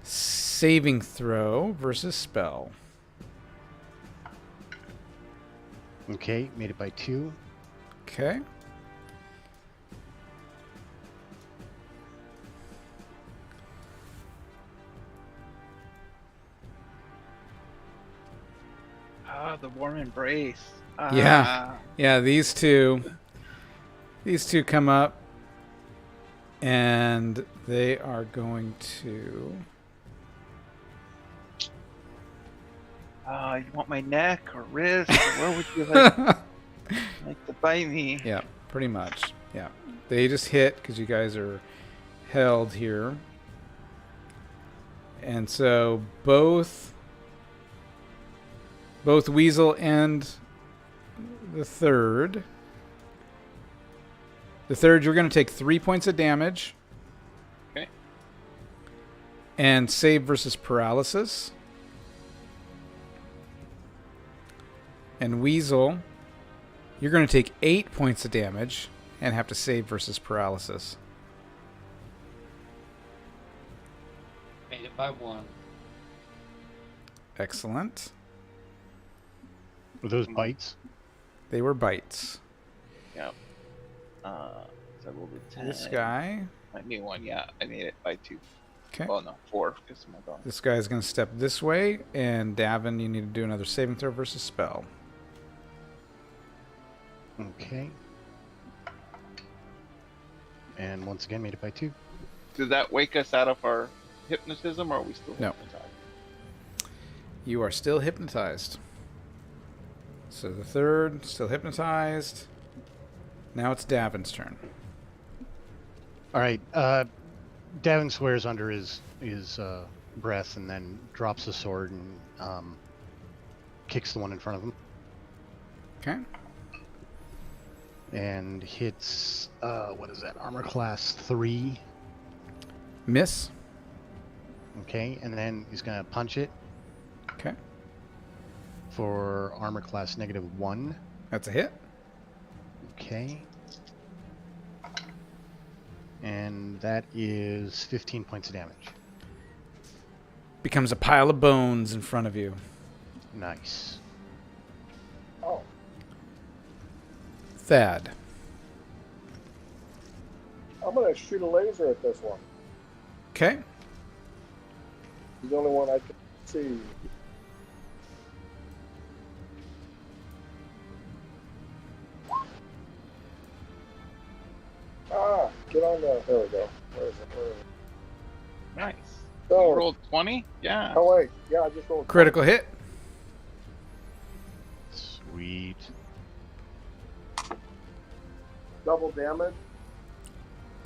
saving throw versus spell.
Okay, made it by 2.
Okay.
Ah, the warm embrace.
Yeah. Yeah, these two come up and they are going to
You want my neck or wrist? Or where would you like to bite me?
Yeah, pretty much. Yeah. They just hit because you guys are held here. And so both Weasel and the third, you're going to take 3 points of damage.
Okay.
And save versus paralysis. And Weasel, you're going to take 8 points of damage and have to save versus paralysis.
Made it by 1.
Excellent.
Were those bites?
They were bites.
Yep. So I rolled a 10.
This guy.
My new one, yeah. I made it by 2.
Okay.
Well, no, 4 because my dog.
This guy's going to step this way, and Davin, you need to do another saving throw versus spell.
Okay. And once again, made it by 2.
Did that wake us out of our hypnotism, or are we still
No.
hypnotized?
You are still hypnotized. So the third, still hypnotized. Now it's Davin's turn.
All right. Davin swears under his breath and then drops the sword and kicks the one in front of him
Okay.
and hits what is that? Armor class 3.
Miss.
Okay, and then he's gonna punch it
Okay.
for armor class -1.
That's a hit.
Okay. And that is 15 points of damage.
Becomes a pile of bones in front of you.
Nice.
Oh,
Thad.
I'm gonna shoot a laser at this one.
Okay.
He's the only one I can see. Get on the. There we go. Where is it?
Nice.
So,
You rolled 20? Yeah.
oh wait, yeah, I just rolled
Critical hit.
Sweet.
double damage.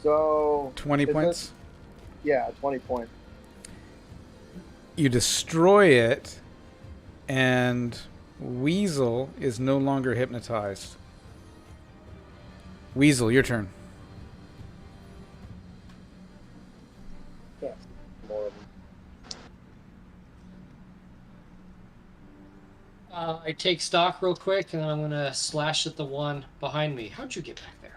So
20
is
points.
yeah, 20 points.
You destroy it, and Weasel is no longer hypnotized. Weasel, your turn.
Yes, more of them.
I take stock real quick, and I'm gonna slash at the one behind me. How'd you get back there?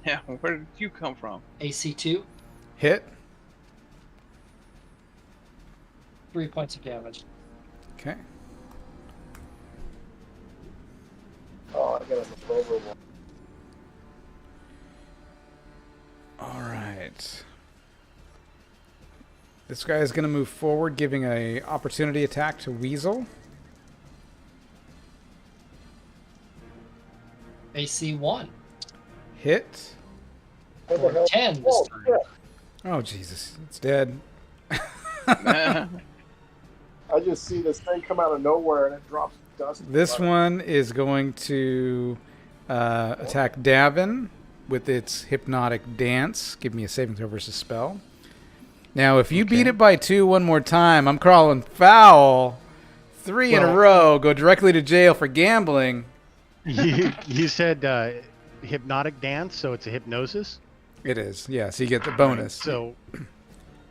Yeah, where did you come from?
AC2,
Hit.
3 points of damage.
Okay.
Oh, I got a over one.
All right. This guy is going to move forward, giving a opportunity attack to Weasel.
AC1
Hit.
What the
for
hell?
10 this
Oh,
time.
shit.
Oh, Jesus. It's dead.
I just see this thing come out of nowhere and it drops dust.
This one is going to attack Davin with its hypnotic dance. Give me a saving throw versus spell. Now, if you beat it by 2 one more time, I'm crawling foul. 3 in a
Well-
row. Go directly to jail for gambling.
You said hypnotic dance, so it's a hypnosis.
It is. Yeah, so you get the bonus.
So,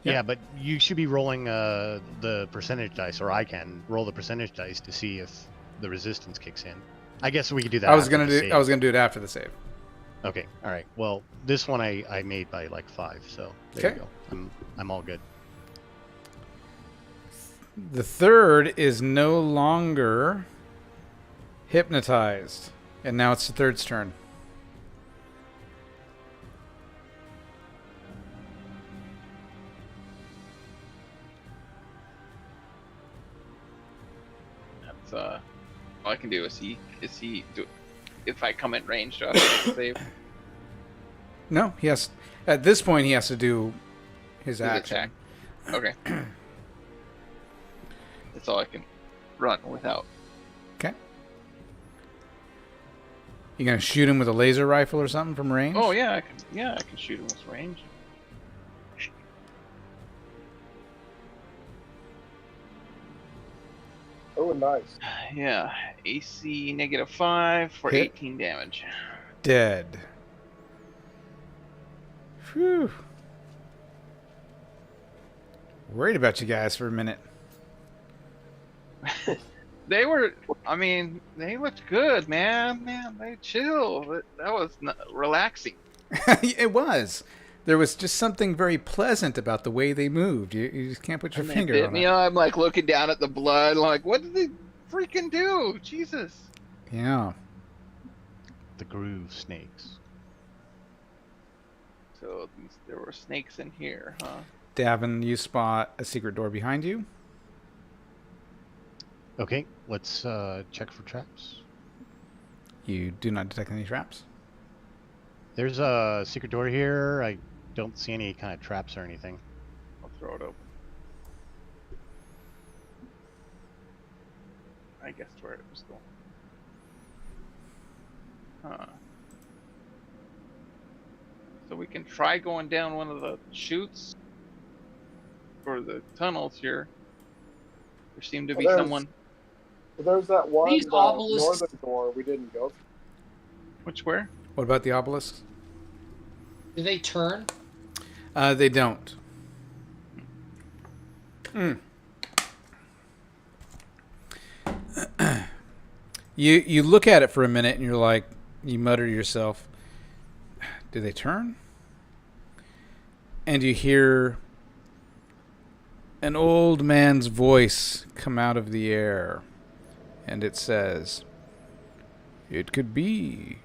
yeah, but you should be rolling the percentage dice, or I can roll the percentage dice to see if the resistance kicks in. I guess we could do that.
I was
after
gonna
the
do.
save.
I was gonna do it after the save.
Okay, all right. Well, this one I made by like 5, so there
Okay.
you go. I'm all good.
The third is no longer hypnotized, and now it's the third's turn.
That's all I can do is if I come in range, do I have to save
No, he has. At this point, he has to do his
his
action.
attack? Okay. That's all I can run without.
Okay. You gonna shoot him with a laser rifle or something from range?
Oh yeah, I can shoot him with range.
Oh, nice.
Yeah, AC -5 for
Hit.
18 damage.
Dead. Whew. Worried about you guys for a minute.
They were, I mean, they looked good, man. Man, they chill. That was relaxing.
It was. There was just something very pleasant about the way they moved. You just can't put your
And they
finger
bit
on
me.
it.
I'm like looking down at the blood, like, what did they freaking do? Jesus.
Yeah.
The groove snakes.
So there were snakes in here, huh?
Davin, you spot a secret door behind you.
Okay, let's check for traps.
You do not detect any traps.
There's a secret door here. I don't see any kind of traps or anything.
I'll throw it open. I guessed where it was going. Huh. So we can try going down one of the chutes or the tunnels here. There seemed to be someone.
There's that one
These obelisks-
northern door we didn't go through.
Which where?
What about the obelisks?
Do they turn?
They don't. You look at it for a minute and you're like, you mutter to yourself, do they turn? And you hear an old man's voice come out of the air, and it says, "It could be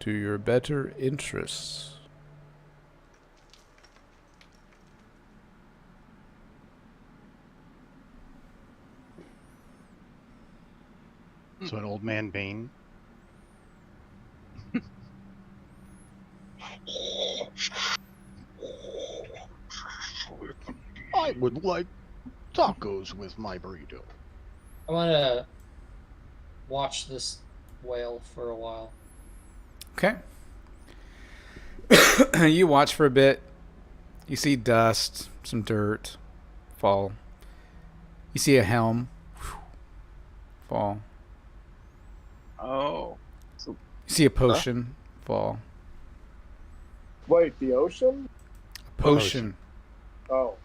to your better interests."
So an old man Bane. I would like tacos with my burrito.
I want to watch this whale for a while.
Okay. You watch for a bit. You see dust, some dirt fall. You see a helm fall.
Oh.
You see a potion fall.
Wait, the ocean?
Potion.
Oh.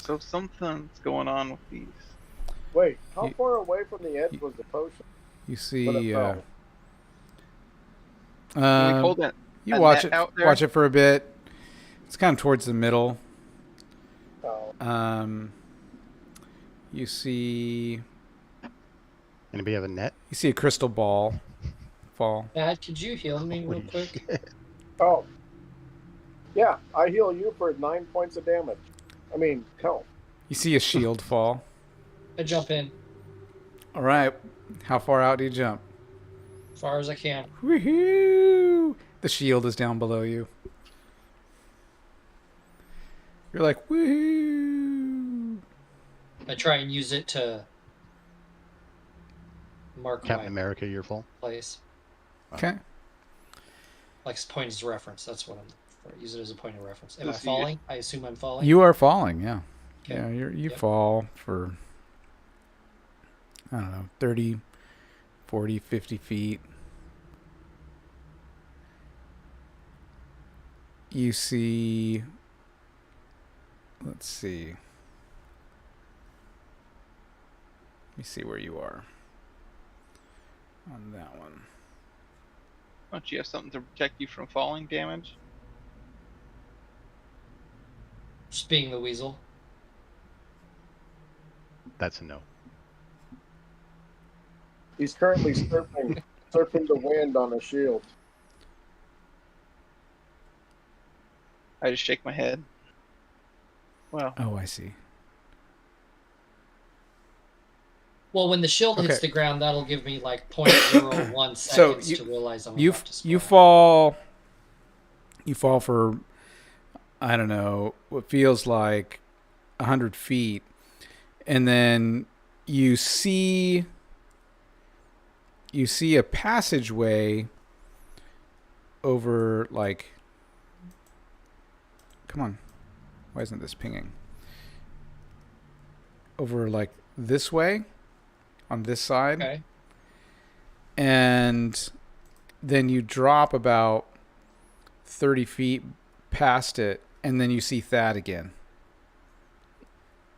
So something's going on with these.
Wait, how
You-
far away from the edge was the potion?
You
When it
see.
fell?
Can we hold it?
You
a
watch
net
it.
out there?
Watch it for a bit. It's kind of towards the middle.
Oh.
You see.
Anybody have a net?
You see a crystal ball fall.
Dad, could you heal me real
Holy
quick?
shit.
Oh. Yeah, I heal you for 9 points of damage. I mean, health.
You see a shield fall.
I jump in
All right. How far out do you jump?
as far as I can.
Woohoo! The shield is down below you. You're like, woohoo!
I try and use it to mark
Captain
my
America, you're full.
place.
Okay.
Like point as reference. That's what use it as a point of reference. Am I
So you-
falling? I assume I'm falling.
You are falling, yeah.
Okay.
Yeah, you
Yep.
fall for, I don't know, 30, 40, 50 feet. you see. Let's see. Let me see where you are on that one.
Don't you have something to protect you from falling damage?
Just being the weasel.
That's a no.
He's currently surfing the wind on a shield.
I just shake my head. Well,
Oh, I see.
Well, when the shield hits
Okay.
the ground, that'll give me like 0.01
So
seconds to realize I'm
You
about to
you
spawn.
fall for, I don't know, what feels like 100 feet, and then you see a passageway over, like, come on, why isn't this pinging? Over, like, this way on this side.
Okay.
And then you drop about 30 feet past it, and then you see Thad again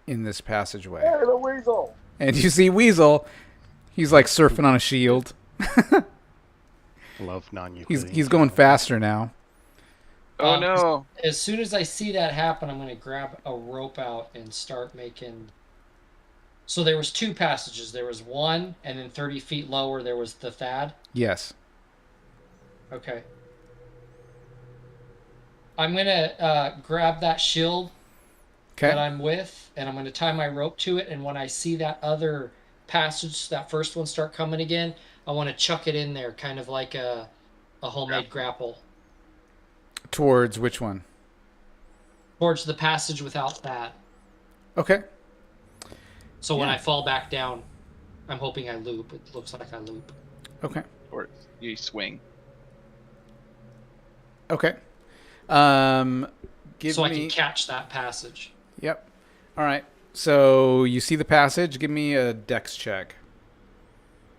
in this passageway.
Hey, the weasel!
And you see Weasel. He's like surfing on a shield.
Love non-Euclidean.
He's going faster now.
oh no.
As soon as I see that happen, I'm going to grab a rope out and start making. So there was 2 passages. There was one, and then 30 feet lower there was the Thad.
Yes.
Okay. I'm going to grab that shield that
Okay.
I'm with, and I'm going to tie my rope to it. And when I see that other passage, that first one, start coming again, I want to chuck it in there, kind of like a homemade grapple.
Towards which one?
Towards the passage without that.
Okay.
So when
Yeah.
I fall back down, I'm hoping I loop. It looks like I loop.
Okay.
Or you swing.
Okay. Give
so
me.
I can catch that passage.
Yep. All right. So you see the passage. Give me a dex check.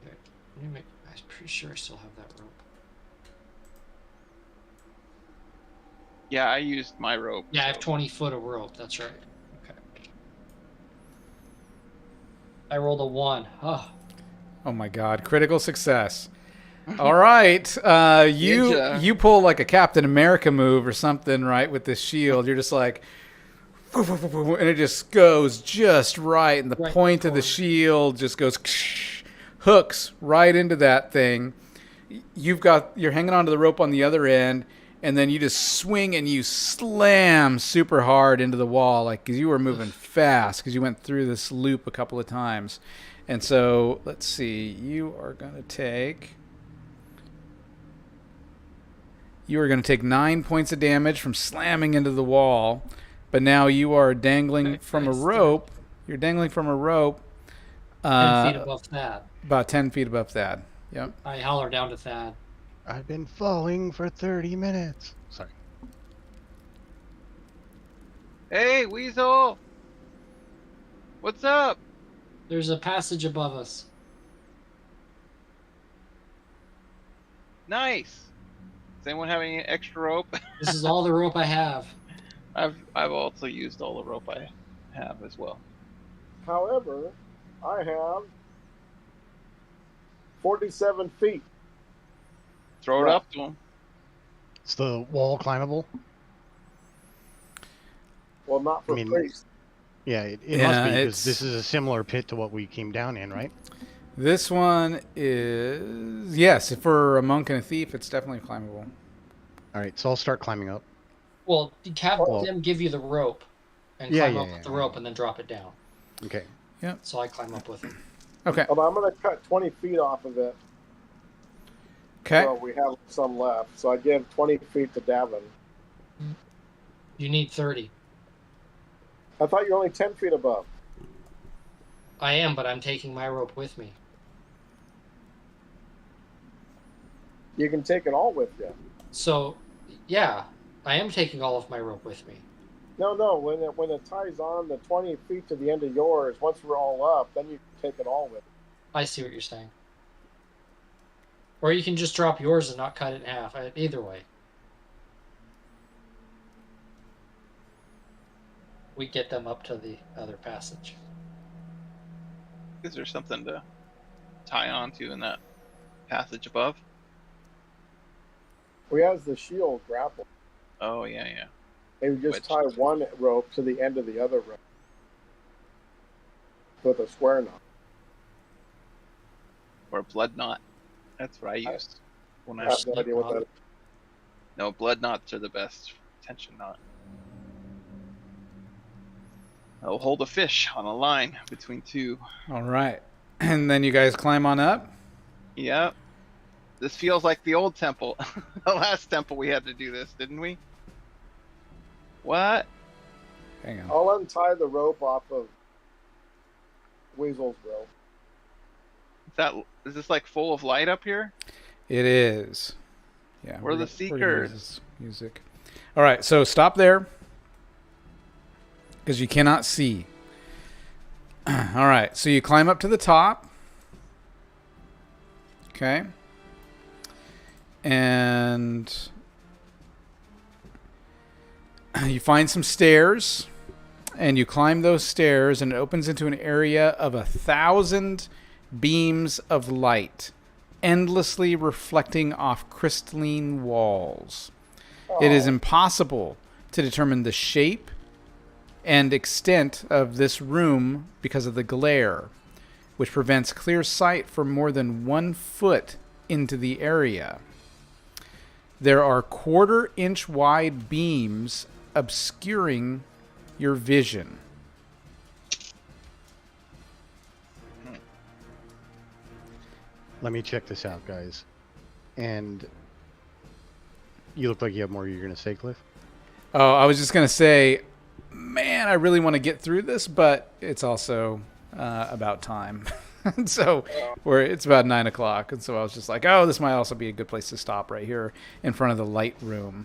Okay. I'm pretty sure I still have that rope.
Yeah, I used my rope.
Yeah, I have
so-
20 foot of rope. That's right. Okay. I rolled a 1. Oh,
Oh my God! Critical success. All right.
Ninja.
You pull like a Captain America move or something, right? With this shield, you're just like, and it just goes just right, and the
Right
point of the
forward.
shield just goes hooks right into that thing. You're hanging onto the rope on the other end, and then you just swing and you slam super hard into the wall, like, because you were moving fast because you went through this loop a couple of times. And so let's see, you are going to take 9 points of damage from slamming into the wall, but now you are dangling from a
nice.
rope. You're dangling from a rope
10 feet above Thad.
about 10 feet above Thad. Yep.
I holler down to Thad.
I've been falling for 30 minutes. Sorry.
Hey, Weasel! What's up?
There's a passage above us.
Nice. Does anyone have any extra rope?
This is all the rope I have.
I've also used all the rope I have as well.
However, I have 47 feet.
Throw it
Right.
up to him.
Is the wall climbable?
Well, not for
I mean,
priests.
Yeah, it
Yeah,
must be,
it's-
because this is a similar pit to what we came down in, right?
This one is, yes, for a monk and a thief, it's definitely climbable.
All right, so I'll start climbing up.
Well, have
Well-
them give you the rope and
Yeah,
climb
yeah,
up
yeah,
with the
yeah.
rope and then drop it down.
Okay.
So I climb up with him.
Okay.
I'm going to cut 20 feet off of it.
Okay.
So we have some left. So I give 20 feet to Davin.
You need 30.
I thought you were only 10 feet above.
I am, but I'm taking my rope with me.
You can take it all with you.
So, yeah, I am taking all of my rope with me.
No. When it ties on the 20 feet to the end of yours, once we're all up, then you can take it all with you.
I see what you're saying. Or you can just drop yours and not cut it in half. Either way. we get them up to the other passage.
Is there something to tie onto in that passage above?
We has the shield grapple.
Oh yeah, yeah.
Maybe just
Which-
tie one rope to the end of the other rope with a square knot.
Or a blood knot. That's what I used when
I
I.
have no idea what that is.
No, blood knots are the best tension knot. I'll hold a fish on a line between two.
All right. And then you guys climb on up.
Yep. This feels like the old temple. The last temple we had to do this, didn't we? What?
Hang on.
I'll untie the rope off of Weasel's rope.
Is this like full of light up here?
It is. Yeah.
We're the
gonna
seekers.
use this music. All right. So stop there. Because you cannot see. All right. So you climb up to the top. Okay. And you find some stairs. And you climb those stairs. And it opens into an area of 1,000 beams of light, endlessly reflecting off crystalline walls. It is impossible to determine the shape and extent of this room because of the glare, which prevents clear sight for more than 1 foot into the area. There are 1/4-inch wide beams obscuring your vision.
Let me check this out, guys. And you look like you have more you're going to say, Cliff?
Oh, I was just going to say, man, I really want to get through this, but it's also about time. So it's about 9 o'clock. And so I was just like, oh, this might also be a good place to stop right here in front of the light room.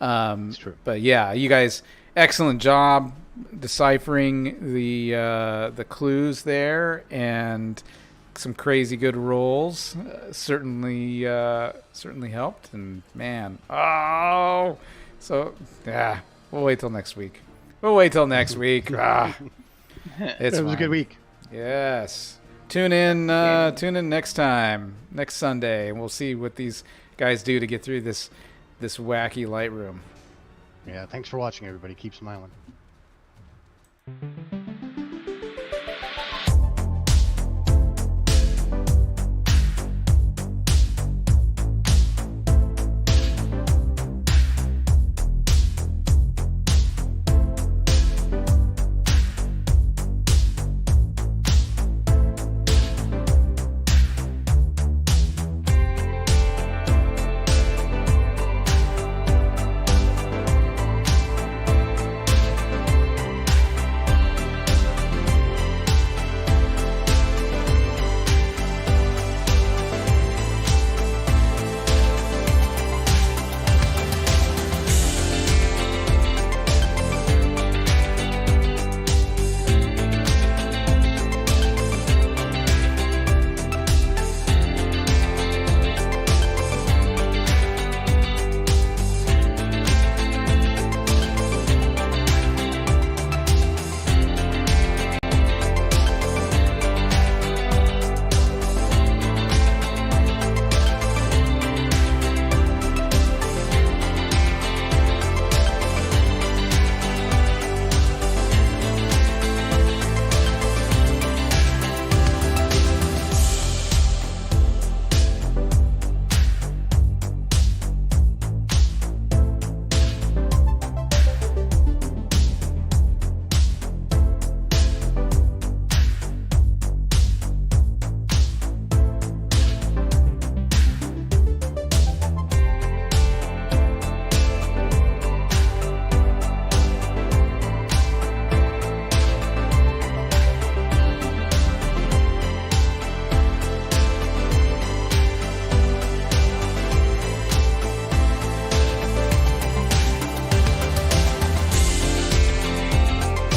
It's true.
But yeah, you guys, excellent job deciphering the clues there, and some crazy good rolls. Certainly helped. And man, so yeah, we'll wait till next week. It's
It was a
fine.
good week.
Yes. Tune in next time, next Sunday, and we'll see what these guys do to get through this wacky light room.
Yeah, thanks for watching, everybody. Keep smiling.